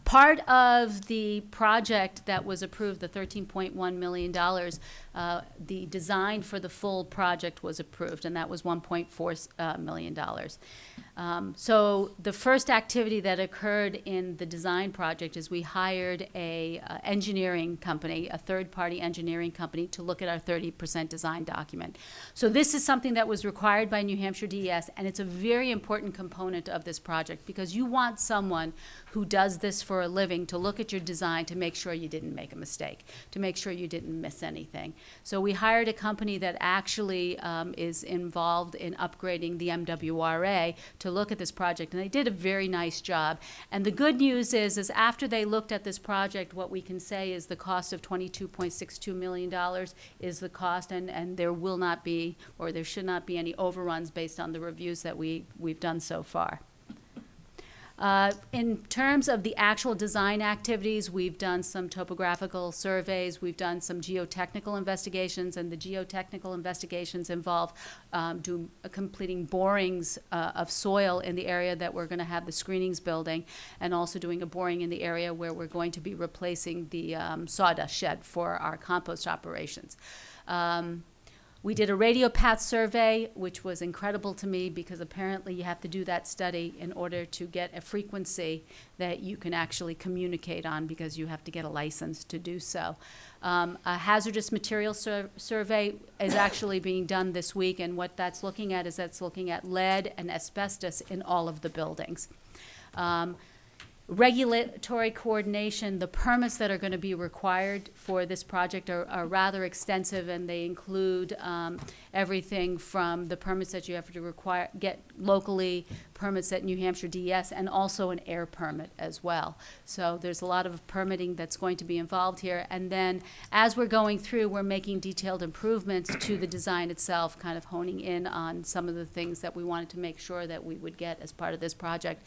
Part of the project that was approved, the $13.1 million, the design for the full project was approved, and that was $1.4 million. So the first activity that occurred in the design project is we hired a engineering company, a third-party engineering company, to look at our 30% design document. So this is something that was required by New Hampshire DES, and it's a very important component of this project because you want someone who does this for a living to look at your design to make sure you didn't make a mistake, to make sure you didn't miss anything. So we hired a company that actually is involved in upgrading the MWRA to look at this project, and they did a very nice job. And the good news is after they looked at this project, what we can say is the cost of $22.62 million is the cost, and there will not be, or there should not be any overruns based on the reviews that we've done so far. In terms of the actual design activities, we've done some topographical surveys, we've done some geotechnical investigations, and the geotechnical investigations involve completing borings of soil in the area that we're going to have the screenings building, and also doing a boring in the area where we're going to be replacing the sawdust shed for our compost operations. We did a radio path survey, which was incredible to me because apparently you have to do that study in order to get a frequency that you can actually communicate on because you have to get a license to do so. A hazardous material survey is actually being done this week, and what that's looking at is that's looking at lead and asbestos in all of the buildings. Regulatory coordination, the permits that are going to be required for this project are rather extensive, and they include everything from the permits that you have to get locally, permits at New Hampshire DES, and also an air permit as well. So there's a lot of permitting that's going to be involved here. And then as we're going through, we're making detailed improvements to the design itself, kind of honing in on some of the things that we wanted to make sure that we would get as part of this project.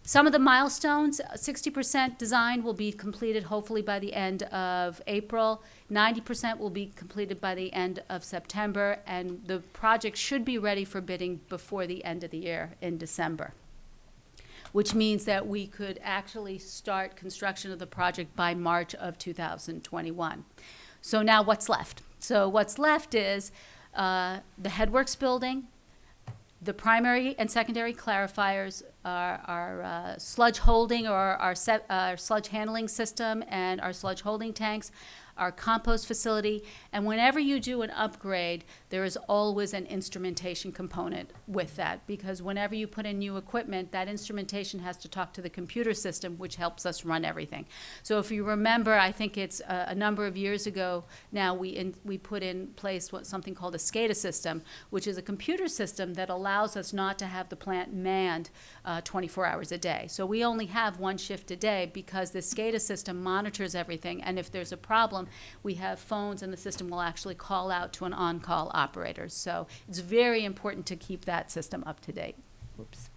Some of the milestones, 60% design will be completed hopefully by the end of April, 90% will be completed by the end of September, and the project should be ready for bidding before the end of the year in December, which means that we could actually start construction of the project by March of 2021. So now what's left? So what's left is the headworks building, the primary and secondary clarifiers, our sludge holding or our sludge handling system and our sludge holding tanks, our compost facility, and whenever you do an upgrade, there is always an instrumentation component with that, because whenever you put in new equipment, that instrumentation has to talk to the computer system, which helps us run everything. So if you remember, I think it's a number of years ago now, we put in place something called a SCADA system, which is a computer system that allows us not to have the plant manned 24 hours a day. So we only have one shift a day because the SCADA system monitors everything, and if there's a problem, we have phones and the system will actually call out to an on-call operator. So it's very important to keep that system up to date. Whoops.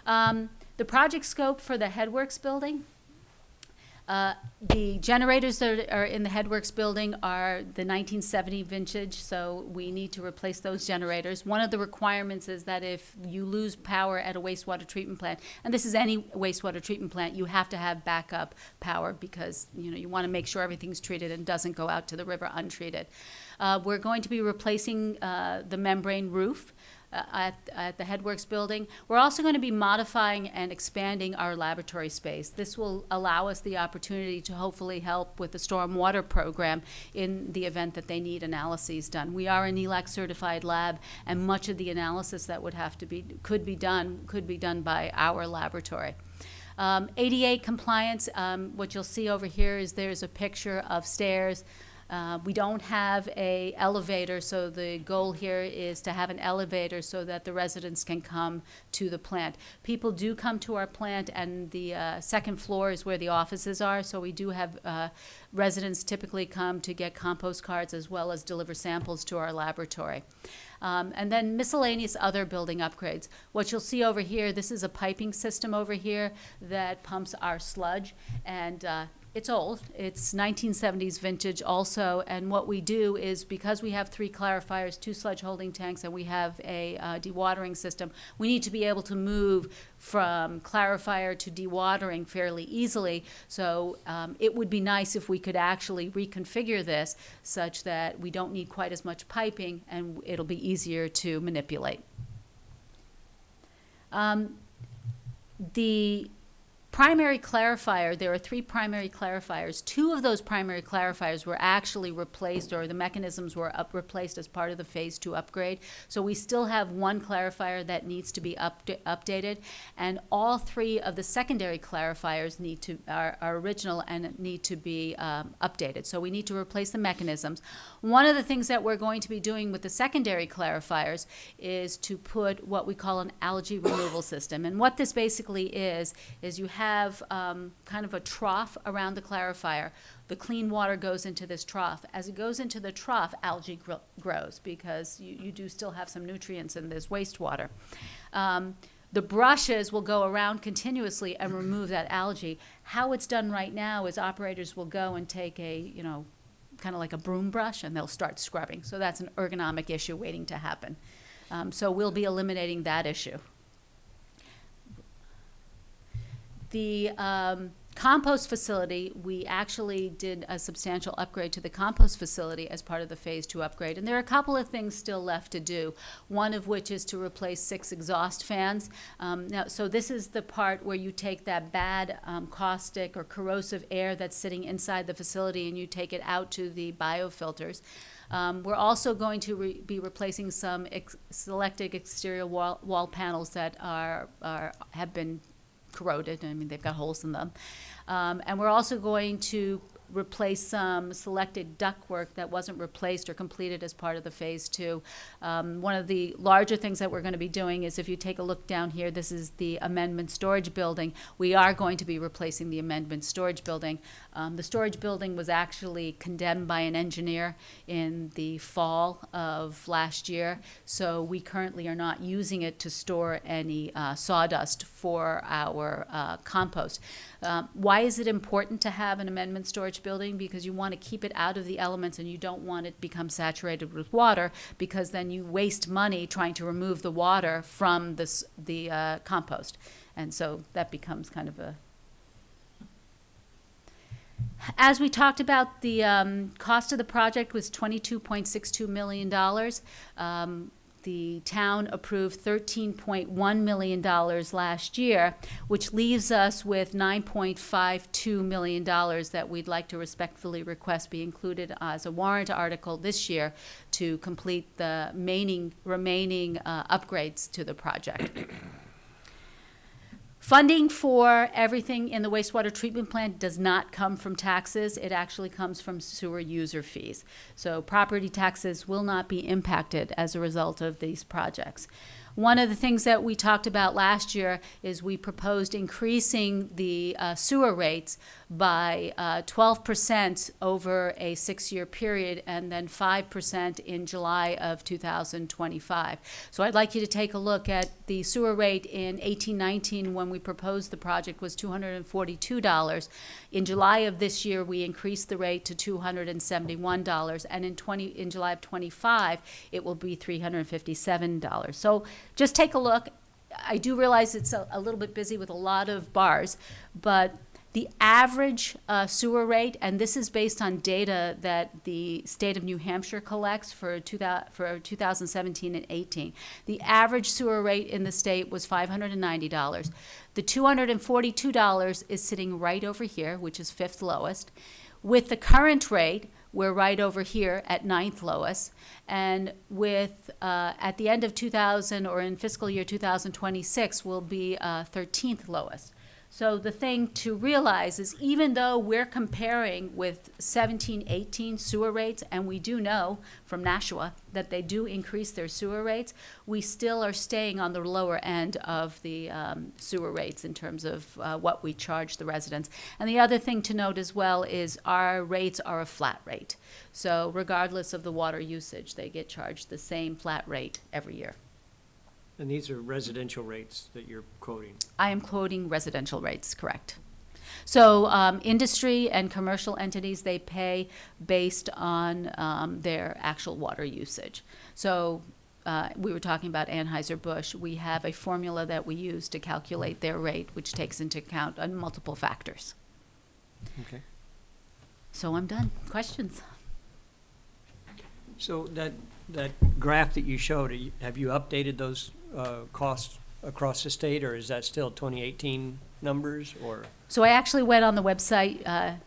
The project scope for the headworks building. The generators that are in the headworks building are the 1970 vintage, so we need to replace those generators. One of the requirements is that if you lose power at a wastewater treatment plant, and this is any wastewater treatment plant, you have to have backup power because you want to make sure everything's treated and doesn't go out to the river untreated. We're going to be replacing the membrane roof at the headworks building. We're also going to be modifying and expanding our laboratory space. This will allow us the opportunity to hopefully help with the stormwater program in the event that they need analyses done. We are an ELAC certified lab, and much of the analysis that could be done by our laboratory. ADA compliance, what you'll see over here is there's a picture of stairs. We don't have an elevator, so the goal here is to have an elevator so that the residents can come to the plant. People do come to our plant, and the second floor is where the offices are, so we do have residents typically come to get compost cards as well as deliver samples to our laboratory. And then miscellaneous other building upgrades. What you'll see over here, this is a piping system over here that pumps our sludge, and It's old. It's 1970s vintage also, and what we do is, because we have 3 clarifiers, 2 sludge holding tanks, and we have a dewatering system, we need to be able to move from clarifier to dewatering fairly easily. So it would be nice if we could actually reconfigure this such that we don't need quite as much piping and it'll be easier to manipulate. The primary clarifier, there are 3 primary clarifiers. 2 of those primary clarifiers were actually replaced, or the mechanisms were replaced as part of the Phase 2 upgrade. So we still have 1 clarifier that needs to be updated, and all 3 of the secondary clarifiers are original and need to be updated. So we need to replace the mechanisms. One of the things that we're going to be doing with the secondary clarifiers is to put what we call an algae removal system. And what this basically is you have kind of a trough around the clarifier. The clean water goes into this trough. As it goes into the trough, algae grows, because you do still have some nutrients in this wastewater. The brushes will go around continuously and remove that algae. How it's done right now is operators will go and take a, kind of like a broom brush, and they'll start scrubbing. So that's an ergonomic issue waiting to happen. So we'll be eliminating that issue. The compost facility, we actually did a substantial upgrade to the compost facility as part of the Phase 2 upgrade. And there are a couple of things still left to do, one of which is to replace 6 exhaust fans. So this is the part where you take that bad caustic or corrosive air that's sitting inside the facility and you take it out to the biofilters. We're also going to be replacing some selected exterior wall panels that have been corroded. I mean, they've got holes in them. And we're also going to replace some selected ductwork that wasn't replaced or completed as part of the Phase 2. One of the larger things that we're going to be doing is, if you take a look down here, this is the amendment storage building. We are going to be replacing the amendment storage building. The storage building was actually condemned by an engineer in the fall of last year, so we currently are not using it to store any sawdust for our compost. Why is it important to have an amendment storage building? Because you want to keep it out of the elements and you don't want it to become saturated with water, because then you waste money trying to remove the water from the compost. And so that becomes kind of a... As we talked about, the cost of the project was $22.62 million. The town approved $13.1 million last year, which leaves us with $9.52 million that we'd like to respectfully request be included as a warrant article this year to complete the remaining upgrades to the project. Funding for everything in the wastewater treatment plant does not come from taxes. It actually comes from sewer user fees. So property taxes will not be impacted as a result of these projects. One of the things that we talked about last year is we proposed increasing the sewer rates by 12% over a 6-year period, and then 5% in July of 2025. So I'd like you to take a look at the sewer rate in 18-19 when we proposed the project was $242. In July of this year, we increased the rate to $271, and in July of 25, it will be $357. So just take a look. I do realize it's a little bit busy with a lot of bars, but the average sewer rate, and this is based on data that the state of New Hampshire collects for 2017 and 18. The average sewer rate in the state was $590. The $242 is sitting right over here, which is 5th lowest. With the current rate, we're right over here at 9th lowest. And with, at the end of 2000, or in fiscal year 2026, will be 13th lowest. So the thing to realize is, even though we're comparing with 17-18 sewer rates, and we do know from Nashua that they do increase their sewer rates, we still are staying on the lower end of the sewer rates in terms of what we charge the residents. And the other thing to note as well is our rates are a flat rate. So regardless of the water usage, they get charged the same flat rate every year. And these are residential rates that you're quoting? I am quoting residential rates, correct. So industry and commercial entities, they pay based on their actual water usage. So we were talking about Anheuser-Busch. We have a formula that we use to calculate their rate, which takes into account multiple factors. Okay. So I'm done. Questions? So that graph that you showed, have you updated those costs across the state, or is that still 2018 numbers, or? So I actually went on the website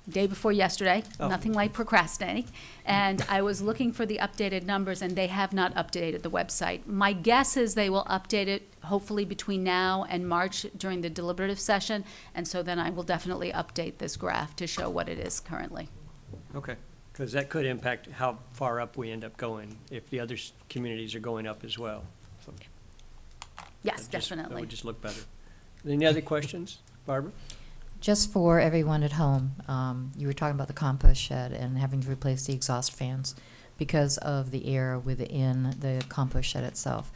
day before yesterday, Oh. nothing like procrastinating, and I was looking for the updated numbers, and they have not updated the website. My guess is they will update it hopefully between now and March during the deliberative session, and so then I will definitely update this graph to show what it is currently. Okay, because that could impact how far up we end up going if the other communities are going up as well. So Yes, that definitely. would just look better. Any other questions, Barbara? Just for everyone at home, you were talking about the compost shed and having to replace the exhaust fans because of the air within the compost shed itself.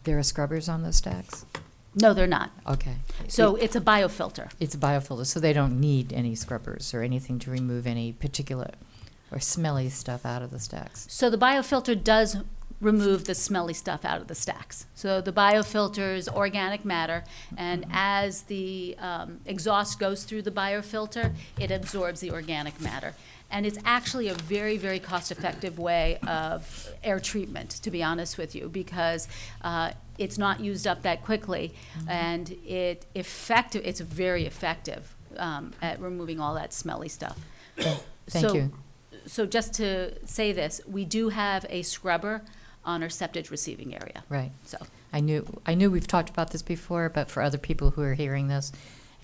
There are scrubbers on those stacks? No, they're not. Okay. So it's a biofilter. It's a biofilter, so they don't need any scrubbers or anything to remove any particular or smelly stuff out of the stacks. So the biofilter does remove the smelly stuff out of the stacks. So the biofilters organic matter, and as the exhaust goes through the biofilter, it absorbs the organic matter. And it's actually a very, very cost-effective way of air treatment, to be honest with you, because it's not used up that quickly, and it's very effective at removing all that smelly stuff. Thank you. So just to say this, we do have a scrubber on our septic receiving area. Right. So, I knew we've talked about this before, but for other people who are hearing this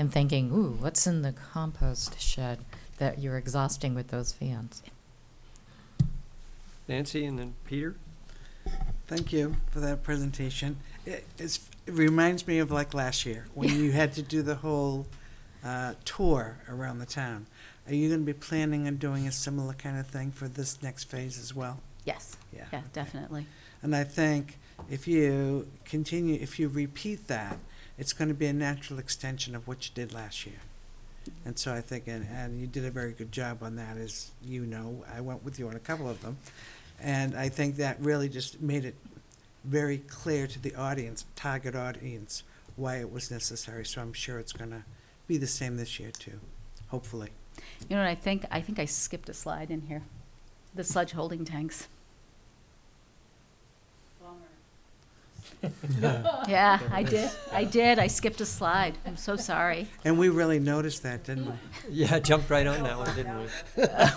and thinking, ooh, what's in the compost shed that you're exhausting with those fans? Nancy and then Peter? Thank you for that presentation. It reminds me of like last year when you had to do the whole tour around the town. Are you going to be planning on doing a similar kind of thing for this next phase as well? yes, Yeah. yeah, definitely. And I think if you repeat that, it's going to be a natural extension of what you did last year. And so I think, and you did a very good job on that, as you know. I went with you on a couple of them. And I think that really just made it very clear to the audience, target audience, why it was necessary. So I'm sure it's going to be the same this year too, hopefully. You know what I think? I think I skipped a slide in here. The sludge holding tanks. Yeah, I did. I skipped a slide. I'm so sorry. And we really noticed that, didn't we? Yeah, jumped right on that one, didn't we?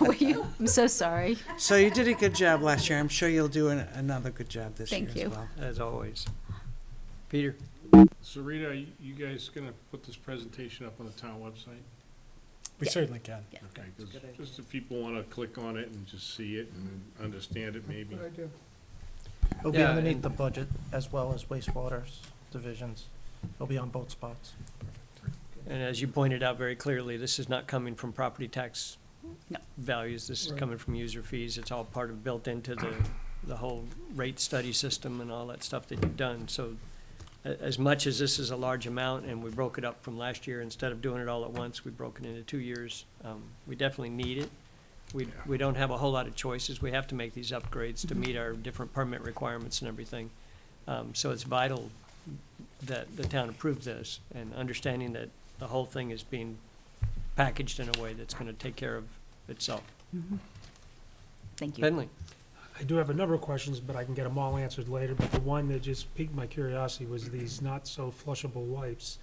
Were you? I'm so sorry. So you did a good job last year. I'm sure you'll do another good job this Thank year you. as well. As always. Peter? So Rita, are you guys gonna put this presentation up on the town website? We certainly can. Yeah. Okay, just if people wanna click on it and just see it and understand it maybe. It'll be Yeah, underneath and- the budget as well as wastewater's divisions. It'll be on both spots. And as you pointed out very clearly, this is not coming from property tax No. values. This is coming from user fees. It's all part of, built into the whole rate study system and all that stuff that you've done. So as much as this is a large amount, and we broke it up from last year, instead of doing it all at once, we broke it into 2 years. We definitely need it. We don't have a whole lot of choices. We have to make these upgrades to meet our different permit requirements and everything. So it's vital that the town approve this, and understanding that the whole thing is being packaged in a way that's gonna take care of itself. Thank you. Finley? I do have a number of questions, but I can get them all answered later, but the one that just piqued my curiosity was these not-so-flushable wipes.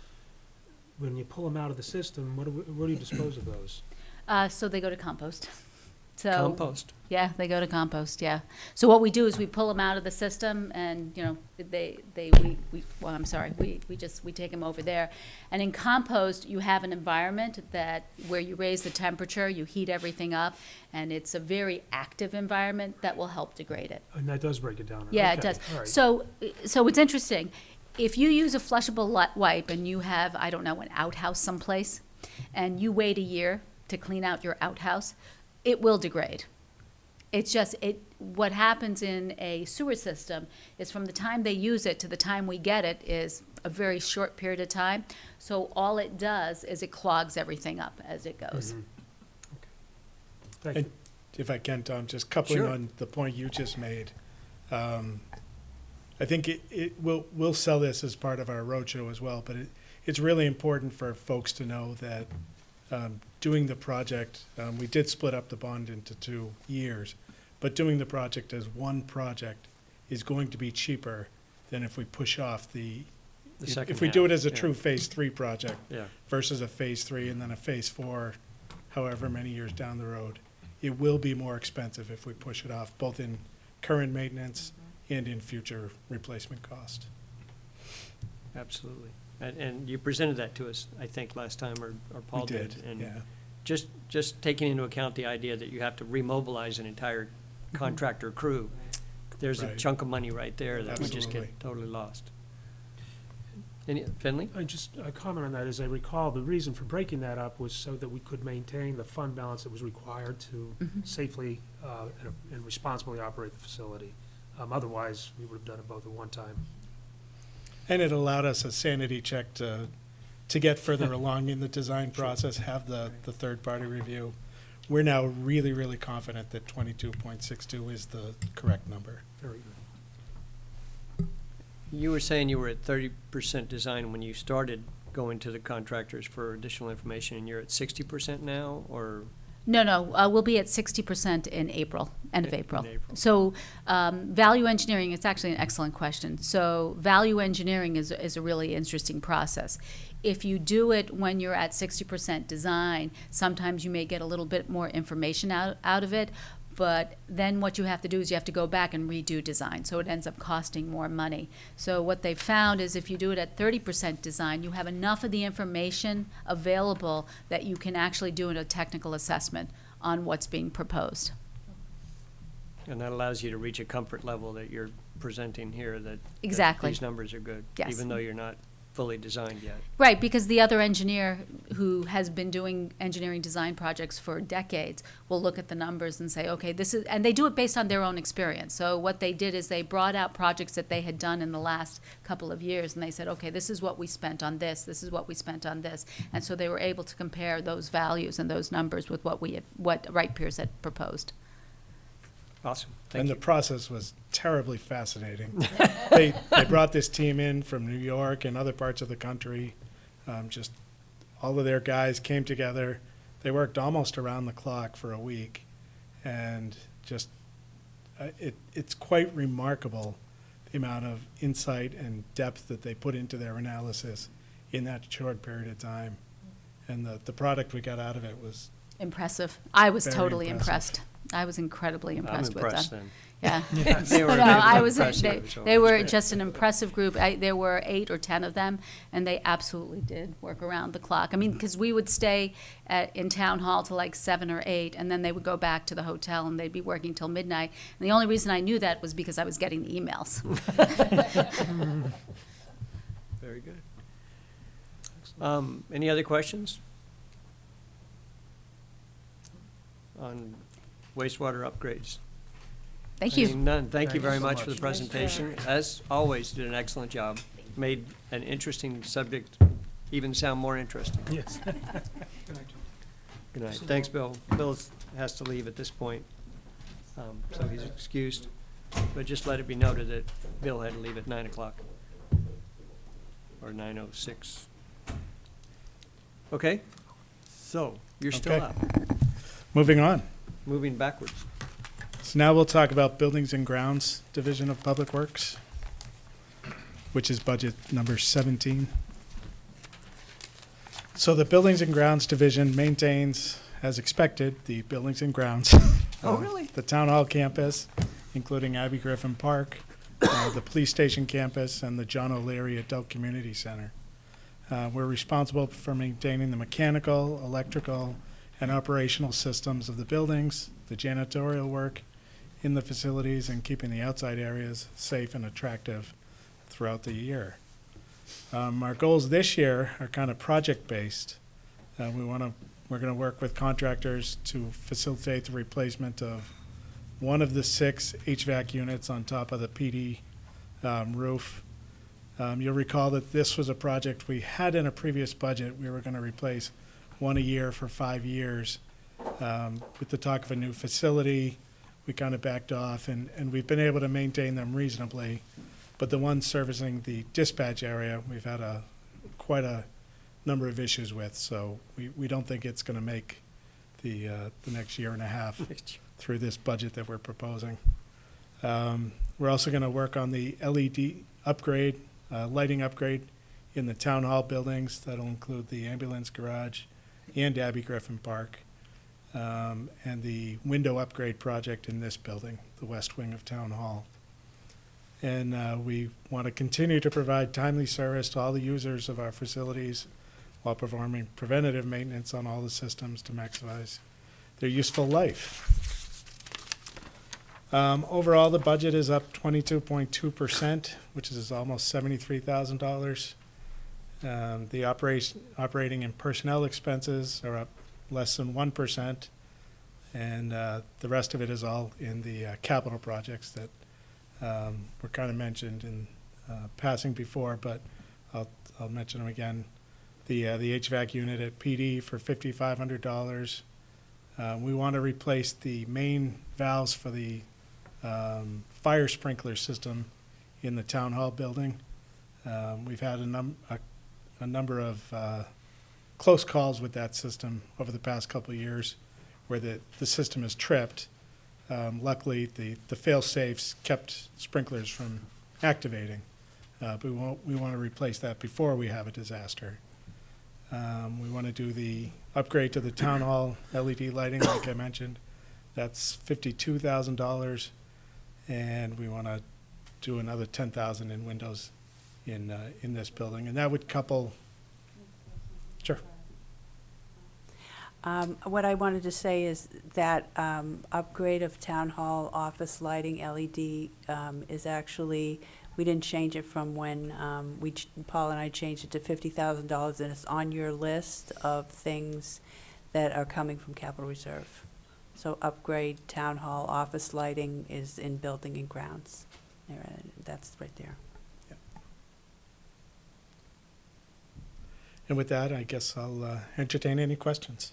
When you pull them out of the system, where do you dispose of those? So they go to compost. So Compost. yeah, they go to compost. Yeah. So what we do is we pull them out of the system, and we take them over there. And in compost, you have an environment where you raise the temperature, you heat everything up, and it's a very active environment that will help degrade it. And that does break it down. Yeah, Okay, it does. all right. So it's interesting. If you use a flushable wipe and you have, I don't know, an outhouse someplace, and you wait a year to clean out your outhouse, it will degrade. It's just, what happens in a sewer system is from the time they use it to the time we get it is a very short period of time. So all it does is it clogs everything up as it goes. Thank And you. if I can, Tom, just coupling Sure. on the point you just made. I think we'll sell this as part of our roadshow as well, but it's really important for folks to know that doing the project, we did split up the bond into 2 years, but doing the project as one project is going to be cheaper than if we push off second if we do it half, as a yeah. true phase 3 project Yeah. versus a phase 3 and then a phase 4, however many years down the road. It will be more expensive if we push it off, both in current maintenance and in future replacement cost. Absolutely. And you presented that to us, I think, last time, or Paul We did, And yeah. just taking into account the idea that you have to remobilize an entire contractor crew, there's a Right. chunk of money right there that we just Absolutely. get totally lost. Finley? Just a comment on that, as I recall, the reason for breaking that up was so that we could maintain the fund balance that was required to safely and responsibly operate the facility. Otherwise, we would have done it both at one time. And it allowed us a sanity check to get further along in the design process, have the third-party review. We're now really, really confident that 22.62 is the correct number. Very good. You were saying you were at 30% design when you started going to the contractors for additional information, and you're at 60% now, or? No, we'll be at 60% in April, end of In April. April. So value engineering, it's actually an excellent question. So value engineering is a really interesting process. If you do it when you're at 60% design, sometimes you may get a little bit more information out of it, but then what you have to do is you have to go back and redo design, so it ends up costing more money. So what they've found is if you do it at 30% design, you have enough of the information available that you can actually do a technical assessment on what's being proposed. And that allows you to reach a comfort level that you're presenting here, that Exactly. these numbers are good. Yes. Even though you're not fully designed yet. Right, because the other engineer who has been doing engineering design projects for decades will look at the numbers and say, okay, this is, and they do it based on their own experience. So what they did is they brought out projects that they had done in the last couple of years, and they said, okay, this is what we spent on this is what we spent on this. And so they were able to compare those values and those numbers with what Wright Pierce had proposed. Awesome. And Thank the you. process was terribly fascinating. They brought this team in from New York and other parts of the country. Just all of their guys came together. They worked almost around the clock for a week. And just, it's quite remarkable the amount of insight and depth that they put into their analysis in that short period of time. And the product we got out of it was Impressive. I was Very totally impressive. impressed. I was incredibly I'm impressed with them. impressed then. Yeah. They were No, I was, impressive, so they it was were great. just an impressive group. There were 8 or 10 of them, and they absolutely did work around the clock. I mean, because we would stay in town hall till like 7 or 8, and then they would go back to the hotel, and they'd be working till midnight. And the only reason I knew that was because I was getting the emails. Very good. Any other questions? On wastewater upgrades? Thank you. Seeing none. Thank you Thank you very so much much. for the presentation. As always, did an excellent job. Made an interesting subject even sound more interesting. Yes. Good night. Thanks, Bill. Bill has to leave at this point, so he's excused. But just let it be noted that Bill had to leave at 9 o'clock, or 9:06. Okay, so you're still Okay. up. moving on. Moving backwards. So now we'll talk about Buildings and Grounds Division of Public Works, which is budget number 17. So the Buildings and Grounds Division maintains, as expected, the buildings and grounds. Oh, really? The Town Hall campus, including Abbey Griffin Park, the Police Station campus, and the John O'Leary Adult Community Center. We're responsible for maintaining the mechanical, electrical, and operational systems of the buildings, the janitorial work in the facilities, and keeping the outside areas safe and attractive throughout the year. Our goals this year are kind of project-based. We're going to work with contractors to facilitate the replacement of one of the 6 HVAC units on top of the PD roof. You'll recall that this was a project we had in a previous budget. We were going to replace one a year for 5 years. With the talk of a new facility, we kind of backed off, and we've been able to maintain them reasonably. But the one servicing the dispatch area, we've had quite a number of issues with, so we don't think it's going to make the next year and a half through this budget that we're proposing. We're also going to work on the LED upgrade, lighting upgrade in the town hall buildings. That'll include the ambulance garage and Abbey Griffin Park, and the window upgrade project in this building, the west wing of town hall. And we want to continue to provide timely service to all the users of our facilities while performing preventative maintenance on all the systems to maximize their useful life. Overall, the budget is up 22.2%, which is almost $73,000. The operating and personnel expenses are up less than 1%, and the rest of it is all in the capital projects that were kind of mentioned in passing before, but I'll mention them again. The HVAC unit at PD for $5,500. We want to replace the main valves for the fire sprinkler system in the town hall building. We've had a number of close calls with that system over the past couple of years where the system is tripped. Luckily, the fail-safes kept sprinklers from activating. But we want to replace that before we have a disaster. We want to do the upgrade to the town hall LED lighting, like I mentioned. That's $52,000. And we want to do another $10,000 in windows in this building. And that would couple. Sure. What I wanted to say is that upgrade of town hall office lighting LED is actually, we didn't change it from when Paul and I changed it to $50,000, and it's on your list of things that are coming from capital reserve. So upgrade town hall office lighting is in building and grounds. That's right there. And with that, I guess I'll entertain any questions.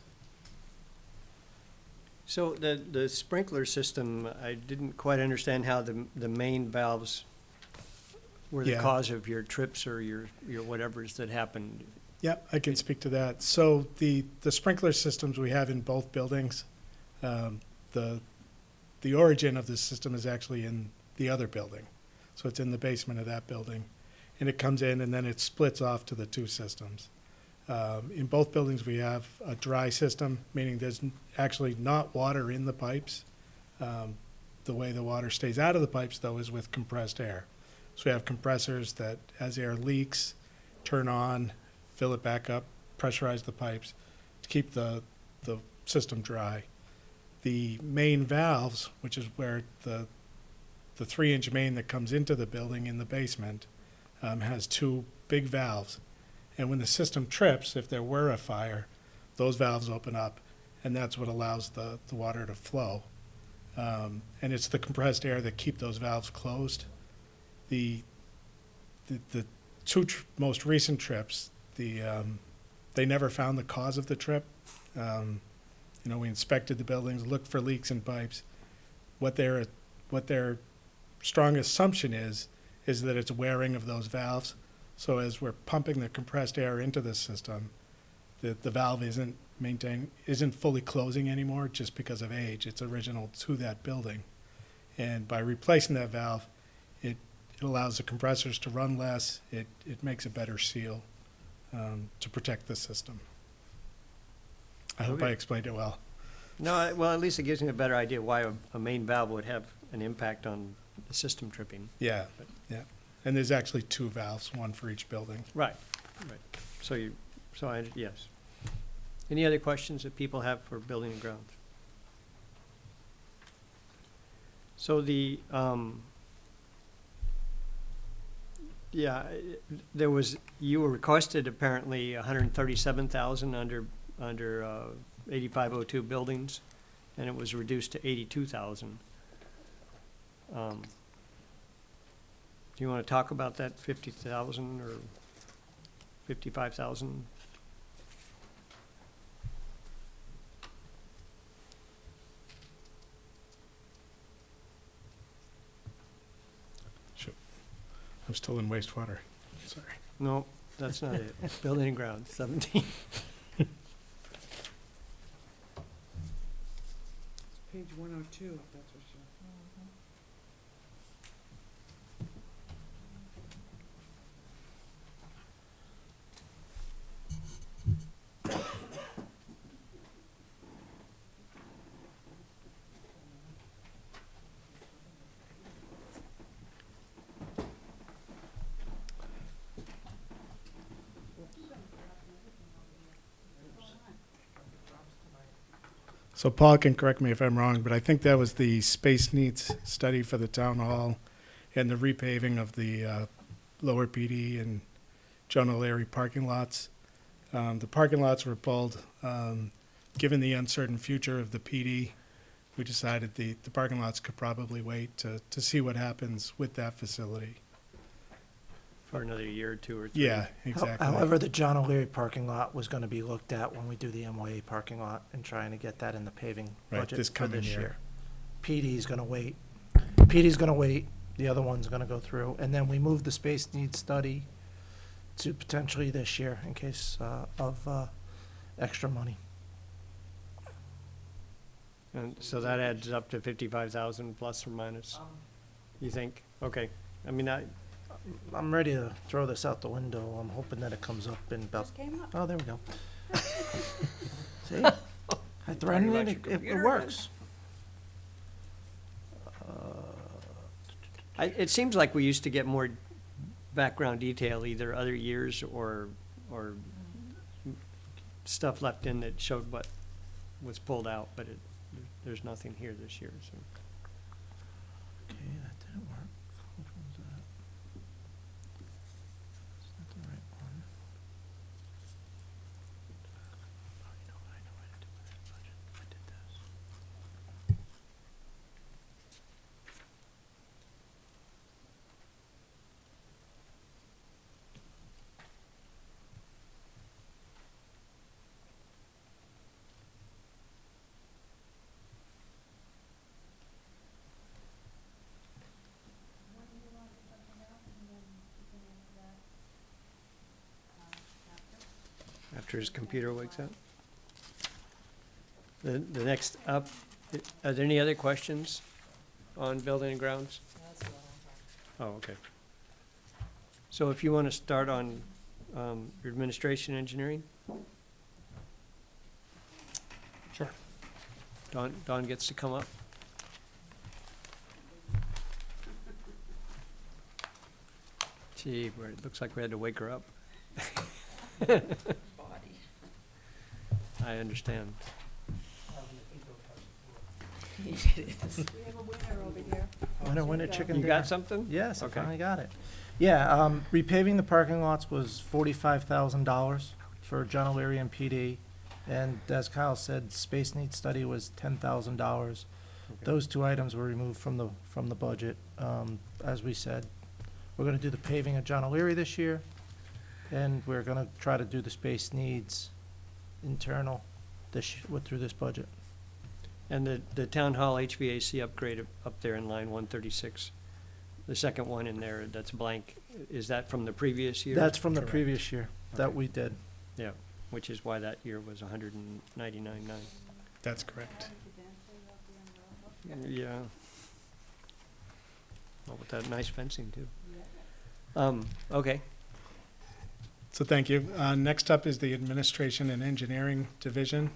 So the sprinkler system, I didn't quite understand how the main valves were the Yeah. cause of your trips or your whatevers that happened. Yeah, I can speak to that. So the sprinkler systems we have in both buildings, the origin of the system is actually in the other building. So it's in the basement of that building. And it comes in and then it splits off to the two systems. In both buildings, we have a dry system, meaning there's actually not water in the pipes. The way the water stays out of the pipes, though, is with compressed air. So we have compressors that, as air leaks, turn on, fill it back up, pressurize the pipes to keep the system dry. The main valves, which is where the 3-inch main that comes into the building in the basement, has 2 big valves. And when the system trips, if there were a fire, those valves open up, and that's what allows the water to flow. And it's the compressed air that keep those valves closed. The 2 most recent trips, they never found the cause of the trip. We inspected the buildings, looked for leaks in pipes. What their strong assumption is that it's wearing of those valves. So as we're pumping the compressed air into the system, the valve isn't fully closing anymore just because of age. It's original to that building. And by replacing that valve, it allows the compressors to run less. It makes a better seal to protect the system. I hope I explained it well. No, well, at least it gives me a better idea why a main valve would have an impact on the system tripping. Yeah, yeah. And there's actually 2 valves, one for each building. Right. Yes. Any other questions that people have for building and grounds? So you were requested apparently 137,000 under 8502 buildings, and it was reduced to 82,000. Do you want to talk about that 50,000 or 55,000? Sure. I'm still in wastewater, sorry. No, that's not it. Building and grounds, 17. Page 102, if that's what you. So Paul can correct me if I'm wrong, but I think that was the space needs study for the town hall and the repaving of the lower PD and John O'Leary parking lots. The parking lots were pulled. Given the uncertain future of the PD, we decided the parking lots could probably wait to see what happens with that facility. For another year or two or three. Yeah, exactly. However, the John O'Leary parking lot was gonna be looked at when we do the MYA parking lot and trying to get that in the paving Right, budget this for coming this year. year. PD's gonna wait. PD's gonna wait, the other one's gonna go through, and then we moved the space needs study to potentially this year in case of extra money. And so that adds up to 55,000 plus or minus, you think? Okay. I mean, I'm ready to throw this out the window. I'm hoping that it comes up in about, oh, there we go. See? I threatened it, it works. it seems like we used to get more background detail, either other years or stuff left in that showed what was pulled out, but there's nothing here this year, so. Okay, that didn't work. Which one's that? That's not the right one. Oh, you know what? I know what to do with that budget. I did this. After his computer wakes up. The next up, are there any other questions on building and grounds? Oh, okay. So if you want to start on your administration engineering? Sure. Dawn gets to come up. Gee, it looks like we had to wake her up. I understand. We have a winner over here. Winner, chicken You dinner. got something? Yes, I Okay. finally got it. Yeah, repaving the parking lots was $45,000 for John O'Leary and PD. And as Kyle said, space needs study was $10,000. Okay. Those two items were removed from the budget. As we said, we're gonna do the paving at John O'Leary this year, and we're gonna try to do the space needs internal through this budget. And the town hall HVAC upgrade up there in line 136, the second one in there that's blank, is that from the previous year? That's from the Correct. previous year that Okay. we did. Yeah, which is why that year was 199.9. That's correct. Yeah. Well, with that nice fencing too. Okay. So thank you. Next up is the Administration and Engineering Division.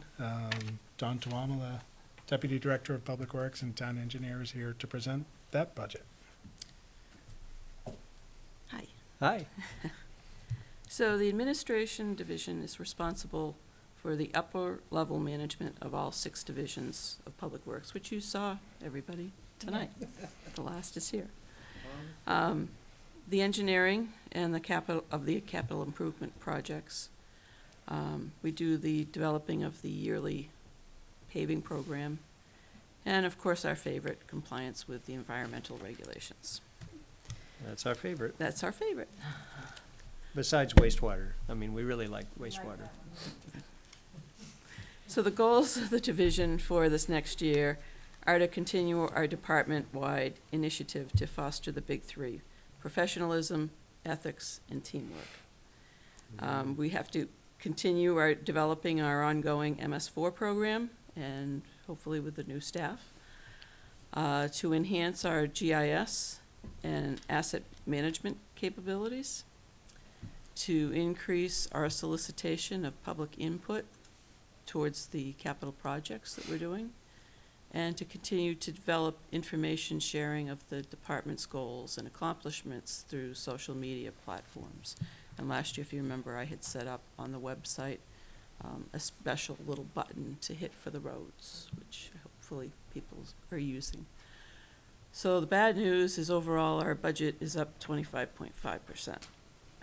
Don Tuamala, Deputy Director of Public Works and Town Engineer, is here to present that budget. Hi. Hi. So the Administration Division is responsible for the upper level management of all 6 divisions of Public Works, which you saw, everybody, tonight. The last is here. The engineering and the capital improvement projects. We do the developing of the yearly paving program And of course, our favorite, compliance with the environmental regulations. That's our favorite, That's our favorite. besides wastewater. I mean, we really like wastewater. So the goals of the division for this next year are to continue our department-wide initiative to foster the big three: professionalism, ethics, and teamwork. We have to continue developing our ongoing MS4 program, and hopefully with the new staff, to enhance our GIS and asset management capabilities, to increase our solicitation of public input towards the capital projects that we're doing, and to continue to develop information sharing of the department's goals and accomplishments through social media platforms. And last year, if you remember, I had set up on the website a special little button to hit for the roads, which hopefully people are using. So the bad news is overall our budget is up 25.5%,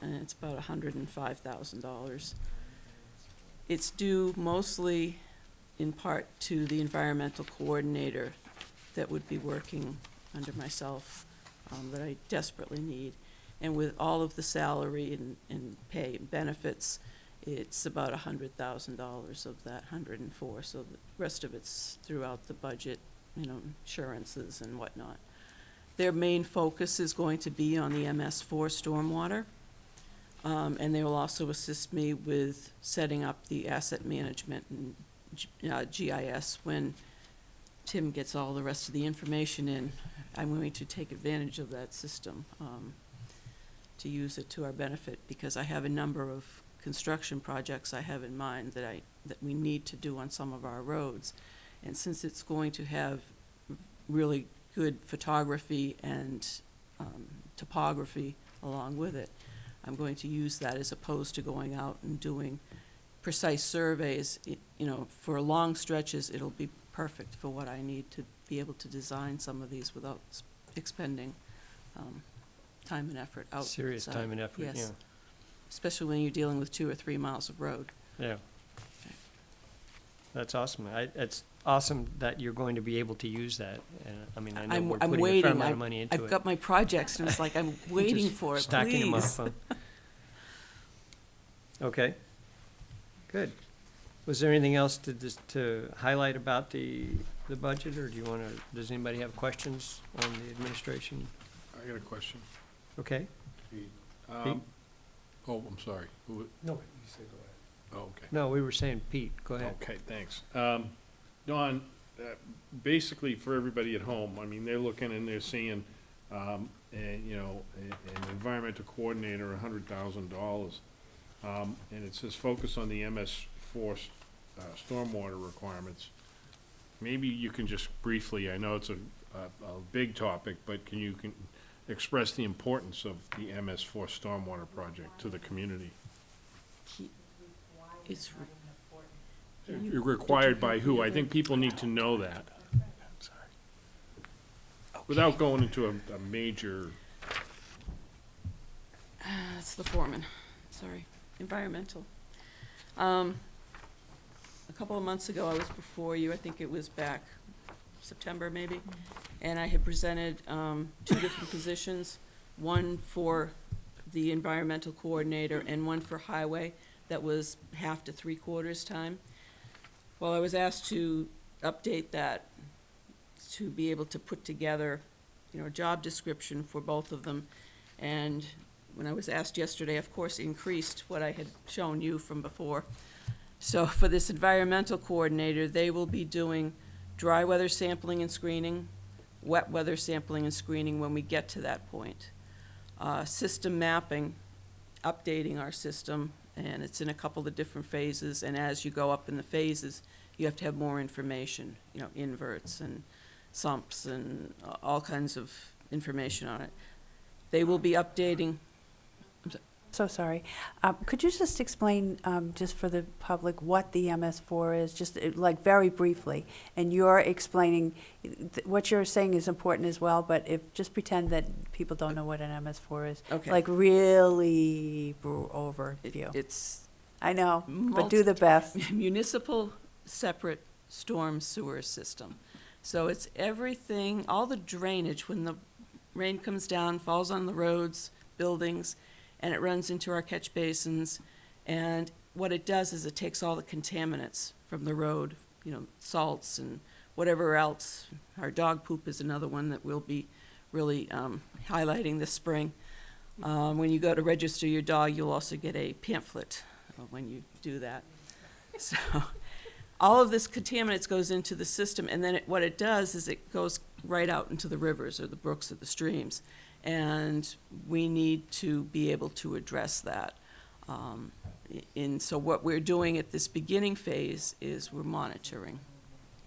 and it's about $105,000. It's due mostly in part to the environmental coordinator that would be working under myself, that I desperately need. And with all of the salary and pay and benefits, it's about $100,000 of that 104. So the rest of it's throughout the budget, insurances and whatnot. Their main focus is going to be on the MS4 stormwater. And they will also assist me with setting up the asset management and GIS. When Tim gets all the rest of the information in, I'm going to take advantage of that system to use it to our benefit, because I have a number of construction projects I have in mind that we need to do on some of our roads. And since it's going to have really good photography and topography along with it, I'm going to use that as opposed to going out and doing precise surveys. For long stretches, it'll be perfect for what I need to be able to design some of these without expending time and effort outside. Serious time and effort, yeah. Yes. Especially when you're dealing with 2 or 3 miles of road. Yeah. That's awesome. It's awesome that you're going to be able to use that. I mean, I know we're I'm putting a fair waiting. amount of money into it. I've got my projects, and it's like I'm waiting Just for it, stacking them up, please. huh? Okay, good. Was there anything else to highlight about the budget, or does anybody have questions on the administration? I got a question. Okay, Oh, I'm sorry. No, you say go ahead. Oh, okay. no, we were saying Pete, go ahead. Okay, thanks. Dawn, basically for everybody at home, I mean, they're looking and they're seeing, an environmental coordinator, $100,000. And it says focus on the MS4 stormwater requirements. Maybe you can just briefly, I know it's a big topic, but can you express the importance of the MS4 stormwater project to the community? It's Required by who? I think people need to know that. Without going into a major, it's the foreman, sorry, environmental. A couple of months ago, I was before you, I think it was back September maybe, and I had presented 2 different positions, one for the environmental coordinator and one for highway that was half to 3/4 time. Well, I was asked to update that to be able to put together, a job description for both of them. And when I was asked yesterday, of course, increased what I had shown you from before. So for this environmental coordinator, they will be doing dry weather sampling and screening, wet weather sampling and screening when we get to that point. System mapping, updating our system, and it's in a couple of different phases, and as you go up in the phases, you have to have more information, inverts and sumps and all kinds of information on it. They will be updating. So sorry. Could you just explain, just for the public, what the MS4 is, just like very briefly? And you're explaining, what you're saying is important as well, but just pretend that people don't know what an MS4 is. Okay. Like really overview. It's I know, but do the best. municipal separate storm sewer system. So it's everything, all the drainage, when the rain comes down, falls on the roads, buildings, and it runs into our catch basins. And what it does is it takes all the contaminants from the road, you know, salts and whatever else. Our dog poop is another one that we'll be really highlighting this spring. When you go to register your dog, you'll also get a pamphlet when you do that. So all of this contaminants goes into the system, and then what it does is it goes right out into the rivers or the brooks or the streams. And we need to be able to address that. And so what we're doing at this beginning phase is we're monitoring.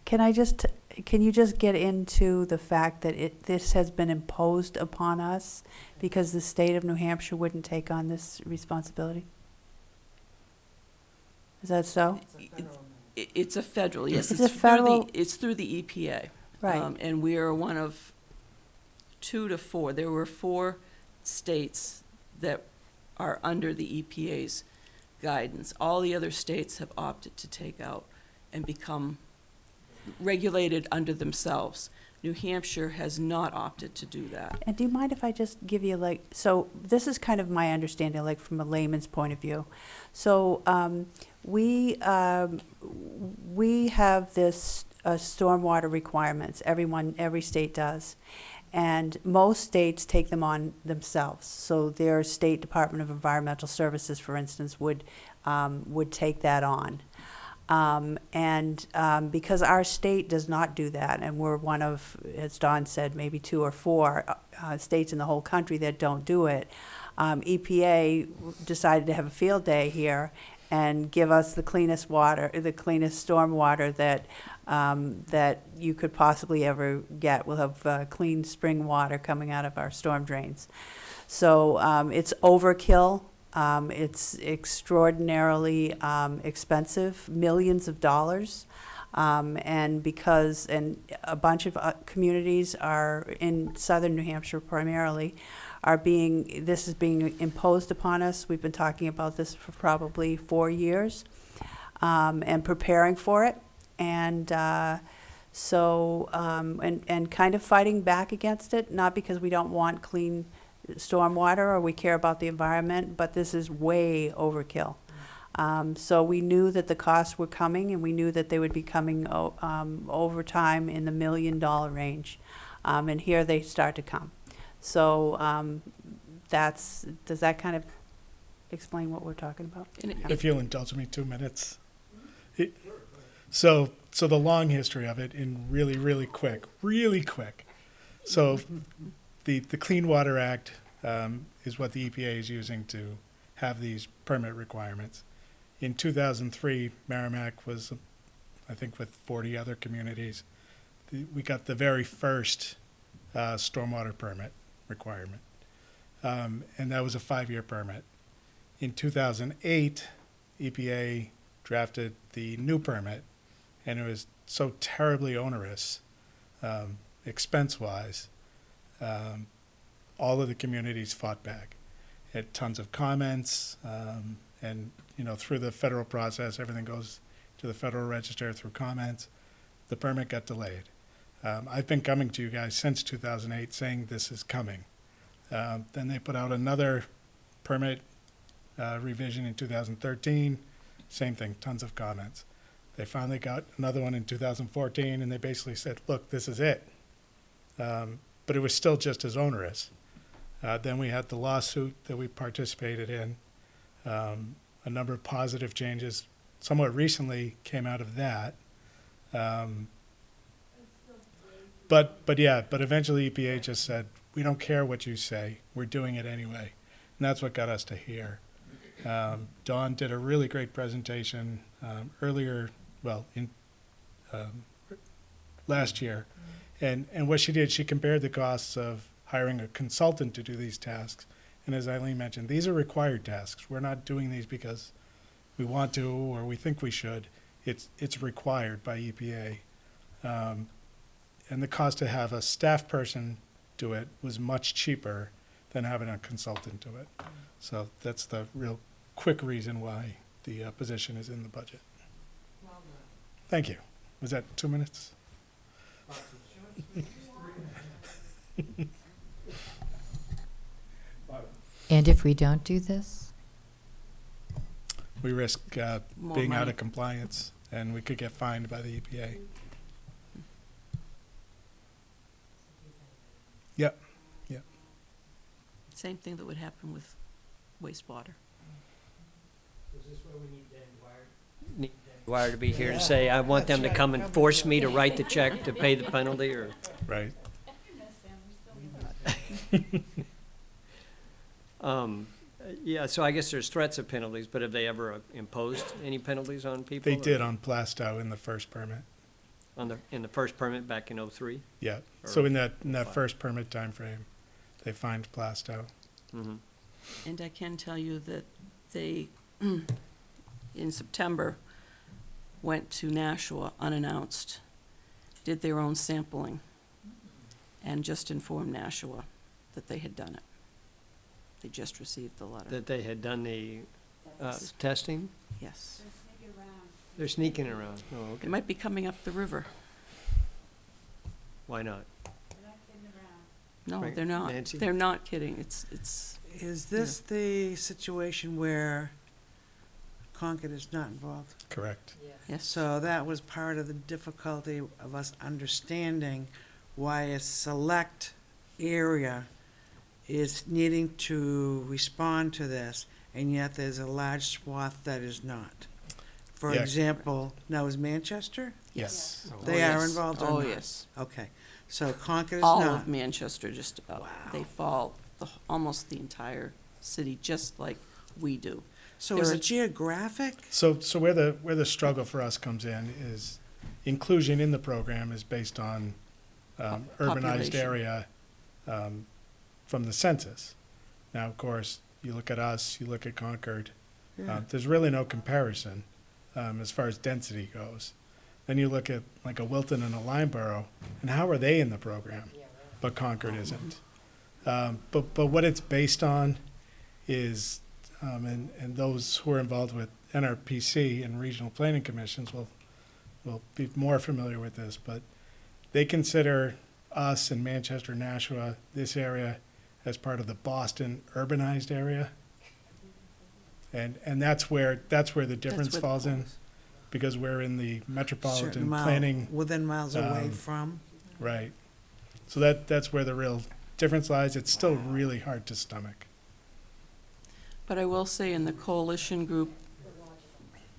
Can you just get into the fact that this has been imposed upon us because the state of New Hampshire wouldn't take on this responsibility? Is that so? It's a federal, yes. It's a federal. It's through the EPA. Right. And we are one of 2 to 4. There were 4 states that are under the EPA's guidance. All the other states have opted to take out and become regulated under themselves. New Hampshire has not opted to do that. And do you mind if I just give you so this is kind of my understanding, from a layman's point of view. So we have this stormwater requirements. Every state does. And most states take them on themselves. So their State Department of Environmental Services, for instance, would take that on. Because our state does not do that, and we're one of, as Don said, maybe 2 or 4 states in the whole country that don't do it, EPA decided to have a field day here and give us the cleanest water, the cleanest storm water that you could possibly ever get. We'll have clean spring water coming out of our storm drains. So it's overkill. It's extraordinarily expensive, millions of dollars. And a bunch of communities are in southern New Hampshire primarily, this is being imposed upon us. We've been talking about this for probably 4 years, and preparing for it. And and kind of fighting back against it, not because we don't want clean stormwater or we care about the environment, but this is way overkill. So we knew that the costs were coming, and we knew that they would be coming over time in the $1 million range. And here they start to come. So does that kind of explain what we're talking about? If you'll indulge me 2 minutes. So the long history of it in really quick. So the Clean Water Act is what the EPA is using to have these permit requirements. In 2003, Merrimack was, I think, with 40 other communities. We got the very first stormwater permit requirement, and that was a 5-year permit. In 2008, EPA drafted the new permit, and it was so terribly onerous, expense-wise. All of the communities fought back. Had tons of comments, and through the federal process, everything goes to the Federal Register through comments. The permit got delayed. I've been coming to you guys since 2008 saying this is coming. Then they put out another permit revision in 2013. Same thing, tons of comments. They finally got another one in 2014, and they basically said, look, this is it. But it was still just as onerous. Then we had the lawsuit that we participated in. A number of positive changes somewhat recently came out of that. But eventually EPA just said, we don't care what you say, we're doing it anyway. And that's what got us to here. Dawn did a really great presentation last year. And what she did, she compared the costs of hiring a consultant to do these tasks. And as Eileen mentioned, these are required tasks. We're not doing these because we want to or we think we should. It's required by EPA. And the cost to have a staff person do it was much cheaper than having a consultant do it. So that's the real quick reason why the position is in the budget. Thank you. Was that 2 minutes? And if we don't do this? We risk More being out money. of compliance, and we could get fined by the EPA. Yep. Same thing that would happen with wastewater. Need Dwyer to be here to say, I want them to come and force me to write the check to pay the penalty, or? Right. Yeah, so I guess there's threats of penalties, but have they ever imposed any penalties on people? They or- did on Plastow in the first permit. in the first permit back in '03? Yeah. Or So in that five. first permit timeframe, they fined Plastow. Mhm. And I can tell you that they, in September, went to Nashua unannounced, did their own sampling, and just informed Nashua that they had done it. They just received the letter. That they had done the testing? Yes. They're sneaking around. Oh, They okay. might be coming up the river. Why not? No, Right, they're not. Nancy? They're not kidding. It's, Is this the situation where Concord is not involved? Correct. yes. So that was part of the difficulty of us understanding why a select area is needing to respond to this, and yet there's a large swath that is not. For Yeah. example, now is Manchester? Yes. They Oh, are yes. involved or Oh, not? yes. Okay, so Concord is All not. of Manchester, just about. They fall, almost the entire city, just like we do. So there is are- it geographic? So where the struggle for us comes in is inclusion in the program is based on urbanized Population. area from the census. Now, of course, you look at us, you look at Concord, Yeah. there's really no comparison as far as density goes. Then you look at like a Wilton and a Limeboro, and how are they in the program? But Concord isn't. But what it's based on is, and those who are involved with NRPC and regional planning commissions will be more familiar with this, but they consider us in Manchester, Nashua, this area as part of the Boston urbanized area. And that's where the difference That's where the falls in, pole is. because we're in the Certain metropolitan mile- planning. Within miles away um, from? Right. So that's where the real difference lies. It's still really hard to stomach. But I will say in the coalition group,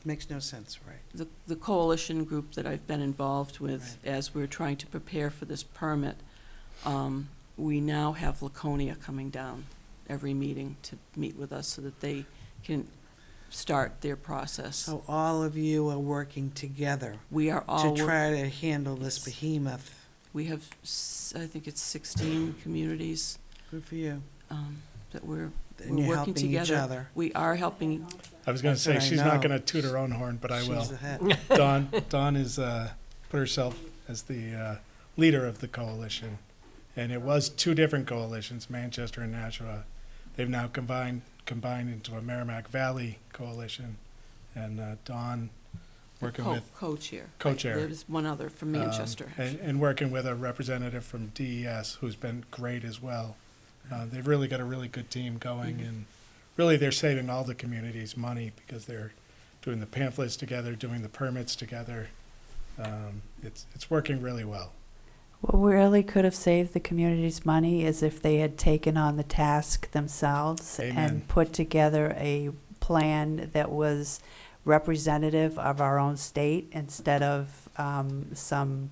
Makes no sense, right? the coalition group that I've been involved with as we're trying to prepare for this permit, we now have Laconia coming down every meeting to meet with us so that they can start their process. So all of you are working together We are all, to try to handle this Yes. behemoth. we have, I think it's 16 communities Good for you. that we're And you're working helping each together. other. We are helping, I was going to That's say, what I she's not know. going to toot her own horn, but I will. She's the head. Dawn is put herself as the leader of the coalition, and it was two different coalitions, Manchester and Nashua. They've now combined into a Merrimack Valley coalition, and Dawn working with co-chair. Co-chair. There's one other from Manchester. and working with a representative from DES who's been great as well. They've really got a really good team going, and really they're saving all the communities money because they're doing the pamphlets together, doing the permits together. It's working really well. What really could have saved the community's money is if they had taken on the task themselves Amen. and put together a plan that was representative of our own state instead of some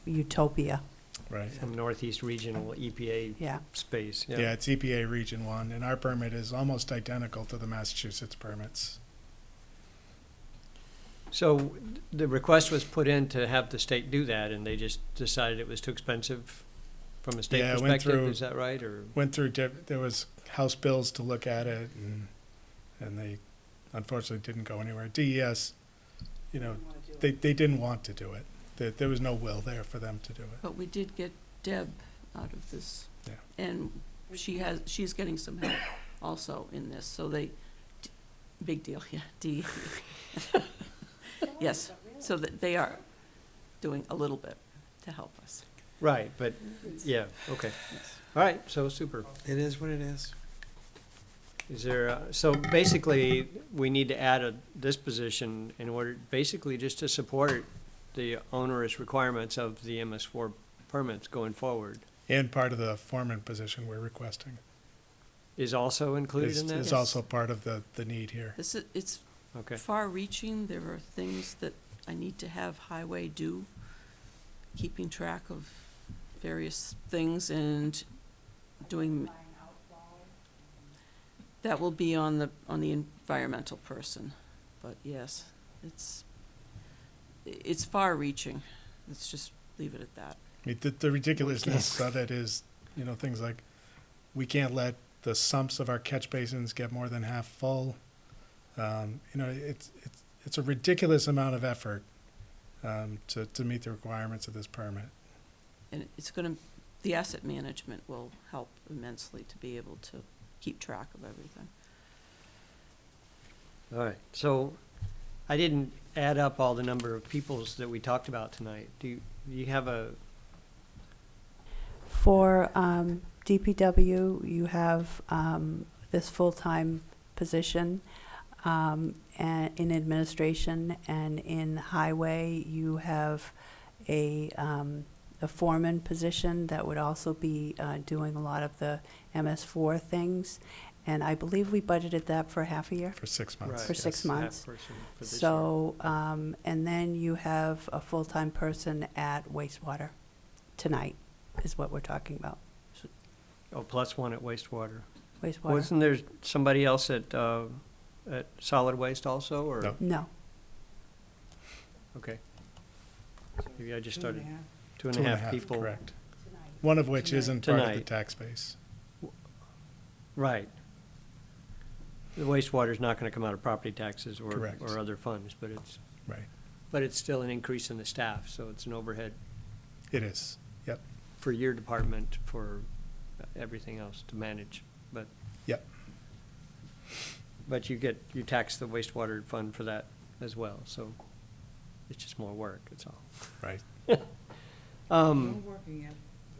utopia. Right. Some Northeast Regional EPA Yeah. space, Yeah, it's EPA Region 1, and our permit is almost identical to the Massachusetts permits. So the request was put in to have the state do that, and they just decided it was too expensive from a state Yeah, it went perspective, through- is that right, or? Went through, there was House bills to look at it, and they unfortunately didn't go anywhere. DES, they didn't want to do it. There was no will there for them to do it. But we did get Deb out of this. Yeah. And she's getting some help also in this, so big deal, yeah, Yes, so that they are doing a little bit. to help us. Right, but, yeah, okay. All right, so super. It is what it is. Is there, so basically, we need to add this position in order, basically just to support the onerous requirements of the MS4 permits going forward. And part of the foreman position we're requesting Is also included in that? is also part of the need here. It's Okay, far-reaching. There are things that I need to have highway do, keeping track of various things and doing. That will be on the environmental person, but yes, it's far-reaching. Let's just leave it at that. I mean, the ridiculousness of it is, you know, things like, we can't let the sumps of our catch basins get more than half full. You know, it's a ridiculous amount of effort to meet the requirements of this permit. And the asset management will help immensely to be able to keep track of everything. all right. So I didn't add up all the number of peoples that we talked about tonight. Do you have a, For DPW, you have this full-time position, and in administration, and in highway, you have a foreman position that would also be doing a lot of the MS4 things. And I believe we budgeted that for half a year. For 6 months. right, For 6 yes, months. half person for this year. So, and then you have a full-time person at wastewater tonight, is what we're talking about. Oh, plus one at wastewater. Wastewater. Wasn't there somebody else at solid waste also, or? No. No. Okay. Maybe I just started, 2.5. 2.5 people. Correct. One of which isn't part of the Tonight. tax base. Right. The wastewater's not gonna come out of property taxes or, Correct. or other funds, but Right. it's still an increase in the staff, so it's an overhead It is. Yep. for your department, for everything else to manage, but. Yep. But you tax the wastewater fund for that as well, so it's just more work, that's all. Right. More working yet,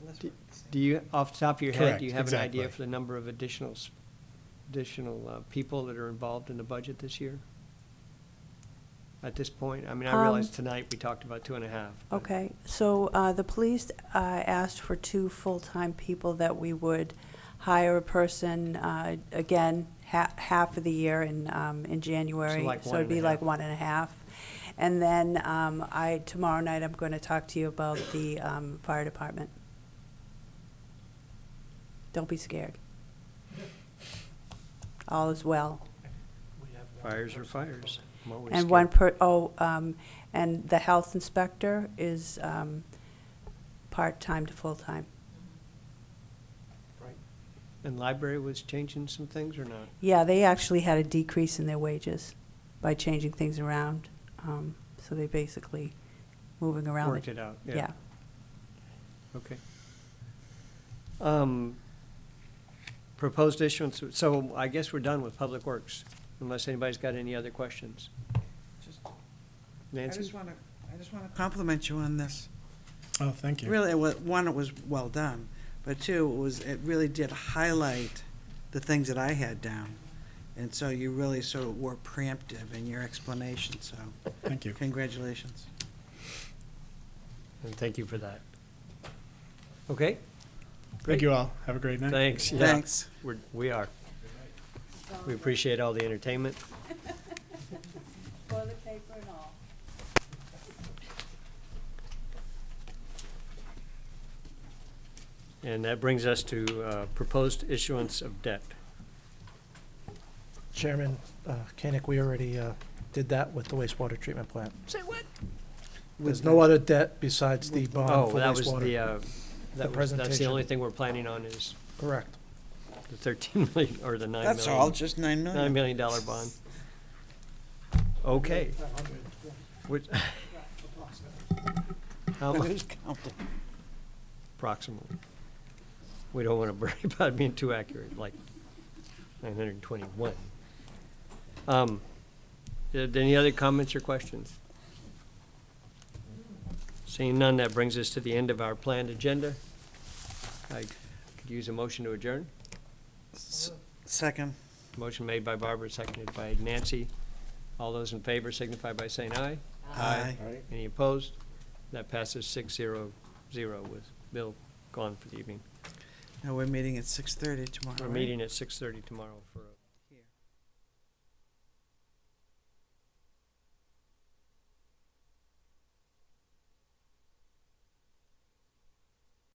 less work. Do you, off the top of your head, Correct, do you have an idea exactly. for the number of additional people that are involved in the budget this year? At this point? I mean, I realize tonight we talked about 2.5. but- Okay, so the police asked for 2 full-time people that we would hire a person, again, half of the year in January. So like So it'd be like 1.5. 1.5. And then tomorrow night, I'm going to talk to you about the fire department. Don't be scared. All is well. Fires are fires. I'm always And scared. and the health inspector is part-time to full-time. And library was changing some things or not? Yeah, they actually had a decrease in their wages by changing things around. So they basically moving around. Worked it out, yeah. Yeah. Okay. Proposed issuance, so I guess we're done with Public Works, unless anybody's got any other questions. Just- I Nancy? just wanna compliment you on this. Oh, thank you. Really, one, it was well done, but two, it really did highlight the things that I had down. And so you really sort of were preemptive in your explanation, so Thank you. congratulations. And thank you for that. Okay? Thank you all. Have a great night. Thanks, yeah. Thanks. We are. We appreciate all the entertainment. Toilet paper and all. And that brings us to proposed issuance of debt. Chairman Koenig, we already did that with the wastewater treatment plant. Say what? There's no other debt besides the bond Oh, for that was wastewater. that's the presentation. only thing we're planning on is Correct. the 13 million, or the 9 million. That's all, just 9 million. $9 million bond. Okay. Which, how much Who's counting? approximately? We don't want to worry about being too accurate, like 921. Any other comments or questions? Seeing none, that brings us to the end of our planned agenda. I could use a motion to adjourn. Second. Motion made by Barbara, seconded by Nancy. All those in favor signify by saying aye. Aye. Any opposed? That passes 6-0-0 with Bill gone for the evening. Now, we're meeting at 6:30 tomorrow, We're right? meeting at 6:30 tomorrow for a